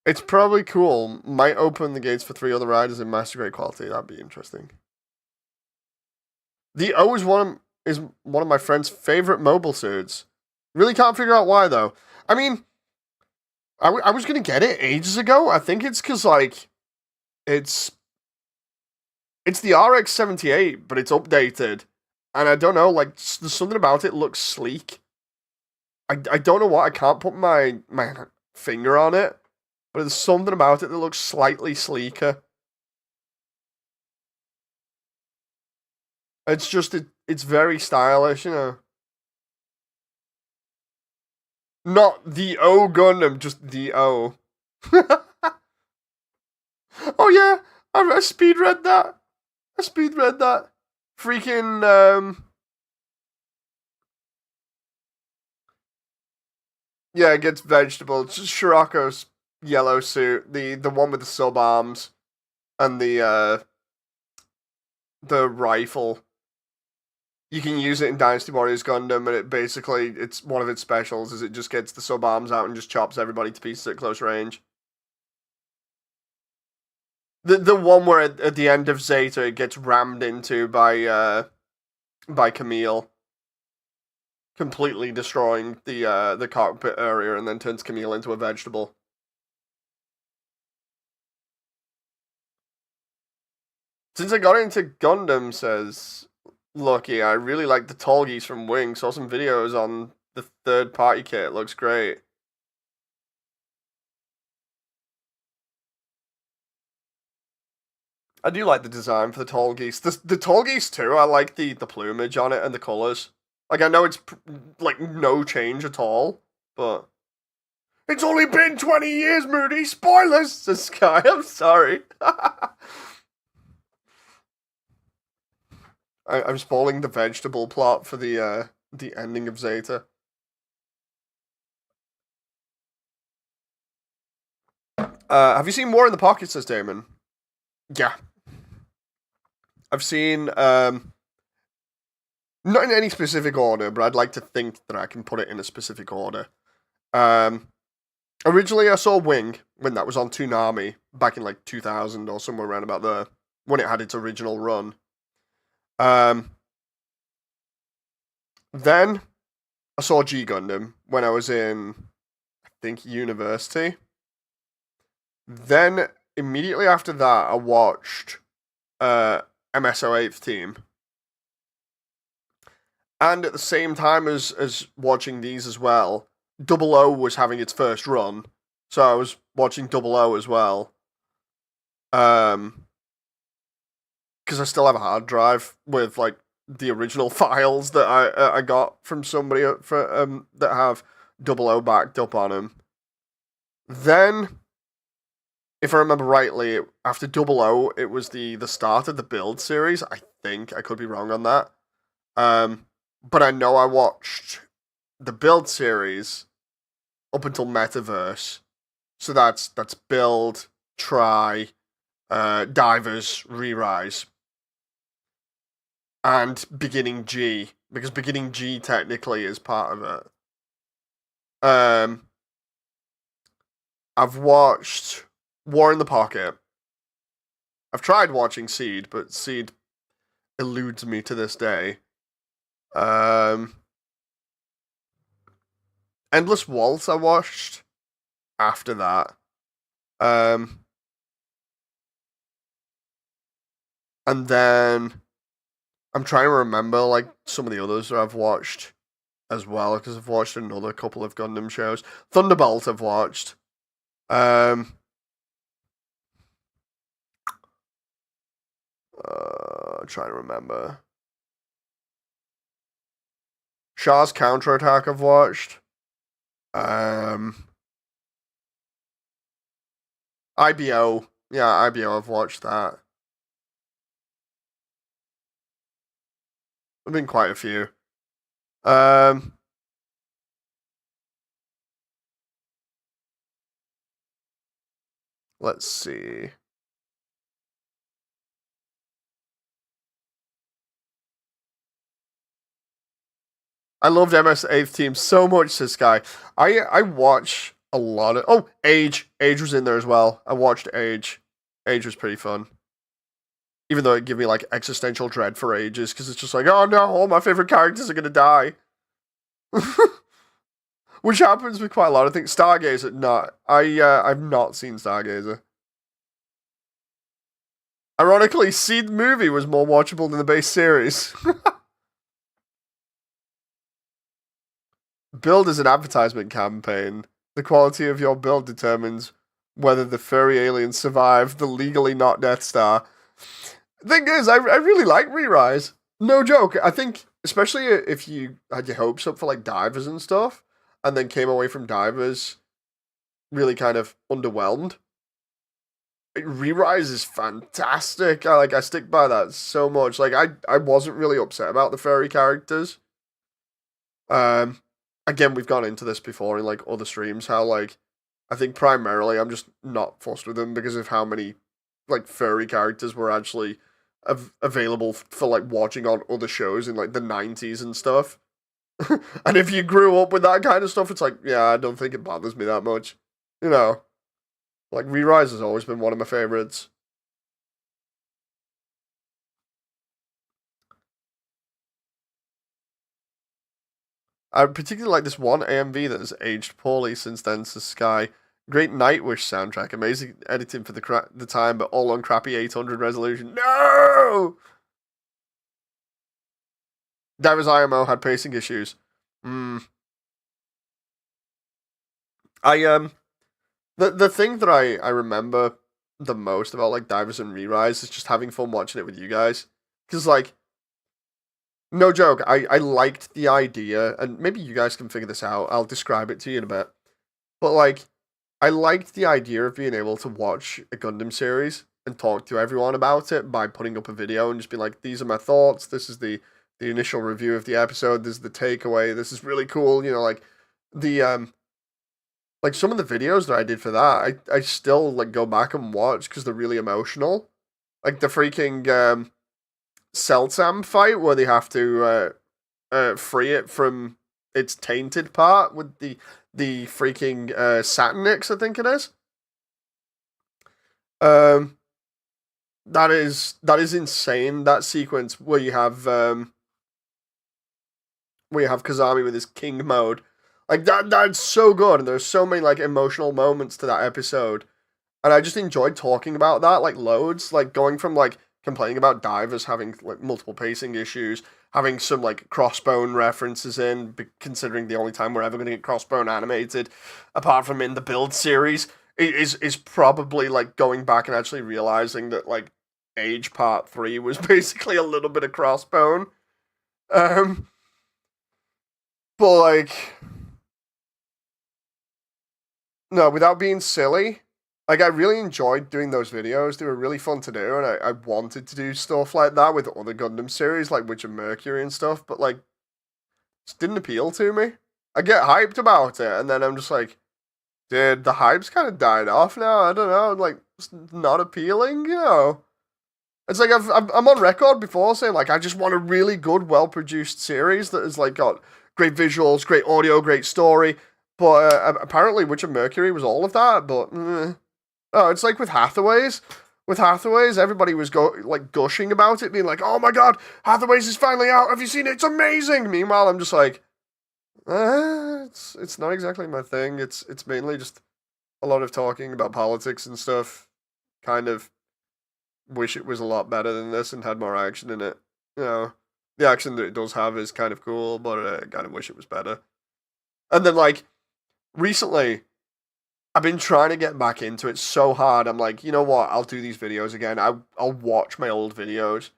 Speaker 1: It's probably cool. Might open the gates for 3 other riders in master grade quality. That'd be interesting. The O is one of my friend's favorite mobile suits. Really can't figure out why though. I mean, I was gonna get it ages ago. I think it's because like it's the RX-78, but it's updated, and I don't know. Like there's something about it looks sleek. I don't know what. I can't put my finger on it, but there's something about it that looks slightly sleeker. It's just it's very stylish, you know. Not the O Gundam, just the O. Oh yeah, I speed read that. I speed read that. Freaking yeah, it gets vegetable. It's just Shirako's yellow suit, the one with the sub arms and the rifle. You can use it in Dynasty Warriors Gundam, and it's one of its specials is it just gets the sub arms out and just chops everybody to pieces at close range. The one where at the end of Zeta it gets rammed into by Camille, completely destroying the cockpit area, and then turns Camille into a vegetable. Since I got into Gundam, says Lucky, I really like the Tallgeese from Wing. Saw some videos on the third party kit. It looks great. I do like the design for the Tallgeese. The Tallgeese too. I like the plumage on it and the colors. Like I know it's like no change at all, but it's only been 20 years, Moody. Spoilers, says Sky. I'm sorry. I'm spoiling the vegetable plot for the ending of Zeta. Have you seen War in the Pocket, says Damon? Yeah. I've seen not in any specific order, but I'd like to think that I can put it in a specific order. Originally I saw Wing when that was on Toonami back in like 2000 or somewhere around about there, when it had its original run. Then I saw G Gundam when I was in, I think, university. Then immediately after that, I watched MSO 8th Team. And at the same time as watching these as well, Double O was having its first run, so I was watching Double O as well. Because I still have a hard drive with like the original files that I got from somebody for that have Double O backed up on them. Then, if I remember rightly, after Double O, it was the start of the Build series. I think I could be wrong on that. But I know I watched the Build series up until Metaverse. So that's Build, Try, Divers, Re-Rise, and Beginning G, because Beginning G technically is part of it. I've watched War in the Pocket. I've tried watching Seed, but Seed eludes me to this day. Endless Waltz I watched after that. And then I'm trying to remember like some of the others that I've watched as well, because I've watched another couple of Gundam shows. Thunderbolt I've watched. Trying to remember. Shah's Counterattack I've watched. IBO. Yeah, IBO I've watched that. There've been quite a few. Let's see. I loved MS 8th Team so much, this guy. I watch a lot of... Age. Age was in there as well. I watched Age. Age was pretty fun. Even though it gave me, like, existential dread for ages, because it's just like, oh no, all my favorite characters are gonna die. Which happens with quite a lot of things. Stargazer, not. I've not seen Stargazer. Ironically, Seed movie was more watchable than the base series. Build is an advertisement campaign. The quality of your build determines whether the furry aliens survive the legally not Death Star. Thing is, I really like Re-Rise. No joke. I think, especially if you had your hopes up for like Divers and stuff, and then came away from Divers really kind of underwhelmed. Re-Rise is fantastic. I stick by that so much. Like I wasn't really upset about the furry characters. Again, we've gone into this before in like other streams, how like I think primarily I'm just not fussed with them because of how many like furry characters were actually available for like watching on other shows in like the 90s and stuff. And if you grew up with that kind of stuff, it's like, yeah, I don't think it bothers me that much. You know, like Re-Rise has always been one of my favorites. I particularly like this one AMV that has aged poorly since then to Sky. Great Nightwish soundtrack, amazing editing for the time, but all on crappy 800 resolution. No! Divers IMO had pacing issues. The thing that I remember the most about like Divers and Re-Rise is just having fun watching it with you guys. Because like, no joke, I liked the idea, and maybe you guys can figure this out. I'll describe it to you in a bit. But like, I liked the idea of being able to watch a Gundam series and talk to everyone about it by putting up a video and just be like, these are my thoughts, this is the initial review of the episode, this is the takeaway, this is really cool, you know, like the like some of the videos that I did for that, I still like go back and watch because they're really emotional. Like the freaking Seltsam fight where they have to free it from its tainted part with the freaking Saturnix, I think it is. That is insane. That sequence where you have Kazami with his king mode, like that's so good, and there's so many like emotional moments to that episode, and I just enjoyed talking about that like loads, like going from like complaining about divers having like multiple pacing issues, having some like crossbone references in, considering the only time we're ever going to get crossbone animated, apart from in the build series, is probably like going back and actually realizing that like Age Part 3 was basically a little bit of crossbone. Um, but like, no, without being silly, like I really enjoyed doing those videos. They were really fun to do, and I wanted to do stuff like that with other Gundam series, like Witch of Mercury and stuff. But like, just didn't appeal to me. I get hyped about it, and then I'm just like, dude, the hype's kind of died off now. I don't know, like, it's not appealing, you know. It's like I'm on record before saying like I just want a really good, well-produced series that has like got great visuals, great audio, great story. But apparently, Witch of Mercury was all of that. But oh, it's like with Hathaways. With Hathaways, everybody was gushing about it, being like, "Oh my god, Hathaways is finally out! Have you seen it? It's amazing!" Meanwhile, I'm just like, it's not exactly my thing. It's mainly just a lot of talking about politics and stuff. Kind of wish it was a lot better than this and had more action in it. You know, the action that it does have is kind of cool, but I kind of wish it was better. And then like recently, I've been trying to get back into it so hard. I'm like, you know what? I'll do these videos again. I'll watch my old videos.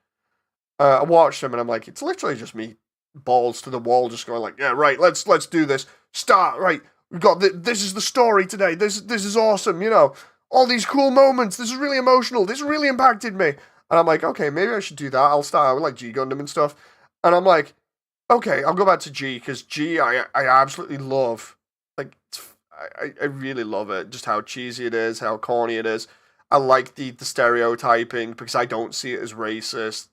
Speaker 1: I watched them and I'm like, it's literally just me balls to the wall, just going like, yeah, right. Let's do this. Start right. We got this is the story today. This is awesome. You know, all these cool moments. This is really emotional. This really impacted me. And I'm like, okay, maybe I should do that. I'll start out with like G Gundam and stuff. And I'm like, okay, I'll go back to G because G I absolutely love. Like, I really love it. Just how cheesy it is, how corny it is. I like the stereotyping because I don't see it as racist.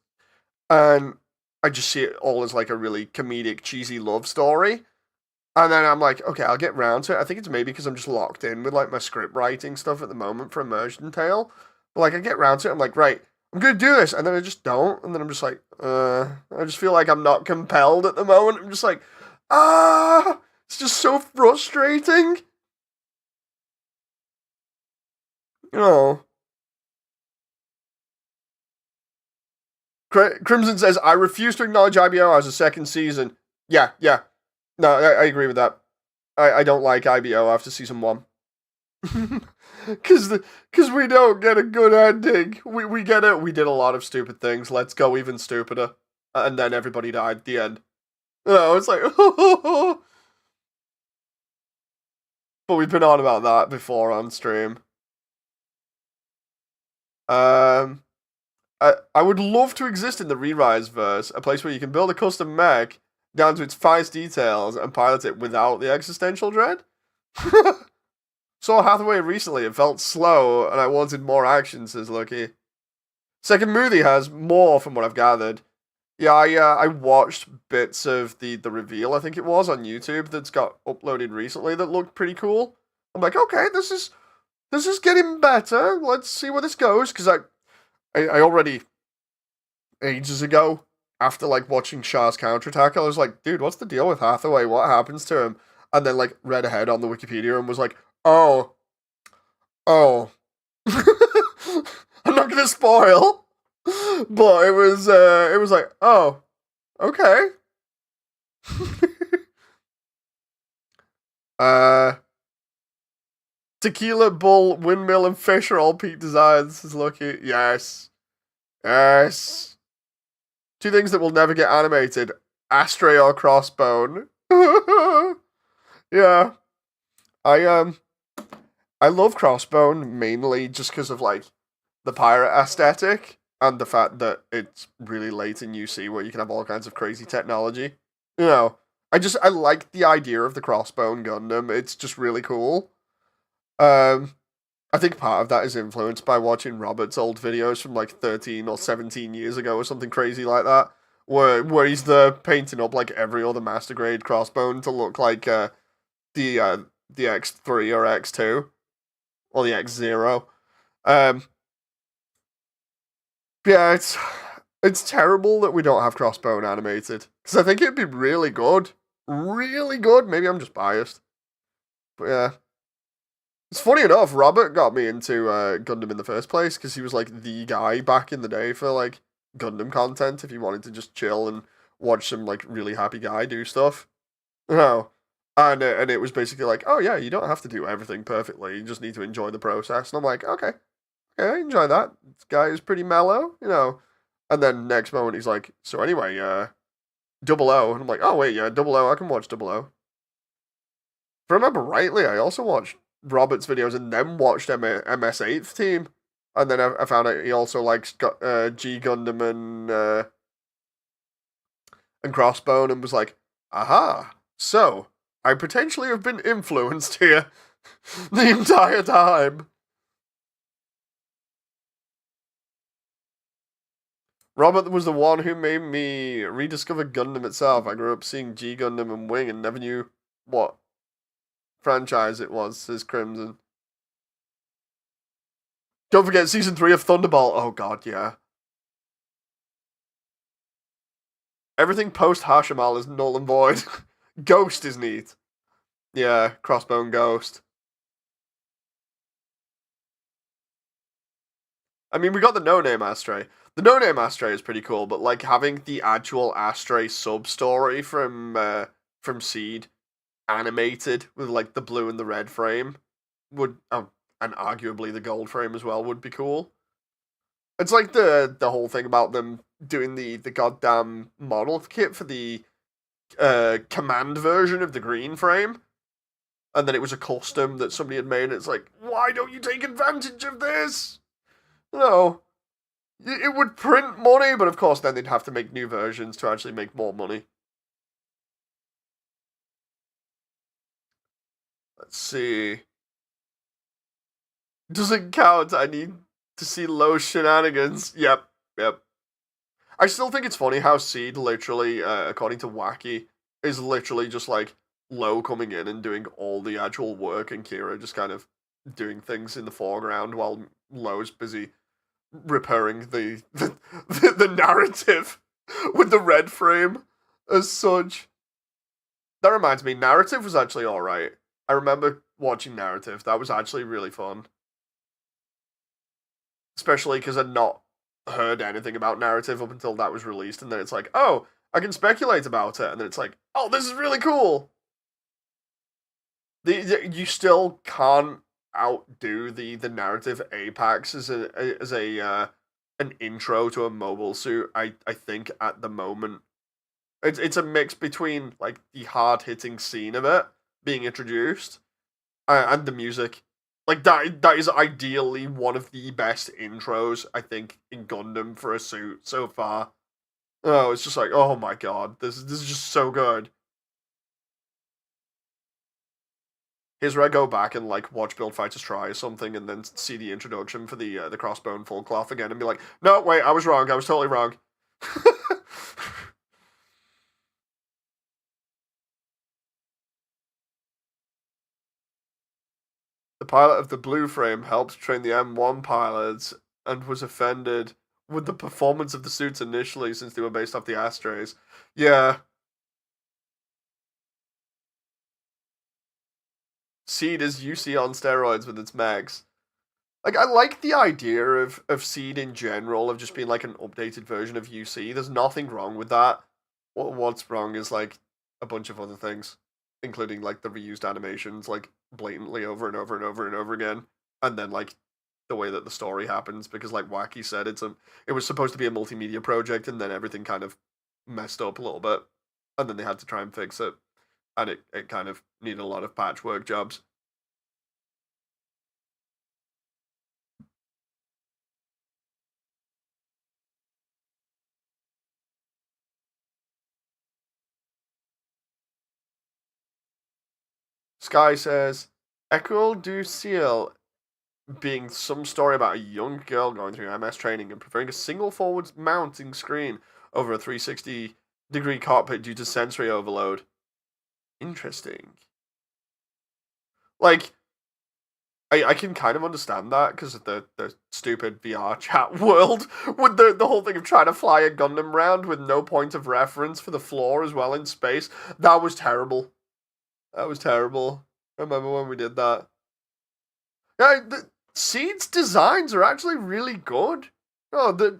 Speaker 1: And I just see it all as like a really comedic, cheesy love story. And then I'm like, okay, I'll get round to it. I think it's maybe because I'm just locked in with like my script writing stuff at the moment for Immersion Tale. But like I get round to it, I'm like, right, I'm gonna do this, and then I just don't, and then I'm just like, I just feel like I'm not compelled at the moment. I'm just like, it's just so frustrating. You know. Crimson says, I refuse to acknowledge IBO as a second season. Yeah. No, I agree with that. I don't like IBO after season 1. Cause we don't get a good ending. We get it. We did a lot of stupid things. Let's go even stupider. And then everybody died at the end. No, it's like, but we've been on about that before on stream. I would love to exist in the Re-Rise verse, a place where you can build a custom mech down to its finest details and pilot it without the existential dread. Saw Hathaway recently, it felt slow, and I wanted more action, says Lucky. Second movie has more from what I've gathered. Yeah, I watched bits of the reveal, I think it was, on YouTube that's got uploaded recently that looked pretty cool. I'm like, okay, this is getting better. Let's see where this goes, because I already, ages ago, after like watching Shah's counterattack, I was like, dude, what's the deal with Hathaway? What happens to him? And then like read ahead on the Wikipedia and was like, oh. I'm not gonna spoil, but it was like, oh, okay. Tequila, Bull, Windmill, and Fish are all peak designs. Is lucky. Yes. Two things that will never get animated: Astray or Crossbone. Yeah. I love Crossbone mainly just because of like the pirate aesthetic and the fact that it's really late in UC where you can have all kinds of crazy technology. You know, I like the idea of the Crossbone Gundam. It's just really cool. I think part of that is influenced by watching Robert's old videos from like 13 or 17 years ago or something crazy like that, where he's painting up like every other master grade Crossbone to look like the X3 or X2 or the X0. Yeah, it's terrible that we don't have Crossbone animated because I think it'd be really good, really good. Maybe I'm just biased, but yeah. It's funny enough, Robert got me into Gundam in the first place because he was like the guy back in the day for like Gundam content if you wanted to just chill and watch some like really happy guy do stuff. No. And it was basically like, oh yeah, you don't have to do everything perfectly. You just need to enjoy the process. And I'm like, okay, okay, I enjoy that. This guy is pretty mellow, you know. And then next moment he's like, so anyway, Double O, and I'm like, oh wait, yeah, Double O, I can watch Double O. If I remember rightly, I also watched Robert's videos and then watched MS 8th Team, and then I found out he also likes G Gundam and Crossbone, and was like, aha, so I potentially have been influenced here the entire time. Robert was the one who made me rediscover Gundam itself. I grew up seeing G Gundam and Wing and never knew what franchise it was, says Crimson. Don't forget season 3 of Thunderball. Oh god, yeah. Everything post Hashimal is null and void. Ghost is neat. Yeah, Crossbone Ghost. I mean, we got the No Name Astray. The No Name Astray is pretty cool, but like having the actual Astray sub story from Seed animated with like the blue and the red frame would and arguably the gold frame as well would be cool. It's like the whole thing about them doing the goddamn model kit for the command version of the green frame, and then it was a custom that somebody had made. It's like, why don't you take advantage of this? No, it would print money, but of course then they'd have to make new versions to actually make more money. Let's see. Doesn't count. I need to see low shenanigans. Yep, yep. I still think it's funny how Seed literally, according to Wacky, is literally just like Low coming in and doing all the actual work, and Kira just kind of doing things in the foreground while Low's busy repairing the narrative with the red frame as such. That reminds me, Narrative was actually alright. I remember watching Narrative. That was actually really fun. Especially because I'd not heard anything about Narrative up until that was released, and then it's like, oh, I can speculate about it, and then it's like, oh, this is really cool. You still can't outdo the narrative apex as a an intro to a mobile suit. I think at the moment it's a mix between like the hard hitting scene of it being introduced and the music. Like that is ideally one of the best intros I think in Gundam for a suit so far. Oh, it's just like, oh my god, this is just so good. Here's where I go back and like watch Build Fighters Try or something, and then see the introduction for the Crossbone full cloth again, and be like, no, wait, I was wrong. I was totally wrong. The pilot of the Blue Frame helped train the M1 pilots and was offended with the performance of the suits initially, since they were based off the Astrays. Yeah, Seed is UC on steroids with its mechs. Like, I like the idea of Seed in general, of just being like an updated version of UC. There's nothing wrong with that. What's wrong is like a bunch of other things, including like the reused animations, like blatantly over and over and over and over again. And then like the way that the story happens, because like Wacky said, it was supposed to be a multimedia project, and then everything kind of messed up a little bit. And then they had to try and fix it. And it kind of needed a lot of patchwork jobs. Sky says, Echo du Ciel being some story about a young girl going through MS training and preferring a single forward mounting screen over a 360-degree cockpit due to sensory overload. Interesting. Like, I can kind of understand that because of the stupid VR chat world with the whole thing of trying to fly a Gundam round with no point of reference for the floor as well in space. That was terrible. That was terrible. I remember when we did that. Yeah, Seed's designs are actually really good. No,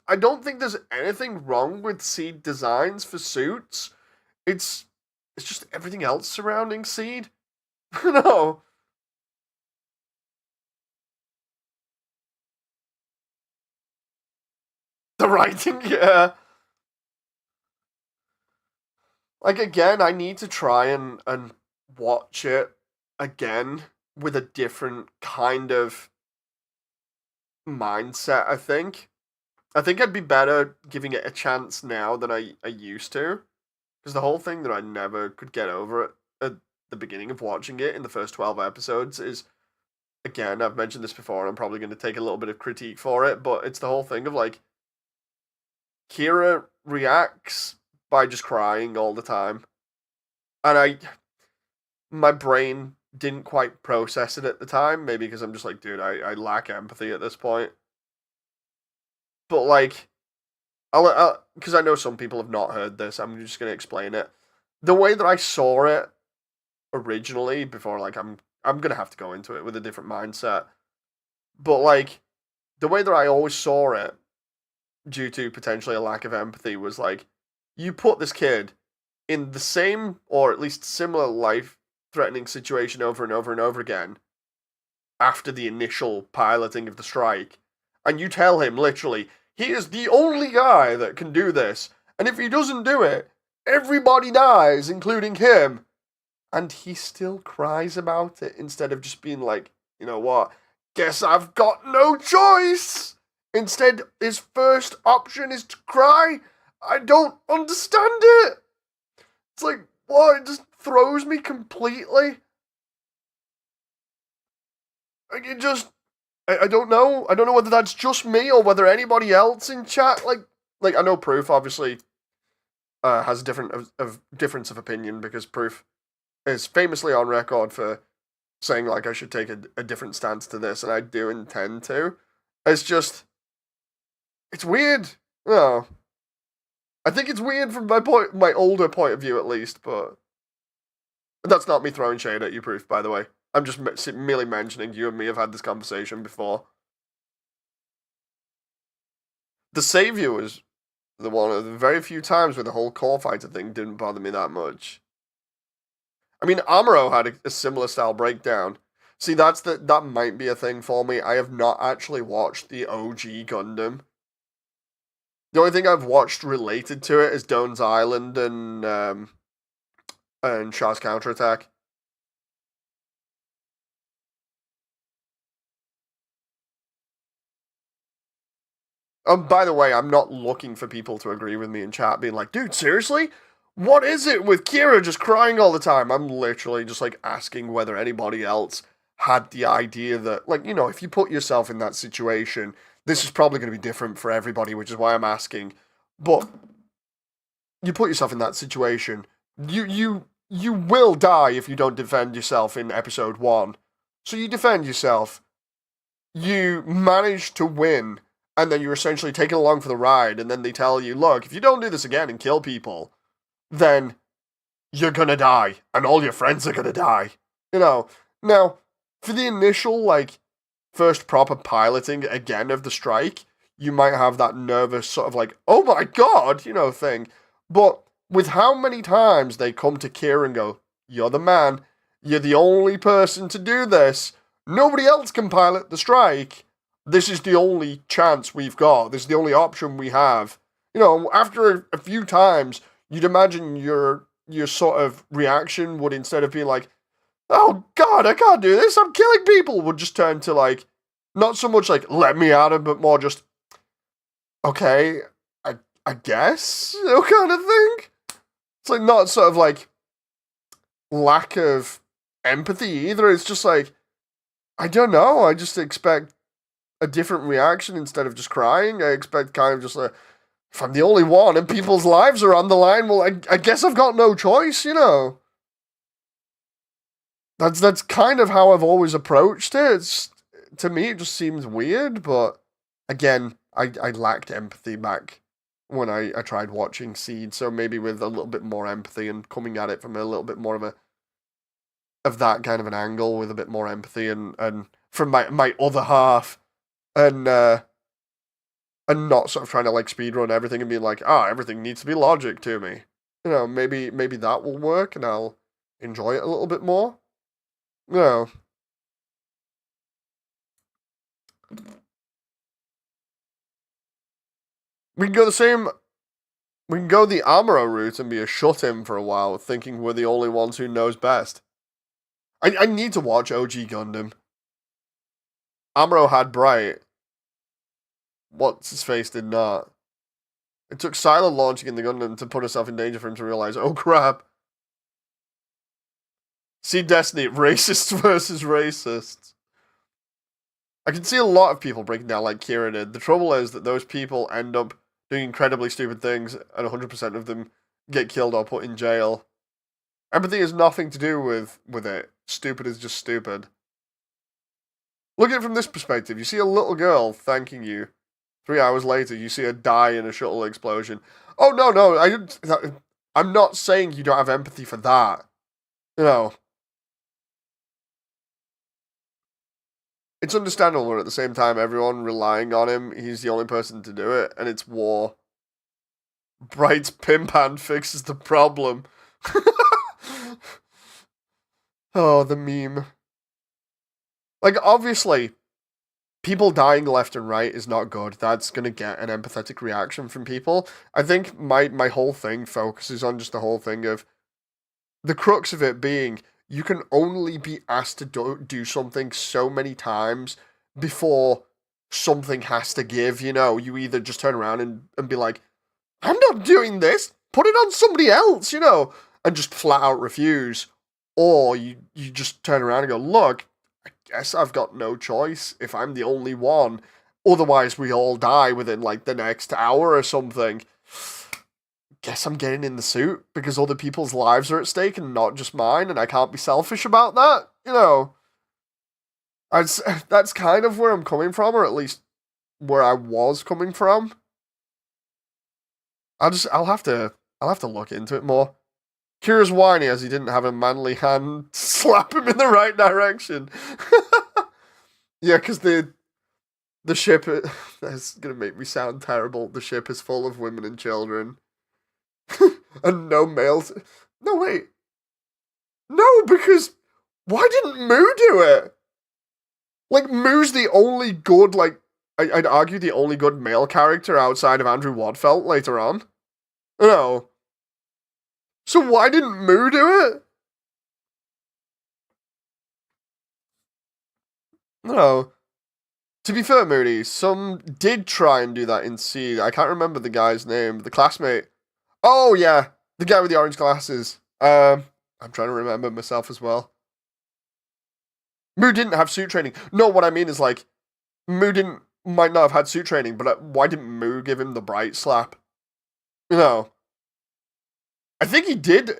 Speaker 1: I don't think there's anything wrong with Seed designs for suits. It's just everything else surrounding Seed. No. The writing, yeah. Like again, I need to try and watch it again with a different kind of mindset, I think. I think I'd be better giving it a chance now than I used to. Because the whole thing that I never could get over at the beginning of watching it in the first 12 episodes is, again, I've mentioned this before and I'm probably going to take a little bit of critique for it, but it's the whole thing of like, Kira reacts by just crying all the time. And my brain didn't quite process it at the time, maybe because I'm just like, dude, I lack empathy at this point. But like, because I know some people have not heard this, I'm just going to explain it. The way that I saw it originally, before like I'm going to have to go into it with a different mindset. But like, the way that I always saw it, due to potentially a lack of empathy, was like, you put this kid in the same or at least similar life threatening situation over and over and over again after the initial piloting of the strike, and you tell him literally, he is the only guy that can do this, and if he doesn't do it, everybody dies, including him. And he still cries about it instead of just being like, you know what, guess I've got no choice. Instead, his first option is to cry. I don't understand it. It's like, what? It just throws me completely. Like, it just, I don't know. I don't know whether that's just me or whether anybody else in chat, like I know Proof obviously has a difference of opinion, because Proof is famously on record for saying like I should take a different stance to this, and I do intend to. It's just, it's weird. No, I think it's weird from my older point of view at least, but that's not me throwing shade at you, Proof. By the way, I'm just merely mentioning you and me have had this conversation before. The Savior was the one of the very few times where the whole core fighter thing didn't bother me that much. I mean, Amuro had a similar style breakdown. See, that might be a thing for me. I have not actually watched the OG Gundam. The only thing I've watched related to it is Doan's Island and Shah's Counterattack. By the way, I'm not looking for people to agree with me in chat, being like, dude, seriously? What is it with Kira just crying all the time? I'm literally just like asking whether anybody else had the idea that, like, you know, if you put yourself in that situation, this is probably going to be different for everybody, which is why I'm asking. But you put yourself in that situation, you will die if you don't defend yourself in episode 1. So you defend yourself. You manage to win, and then you're essentially taken along for the ride, and then they tell you, look, if you don't do this again and kill people, then you're gonna die, and all your friends are gonna die. You know, now, for the initial, like, first proper piloting again of the strike, you might have that nervous sort of like, oh my god, you know, thing. But with how many times they come to Kira and go, you're the man, you're the only person to do this, nobody else can pilot the strike, this is the only chance we've got, this is the only option we have. You know, after a few times, you'd imagine your sort of reaction would, instead of being like, oh god, I can't do this, I'm killing people, would just turn to like, not so much like, let me at him, but more just, okay, I guess, you know, kind of thing. It's like not sort of like lack of empathy either, it's just like, I don't know, I just expect a different reaction instead of just crying. I expect kind of just like, if I'm the only one and people's lives are on the line, well, I guess I've got no choice, you know. That's kind of how I've always approached it. It's, to me, it just seems weird, but again, I lacked empathy back when I tried watching Seed, so maybe with a little bit more empathy and coming at it from a little bit more of
Speaker 2: of that kind of an angle with a bit more empathy and from my other half and not sort of trying to like speedrun everything and being like, everything needs to be logic to me. Maybe that will work and I'll enjoy it a little bit more. You know. We can go the Amuro route and be a shut-in for a while, thinking we're the only ones who knows best. I need to watch OG Gundam. Amuro had Bright. What's his face did not. It took Silo launching in the Gundam to put herself in danger for him to realize, oh crap. See Destiny, racists versus racists. I can see a lot of people breaking down like Kira did. The trouble is that those people end up doing incredibly stupid things, and 100% of them get killed or put in jail. Empathy has nothing to do with it. Stupid is just stupid. Look at it from this perspective. You see a little girl thanking you. 3 hours later, you see her die in a shuttle explosion. Oh, no, I'm not saying you don't have empathy for that. It's understandable, but at the same time, everyone relying on him, he's the only person to do it, and it's war. Bright's pimp hand fixes the problem. Oh, the meme. Like, obviously, people dying left and right is not good. That's going to get an empathetic reaction from people. I think my whole thing focuses on just the whole thing of the crux of it being you can only be asked to do something so many times before something has to give, You either just turn around and be like, I'm not doing this, put it on somebody else, and just flat out refuse. Or you just turn around and go, look, I guess I've got no choice if I'm the only one. Otherwise, we all die within, like, the next hour or something. Guess I'm getting in the suit because other people's lives are at stake and not just mine, and I can't be selfish about that, That's kind of where I'm coming from, or at least where I was coming from. I'll have to look into it more. Kira's whiny as he didn't have a manly hand slap him in the right direction. Yeah, because the ship, that's going to make me sound terrible. The ship is full of women and children. And no males. No, wait. No, because why didn't Moo do it? Like, Moo's the only good, like, I'd argue the only good male character outside of Andrew Wadfelt later on. So why didn't Moo do it? No. To be fair, Moody, some did try and do that in Seed. I can't remember the guy's name. The classmate. Oh, yeah. The guy with the orange glasses. I'm trying to remember myself as well. Moo didn't have suit training. No, what I mean is, like, might not have had suit training, but why didn't Moo give him the bright slap? I think he did.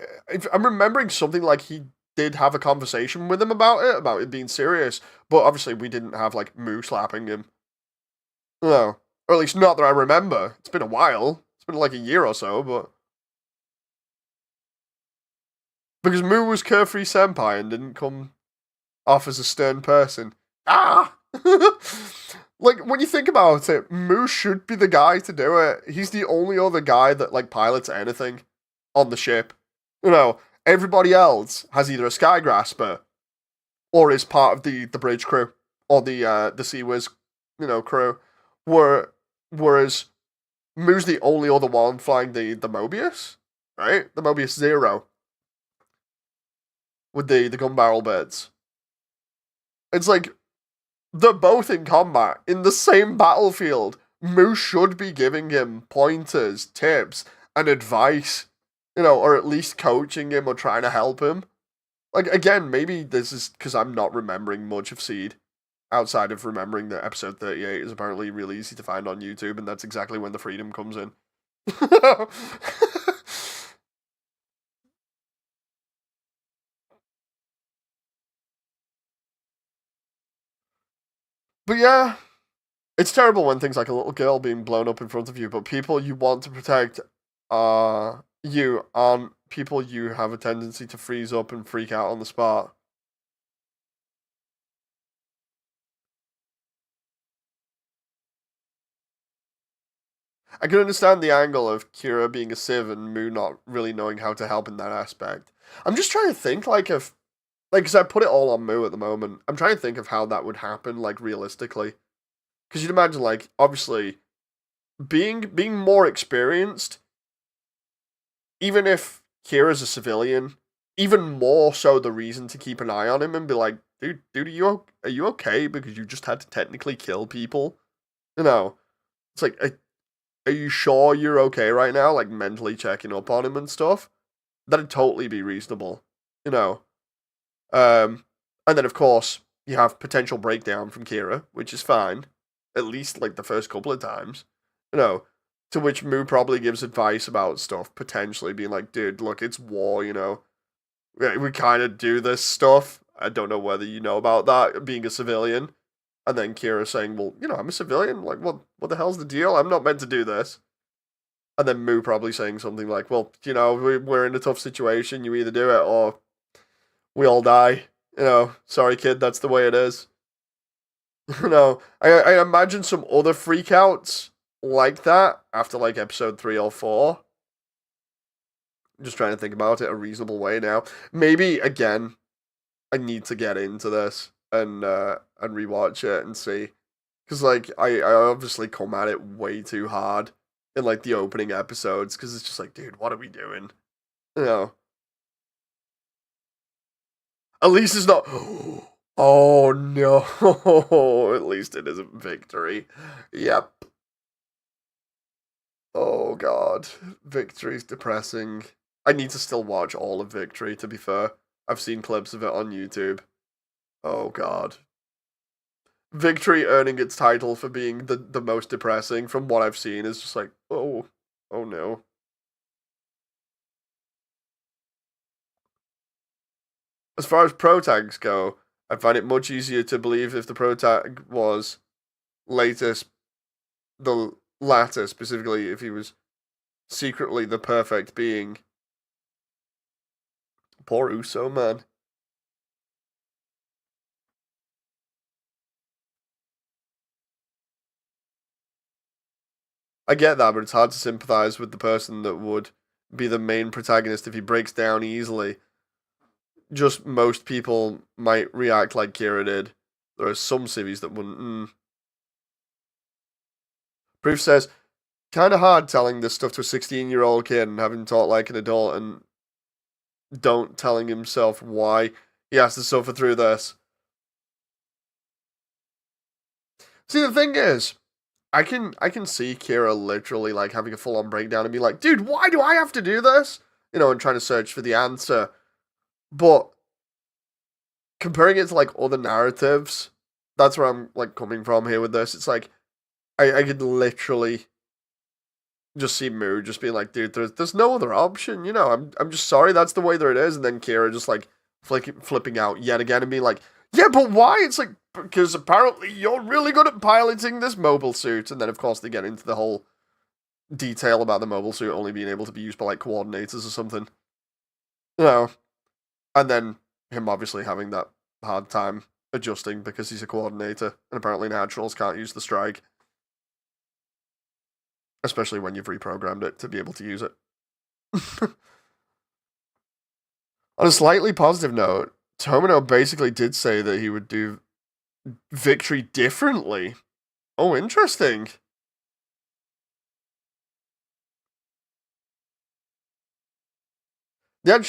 Speaker 2: I'm remembering something like he did have a conversation with him about it being serious, but obviously we didn't have, like, Moo slapping him. Or at least not that I remember. It's been a while. It's been like a year or so, but... Because Moo was Carefree Senpai and didn't come off as a stern person. Like, when you think about it, Moo should be the guy to do it. He's the only other guy that, like, pilots anything on the ship. Everybody else has either a Skygrasper or is part of the bridge crew or the Sea Whiz, crew. Whereas Moo's the only other one flying the Mobius, right? The Mobius Zero. With the gun barrel beds. It's like, they're both in combat, in the same battlefield. Moo should be giving him pointers, tips, and advice. Or at least coaching him or trying to help him. Like, again, maybe this is because I'm not remembering much of Seed. Outside of remembering that episode 38 is apparently really easy to find on YouTube, and that's exactly when the freedom comes in. But yeah, it's terrible when things like a little girl being blown up in front of you, but people you want to protect you aren't people you have a tendency to freeze up and freak out on the spot.
Speaker 1: I can understand the angle of Kira being a civ and Moo not really knowing how to help in that aspect. I'm just trying to think, like, if, like, because I put it all on Moo at the moment. I'm trying to think of how that would happen, like, realistically. Because you'd imagine, like, obviously, being more experienced, even if Kira's a civilian, even more so the reason to keep an eye on him and be like, dude, are you okay? Because you just had to technically kill people. You know, it's like, are you sure you're okay right now? Like mentally checking up on him and stuff. That'd totally be reasonable. You know, and then of course you have potential breakdown from Kira, which is fine. At least like the first couple of times. You know, to which Moo probably gives advice about stuff, potentially being like, dude, look, it's war, you know. We kind of do this stuff. I don't know whether you know about that, being a civilian. And then Kira saying, well, you know, I'm a civilian. Like, what the hell's the deal? I'm not meant to do this. And then Moo probably saying something like, well, you know, we're in a tough situation. You either do it or we all die. You know, sorry, kid, that's the way it is. You know, I imagine some other freakouts like that after like episode 3 or 4. I'm just trying to think about it a reasonable way now. Maybe again, I need to get into this and rewatch it and see, because like I obviously come at it way too hard in like the opening episodes because it's just like, dude, what are we doing? You know, at least it's not. Oh no! At least it isn't victory. Yep. Oh god, victory's depressing. I need to still watch all of Victory. To be fair, I've seen clips of it on YouTube. Oh god. Victory earning its title for being the most depressing from what I've seen is just like, oh no. As far as pro tags go, I find it much easier to believe if the pro tag was latest, the latter, specifically if he was secretly the perfect being. Poor Uso, man. I get that, but it's hard to sympathize with the person that would be the main protagonist if he breaks down easily. Just most people might react like Kira did. There are some cities that wouldn't. Proof says, kind of hard telling this stuff to a 16-year-old kid and having taught like an adult and don't telling himself why he has to suffer through this. See, the thing is, I can see Kira literally like having a full on breakdown and be like, dude, why do I have to do this? You know, and trying to search for the answer. But comparing it to like other narratives, that's where I'm like coming from here with this. It's like I could literally just see Moo just being like, dude, there's no other option, you know. I'm just sorry that's the way that it is, and then Kira just like flipping out yet again and being like, yeah, but why? It's like because apparently you're really good at piloting this mobile suit, and then of course they get into the whole detail about the mobile suit only being able to be used by like coordinators or something, you know, and then him obviously having that hard time adjusting because he's a coordinator, and apparently naturals can't use the strike, especially when you've reprogrammed it to be able to use it. On a slightly positive note, Tomino basically did say that he would do victory differently. Oh, interesting.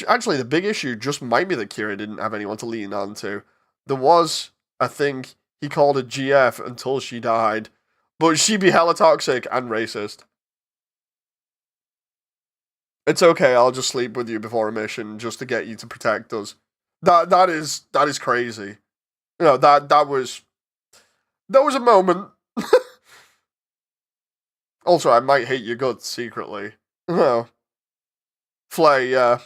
Speaker 1: Actually, the big issue just might be that Kira didn't have anyone to lean on to. There was a thing he called a GF until she died, but she'd be hella toxic and racist. It's okay, I'll just sleep with you before a mission just to get you to protect us. That is crazy. You know, that was a moment. Also, I might hate your guts secretly. Oh, Flay, yeah.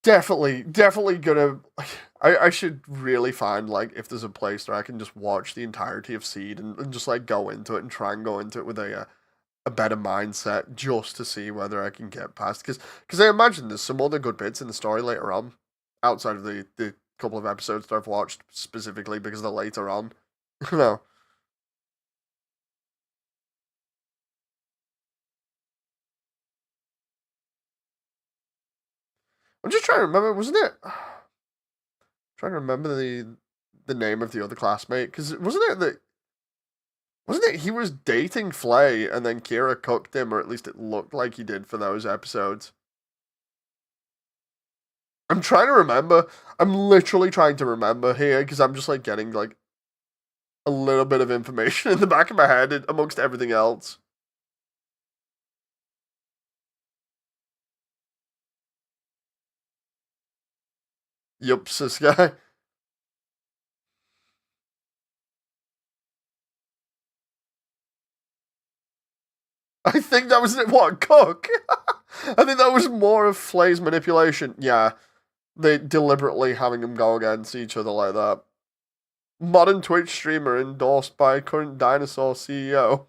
Speaker 1: Definitely gonna. I should really find like if there's a place where I can just watch the entirety of Seed and just like go into it and try and go into it with a better mindset just to see whether I can get past because I imagine there's some other good bits in the story later on outside of the couple of episodes that I've watched specifically because they're later on. You know. I'm just trying to remember, wasn't it? Trying to remember the name of the other classmate because wasn't it he was dating Flay and then Kira cooked him, or at least it looked like he did for those episodes. I'm trying to remember. I'm literally trying to remember here because I'm just like getting like a little bit of information in the back of my head amongst everything else. Yups, this guy. I think that was what Cook. I think that was more of Flay's manipulation. Yeah, they deliberately having them go against each other like that. Modern Twitch streamer endorsed by current dinosaur CEO.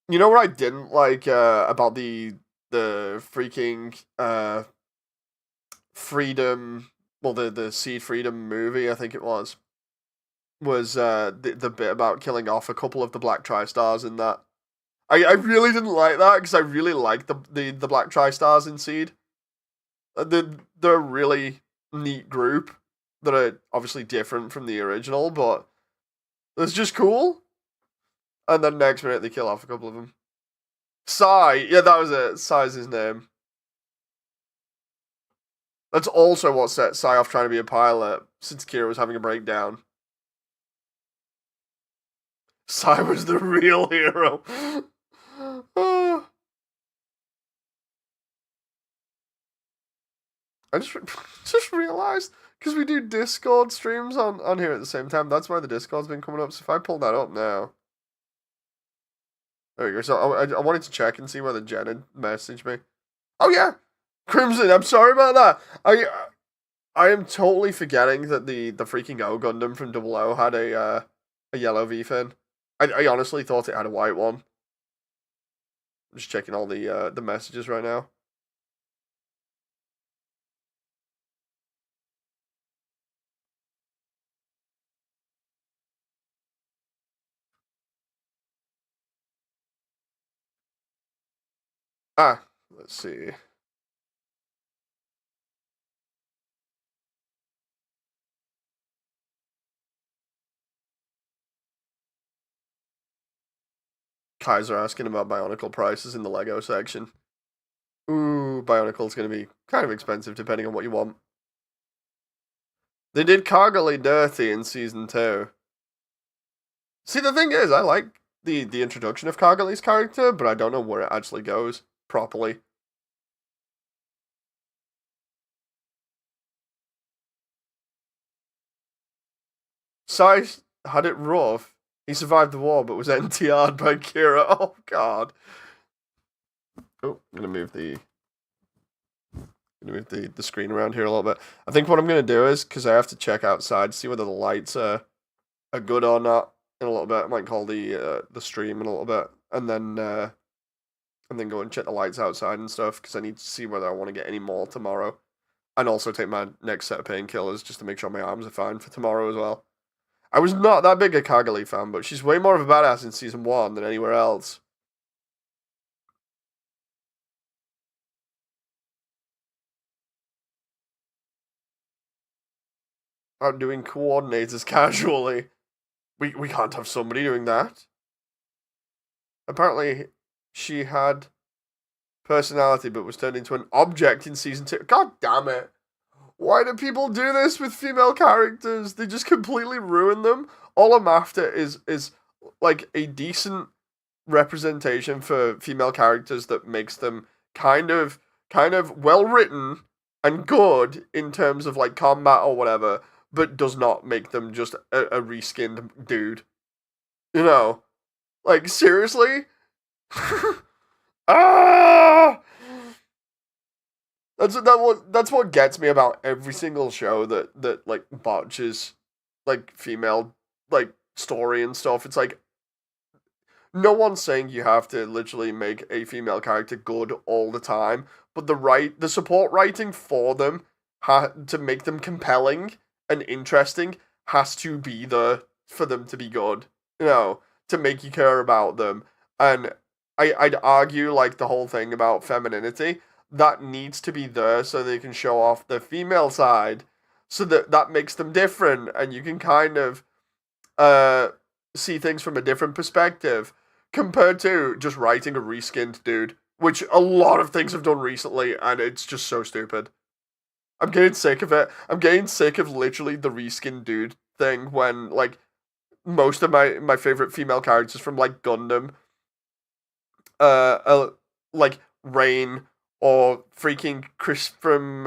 Speaker 1: You know what I didn't like about the freaking freedom, well the Seed Freedom movie, I think it was the bit about killing off a couple of the Black Tri-Stars in that. I really didn't like that because I really like the Black Tri-Stars in Seed. They're a really neat group that are obviously different from the original, but it's just cool. And then next minute they kill off a couple of them. Sai, yeah, that was it. Sai's his name. That's also what set Sai off trying to be a pilot, since Kira was having a breakdown. Sai was the real hero. I just realized because we do Discord streams on here at the same time. That's why the Discord's been coming up. So if I pull that up now, there we go. So I wanted to check and see whether Jen had messaged me. Oh yeah, Crimson. I'm sorry about that. I am totally forgetting that the freaking O Gundam from Double O had a yellow V fin. I honestly thought it had a white one. I'm just checking all the messages right now. Ah, let's see. Kaiser asking about Bionicle prices in the Lego section. Ooh, Bionicle's going to be kind of expensive depending on what you want. They did Cargily dirty in season 2. See, the thing is, I like the introduction of Cargily's character, but I don't know where it actually goes properly. Sai had it rough. He survived the war, but was NTR'd by Kira. Oh, God. Oh, I'm going to move the screen around here a little bit. I think what I'm going to do is, because I have to check outside, see whether the lights are good or not in a little bit. I might call the stream in a little bit, and then go and check the lights outside and stuff, because I need to see whether I want to get any more tomorrow. And also take my next set of painkillers just to make sure my arms are fine for tomorrow as well. I was not that big a Kagali fan, but she's way more of a badass in season 1 than anywhere else. I'm doing coordinators casually. We can't have somebody doing that. Apparently, she had personality but was turned into an object in season 2. God damn it. Why do people do this with female characters? They just completely ruin them. All I'm after is like a decent representation for female characters that makes them kind of well written and good in terms of like combat or whatever, but does not make them just a reskinned dude. You know, Like, seriously? Ah! That's what gets me about every single show that like botches like female like story and stuff. It's like no one's saying you have to literally make a female character good all the time, but the support writing for them to make them compelling and interesting has to be there for them to be good. You know, to make you care about them. And I'd argue like the whole thing about femininity that needs to be there so they can show off the female side, so that makes them different, and you can kind of uh see things from a different perspective compared to just writing a reskinned dude, which a lot of things have done recently, and it's just so stupid. I'm getting sick of it. I'm getting sick of literally the reskinned dude thing when like most of my favorite female characters from like Gundam, uh, uh like Rain or freaking Chris from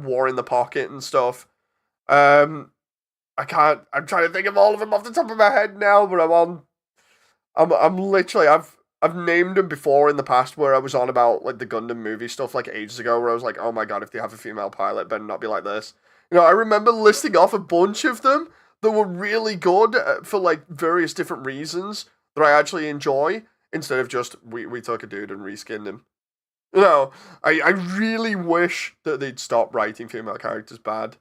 Speaker 1: War in the Pocket and stuff. Um, I can't. I'm trying to think of all of them off the top of my head now, but I'm literally. I've named them before in the past where I was on about like the Gundam movie stuff like ages ago, where I was like, oh my god, if they have a female pilot, better not be like this. You know, I remember listing off a bunch of them that were really good for like various different reasons that I actually enjoy, instead of just we took a dude and reskinned him. You know, I really wish that they'd stop writing female characters bad.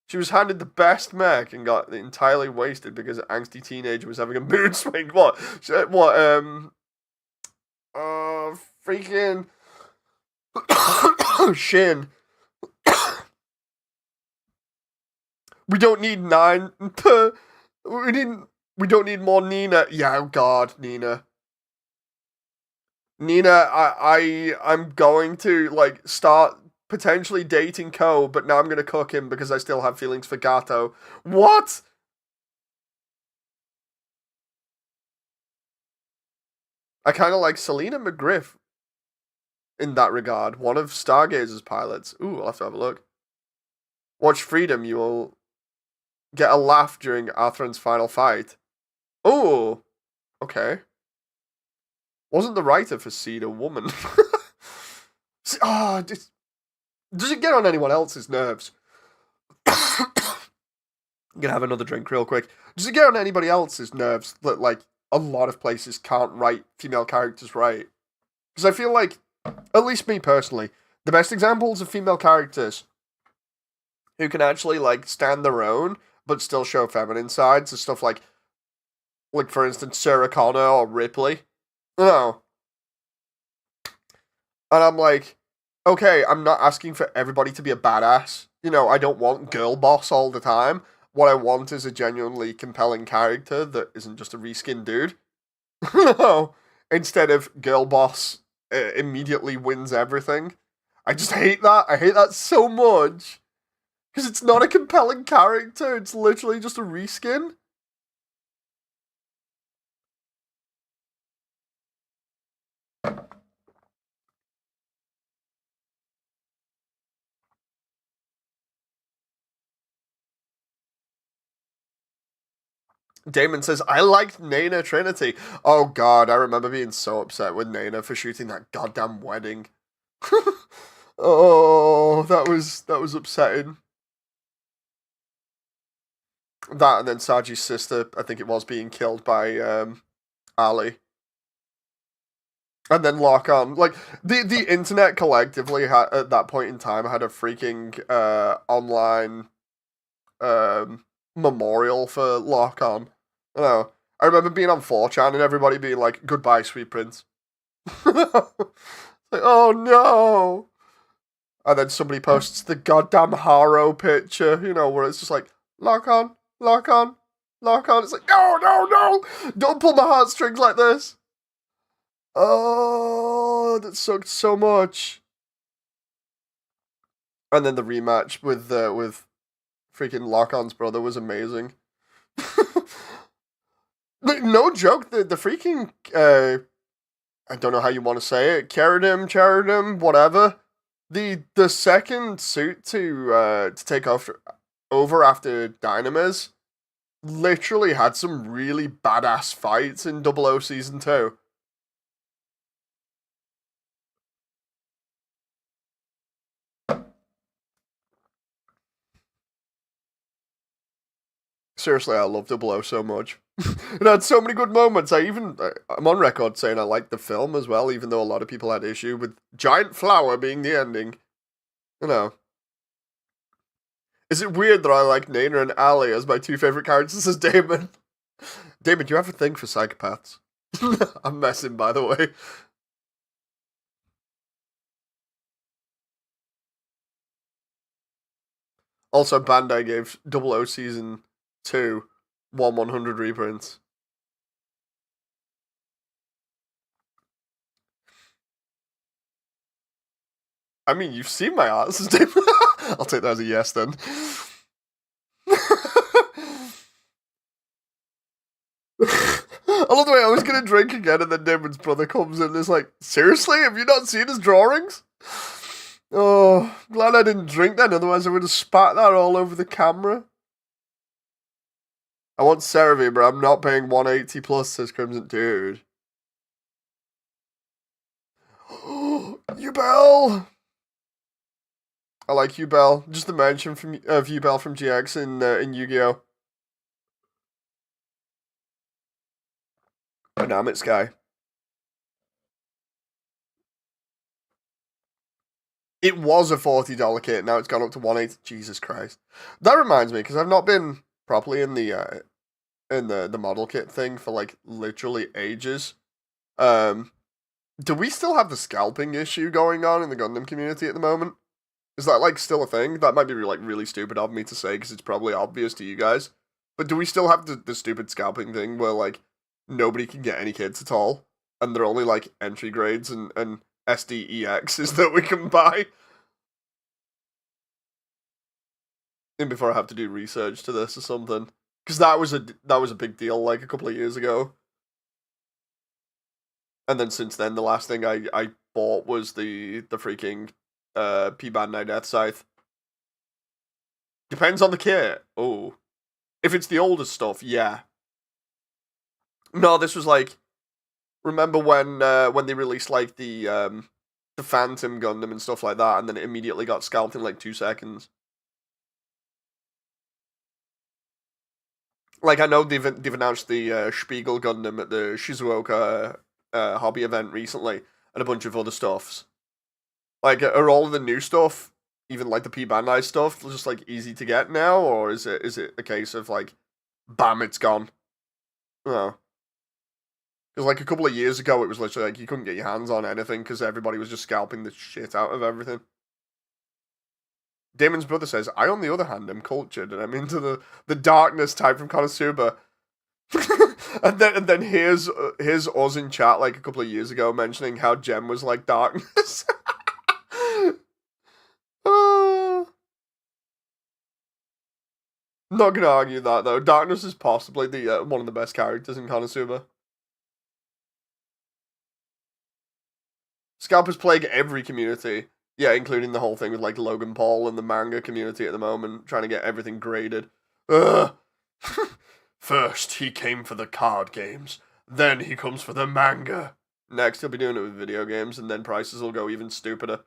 Speaker 1: She was handed the best mech and got entirely wasted because an angsty teenager was having a mood swing. What? What? Freaking Shin. We don't need nine. We didn't. We don't need more Nina. Yeah, oh god, Nina. Nina, I'm going to like start potentially dating Ko, but now I'm gonna cook him because I still have feelings for Gato. What? I kind of like Selena McGriff in that regard. One of Stargazer's pilots. Ooh, I'll have to have a look. Watch Freedom. You will get a laugh during Arthur's final fight. Oh, okay. Wasn't the writer for Seed a woman? Ah, does it get on anyone else's nerves? I'm gonna have another drink real quick. Does it get on anybody else's nerves that like a lot of places can't write female characters right? Because I feel like, at least me personally, the best examples of female characters who can actually like stand their own but still show feminine sides are stuff like for instance Sarah Connor or Ripley. No, and I'm like, okay, I'm not asking for everybody to be a badass. You know, I don't want girl boss all the time. What I want is a genuinely compelling character that isn't just a reskin dude. No, instead of girl boss immediately wins everything. I just hate that. I hate that so much because it's not a compelling character. It's literally just a reskin. Damon says, I liked Nana Trinity. Oh god, I remember being so upset with Nana for shooting that goddamn wedding. Oh, that was upsetting. That and then Saji's sister, I think it was, being killed by Ali. And then lock on. Like the internet collectively had at that point in time had a freaking online memorial for lock on. You know, I remember being on 4chan and everybody being like, goodbye, sweet prince. Like, oh no. And then somebody posts the goddamn Haro picture, you know, where it's just like, lock on, lock on, lock on. It's like, no, no, no. Don't pull my heartstrings like this. Oh, that sucked so much. And then the rematch with freaking Lock On's brother was amazing. No joke, the freaking I don't know how you want to say it, Charadim, whatever. The second suit to take over after Dynamis
Speaker 2: literally had some really badass fights in Double O Season 2. Seriously, I love Double O so much. It had so many good moments. I'm on record saying I liked the film as well, even though a lot of people had issue with Giant Flower being the ending. You know. Is it weird that I like Naina and Ali as my two favorite characters as Damon? Damon, do you have a thing for psychopaths? I'm messing, by the way. Also, Bandai gave Double O Season 2 1/100 reprints. I mean, you've seen my art system. I'll take that as a yes then. I love the way I was gonna drink again, and then Damon's brother comes in and is like, seriously? Have you not seen his drawings? Oh, glad I didn't drink then, otherwise I would have spat that all over the camera. I want CeraVe, but I'm not paying 180 plus, says Crimson. Dude. Ubel! I like Ubel. Just the mention from of Ubel from GX in Yu-Gi-Oh! Dynamics guy. It was a $40 kit. Now it's gone up to 180. Jesus Christ. That reminds me, because I've not been properly in the model kit thing for like literally ages. Do we still have the scalping issue going on in the Gundam community at the moment? Is that like still a thing? That might be like really stupid of me to say because it's probably obvious to you guys. But do we still have the stupid scalping thing where like nobody can get any kits at all, and they're only like entry grades and SDEXs that we can buy? And before I have to do research to this or something, because that was a big deal like a couple of years ago. And then since then, the last thing I bought was the freaking P Bandai Death Scythe. Depends on the kit. Oh, if it's the older stuff, yeah. No, this was like, remember when they released like the Phantom Gundam and stuff like that, and then it immediately got scalped in like 2 seconds. Like I know they've announced the Spiegel Gundam at the Shizuoka hobby event recently, and a bunch of other stuffs. Like, are all of the new stuff, even like the P Bandai stuff, just like easy to get now, or is it a case of like, bam, it's gone? No, because like a couple of years ago, it was literally like you couldn't get your hands on anything because everybody was just scalping the shit out of everything. Damon's brother says, "I, on the other hand, am cultured and I'm into the darkness type from Konosuba." and then here's us in chat like a couple of years ago mentioning how Gem was like darkness. Not gonna argue that though. Darkness is possibly the one of the best characters in Konosuba. Scalpers plague every community. Yeah, including the whole thing with like Logan Paul and the manga community at the moment, trying to get everything graded. Ugh. First, he came for the card games. Then he comes for the manga. Next, he'll be doing it with video games, and then prices will go even stupider.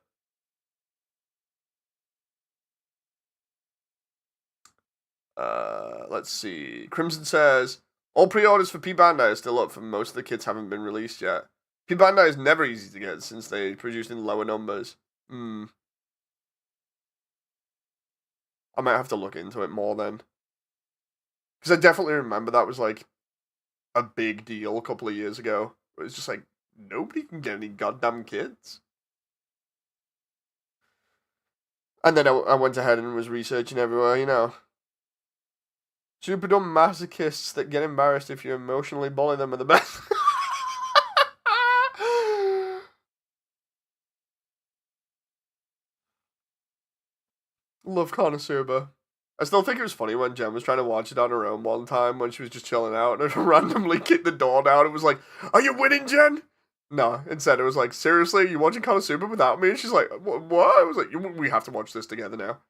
Speaker 2: Let's see. Crimson says, all pre-orders for P Bandai are still up, for most of the kits haven't been released yet. P Bandai is never easy to get since they produced in lower numbers. I might have to look into it more then. Because I definitely remember that was like a big deal a couple of years ago. It was just like, nobody can get any goddamn kits. And then I went ahead and was researching everywhere, you know. Super dumb masochists that get embarrassed if you emotionally bully them are the best. Love Konosuba. I still think it was funny when Jen was trying to watch it on her own one time when she was just chilling out and randomly kicked the door down and was like, "Are you winning, Jen?" No, instead it was like, "Seriously, you watching Konosuba without me?" And she's like, "What?" I was like, "We have to watch this together now."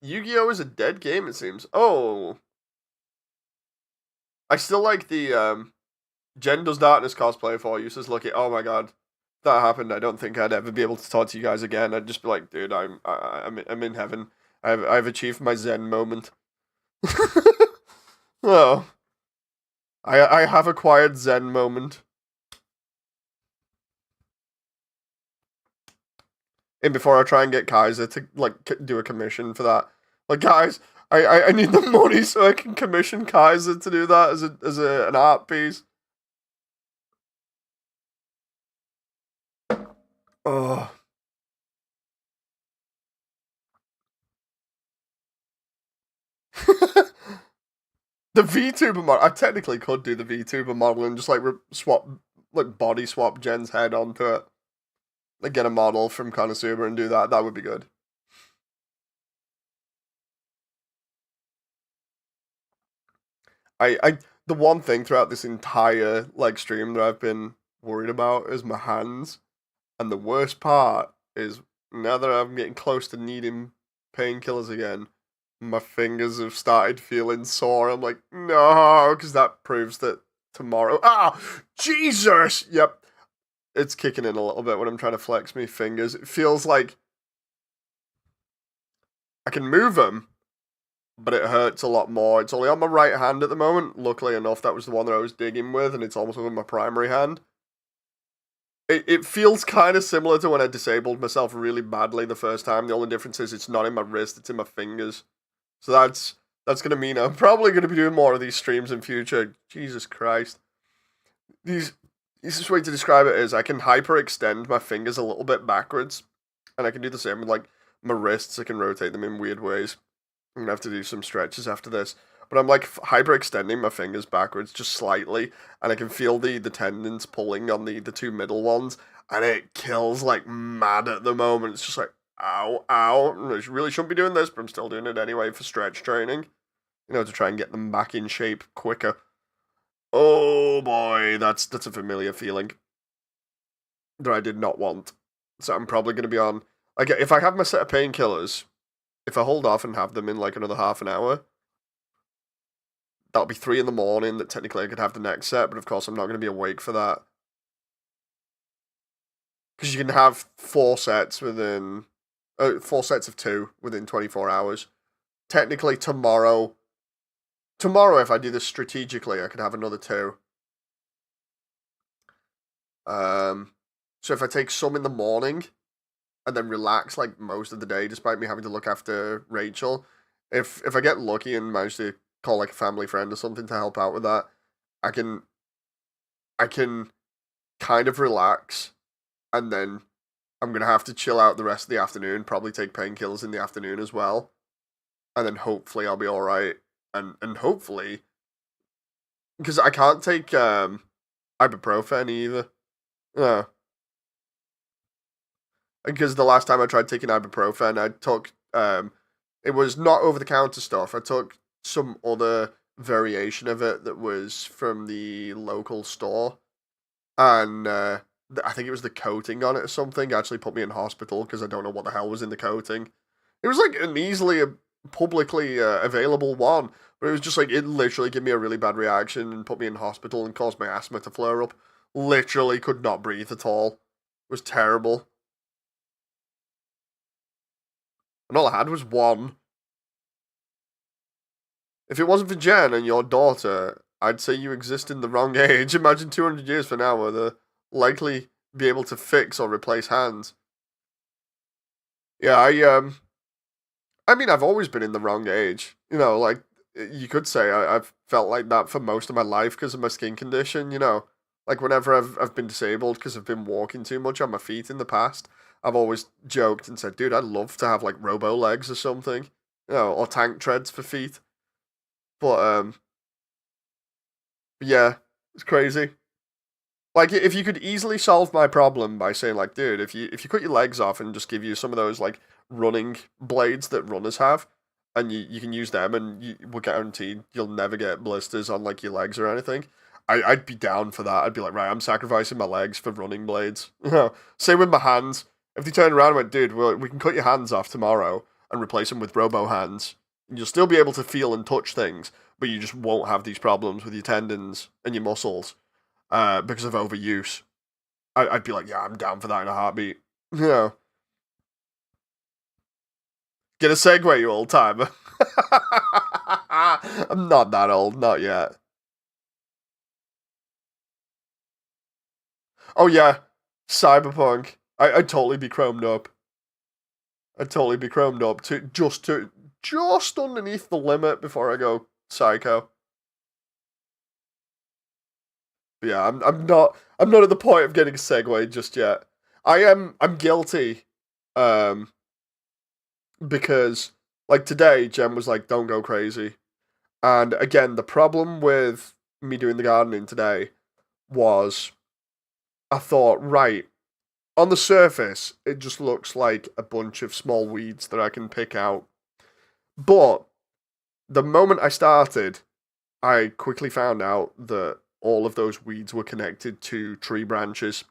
Speaker 1: Yu-Gi-Oh is a dead game, it seems. Oh, I still like the Jen Does Darkness cosplay for you. Says, "Look, oh my god, if that happened. I don't think I'd ever be able to talk to you guys again. I'd just be like, dude, I'm in heaven. I've achieved my Zen moment. Oh, I have acquired Zen moment." And before I try and get Kaiser to like do a commission for that, like guys, I need the money so I can commission Kaiser to do that as an art piece. Oh. The VTuber model. I technically could do the VTuber model and just like swap, like body swap Jen's head onto it. Like get a model from Konosuba and do that. That would be good. The one thing throughout this entire like stream that I've been worried about is my hands, and the worst part is now that I'm getting close to needing painkillers again, my fingers have started feeling sore. I'm like, no, because that proves that tomorrow. Ah, Jesus! Yep, it's kicking in a little bit when I'm trying to flex my fingers. It feels like I can move them, but it hurts a lot more. It's only on my right hand at the moment. Luckily enough, that was the one that I was digging with, and it's almost with my primary hand. It feels kind of similar to when I disabled myself really badly the first time. The only difference is it's not in my wrist, it's in my fingers. So that's gonna mean I'm probably gonna be doing more of these streams in future. Jesus Christ. These easiest way to describe it is I can hyperextend my fingers a little bit backwards, and I can do the same with like my wrists. I can rotate them in weird ways. I'm gonna have to do some stretches after this. But I'm like hyperextending my fingers backwards just slightly, and I can feel the tendons pulling on the two middle ones, and it kills like mad at the moment. It's just like, ow, ow. I really shouldn't be doing this, but I'm still doing it anyway for stretch training, to try and get them back in shape quicker. Oh boy, that's a familiar feeling that I did not want. So I'm probably gonna be on, like, if I have my set of painkillers, if I hold off and have them in like another half an hour, that'll be 3 in the morning that technically I could have the next set, but of course I'm not going to be awake for that. Because you can have 4 sets within, 4 sets of 2 within 24 hours. Technically tomorrow, if I do this strategically, I could have another 2. So if I take some in the morning, and then relax like most of the day, despite me having to look after Rachel, if I get lucky and manage to call like a family friend or something to help out with that, I can kind of relax, and then I'm gonna have to chill out the rest of the afternoon, probably take painkillers in the afternoon as well, and then hopefully I'll be all right, and hopefully because I can't take ibuprofen either. Yeah, because the last time I tried taking ibuprofen, I took it was not over the counter stuff. I took some other variation of it that was from the local store, and I think it was the coating on it or something. Actually, put me in hospital because I don't know what the hell was in the coating. It was like an easily publicly available one, but it was just like it literally gave me a really bad reaction and put me in hospital and caused my asthma to flare up. Literally could not breathe at all. It was terrible. And all I had was one. If it wasn't for Jen and your daughter, I'd say you exist in the wrong age. Imagine 200 years from now where they're likely be able to fix or replace hands. Yeah, I mean, I've always been in the wrong age. Like you could say I've felt like that for most of my life because of my skin condition. Like whenever I've been disabled because I've been walking too much on my feet in the past, I've always joked and said, "Dude, I'd love to have like robo legs or something, or tank treads for feet." But yeah, it's crazy. Like if you could easily solve my problem by saying like, dude, if you cut your legs off and just give you some of those like running blades that runners have, and you can use them and we're guaranteed you'll never get blisters on like your legs or anything. I'd be down for that. I'd be like, right, I'm sacrificing my legs for running blades. Same with my hands. If they turned around and went, dude, we can cut your hands off tomorrow,
Speaker 2: and replace them with robo hands. You'll still be able to feel and touch things, but you just won't have these problems with your tendons and your muscles because of overuse. I'd be like, yeah, I'm down for that in a heartbeat. You know, get a Segway, you old timer. I'm not that old, not yet. Oh yeah, Cyberpunk. I'd totally be chromed up. I'd totally be chromed up to just underneath the limit before I go psycho. But yeah, I'm not at the point of getting Segway just yet. I'm guilty. Um because like today Jem was like, don't go crazy. And again, the problem with me doing the gardening today was I thought, right, on the surface, it just looks like a bunch of small weeds that I can pick out. But the moment I started, I quickly found out that all of those weeds were connected to tree branches.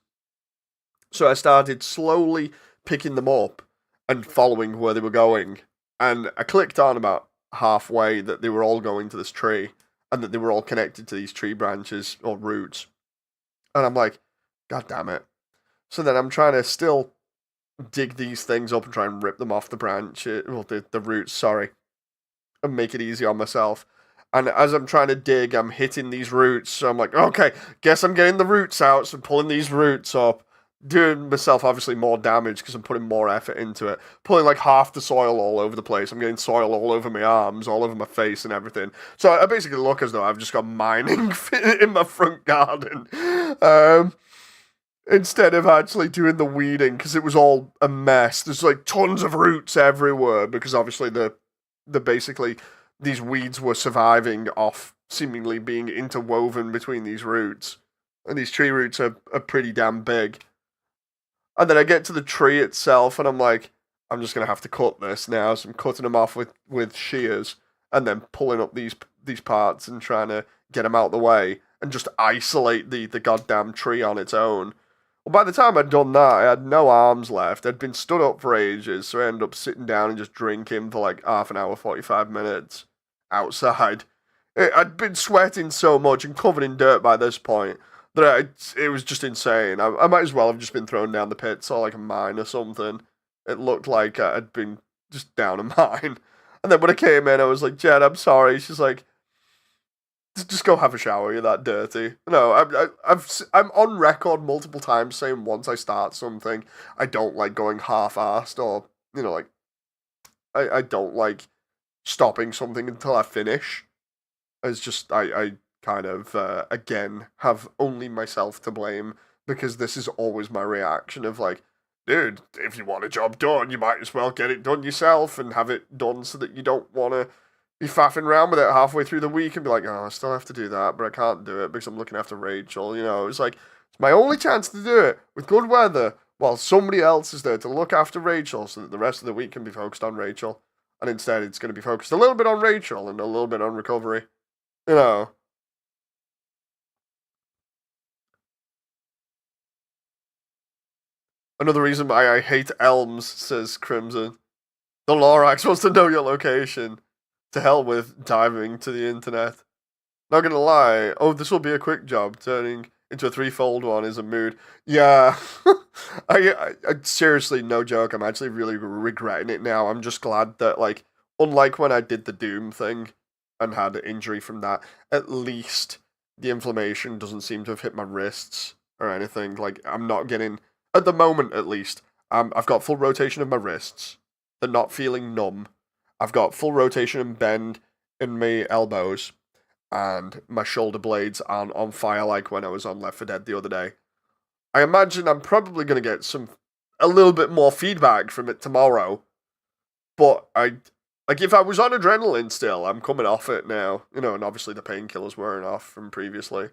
Speaker 2: So I started slowly picking them up and following where they were going. And I clicked on about halfway that they were all going to this tree and that they were all connected to these tree branches or roots. And I'm like, God damn it. So then I'm trying to still dig these things up and try and rip them off the branch, well, the roots, sorry, and make it easy on myself. And as I'm trying to dig, I'm hitting these roots. So I'm like, okay, guess I'm getting the roots out. So I'm pulling these roots up, doing myself obviously more damage because I'm putting more effort into it. Pulling like half the soil all over the place. I'm getting soil all over my arms, all over my face, and everything. So I basically look as though I've just got mining in my front garden. Instead of actually doing the weeding because it was all a mess. There's like tons of roots everywhere because obviously the basically these weeds were surviving off seemingly being interwoven between these roots. And these tree roots are pretty damn big. And then I get to the tree itself and I'm like, I'm just gonna have to cut this now. So I'm cutting them off with shears and then pulling up these parts and trying to get them out of the way and just isolate the goddamn tree on its own. Well, by the time I'd done that, I had no arms left. I'd been stood up for ages, so I ended up sitting down and just drinking for like half an hour, 45 minutes outside. I'd been sweating so much and covered in dirt by this point that it was just insane. I might as well have just been thrown down the pits or like a mine or something. It looked like I'd been just down a mine. And then when I came in, I was like, Jed, I'm sorry. She's like, just go have a shower. You're that dirty. No, I'm on record multiple times saying once I start something, I don't like going half-assed or like I don't like stopping something until I finish. It's just I kind of again have only myself to blame because this is always my reaction of like, dude, if you want a job done, you might as well get it done yourself and have it done so that you don't want to be faffing around with it halfway through the week and be like, oh, I still have to do that, but I can't do it because I'm looking after Rachel. It's like, it's my only chance to do it with good weather while somebody else is there to look after Rachel so that the rest of the week can be focused on Rachel. And instead, it's going to be focused a little bit on Rachel and a little bit on recovery. You know. Another reason why I hate elms, says Crimson. The Lorax wants to know your location. To hell with diving to the internet. Not gonna lie. Oh, this will be a quick job. Turning into a threefold one is a mood. Yeah. I seriously, no joke. I'm actually really regretting it now. I'm just glad that, like, unlike when I did the Doom thing and had an injury from that, at least the inflammation doesn't seem to have hit my wrists or anything. Like, I'm not getting, at the moment at least, I've got full rotation of my wrists. They're not feeling numb. I've got full rotation and bend in my elbows, and my shoulder blades aren't on fire like when I was on Left 4 Dead the other day. I imagine I'm probably going to get a little bit more feedback from it tomorrow, but like if I was on adrenaline still, I'm coming off it now, and obviously the painkillers wearing off from previously.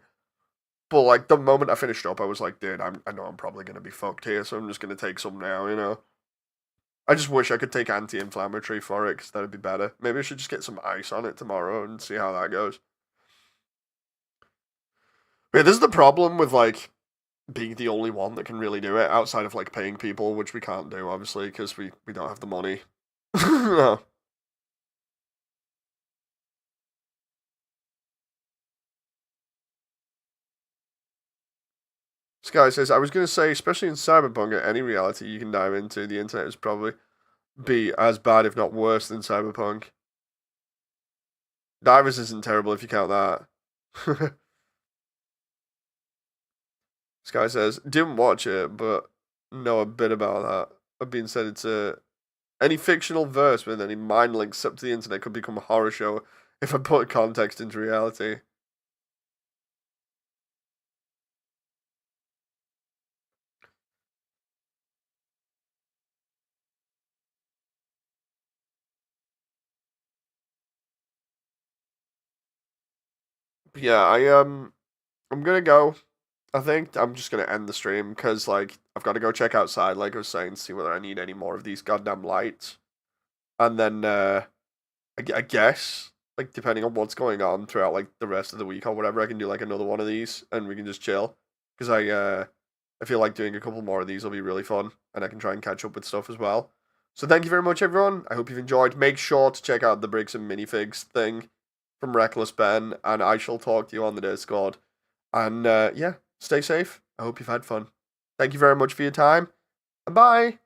Speaker 2: But like the moment I finished up, I was like, dude, I know I'm probably going to be fucked here, so I'm just going to take some now. I just wish I could take anti-inflammatory for it, because that'd be better. Maybe I should just get some ice on it tomorrow and see how that goes. But yeah, this is the problem with, like, being the only one that can really do it, outside of, like, paying people, which we can't do, obviously, because we don't have the money.
Speaker 1: No. This guy says, I was going to say, especially in Cyberpunk, at any reality you can dive into, the internet is probably be as bad, if not worse, than Cyberpunk. Divers isn't terrible if you count that. This guy says, didn't watch it, but know a bit about that. I've been said it's any fictional verse with any mind links up to the internet could become a horror show if I put context into reality. But yeah, I'm gonna go. I think I'm just gonna end the stream because like I've got to go check outside, like I was saying, see whether I need any more of these goddamn lights, and then I guess like depending on what's going on throughout like the rest of the week or whatever, I can do like another one of these and we can just chill because I feel like doing a couple more of these will be really fun and I can try and catch up with stuff as well. So thank you very much, everyone. I hope you've enjoyed. Make sure to check out the bricks and minifigs thing from Reckless Ben, and I shall talk to you on the Discord. And yeah, stay safe. I hope you've had fun. Thank you very much for your time, and bye.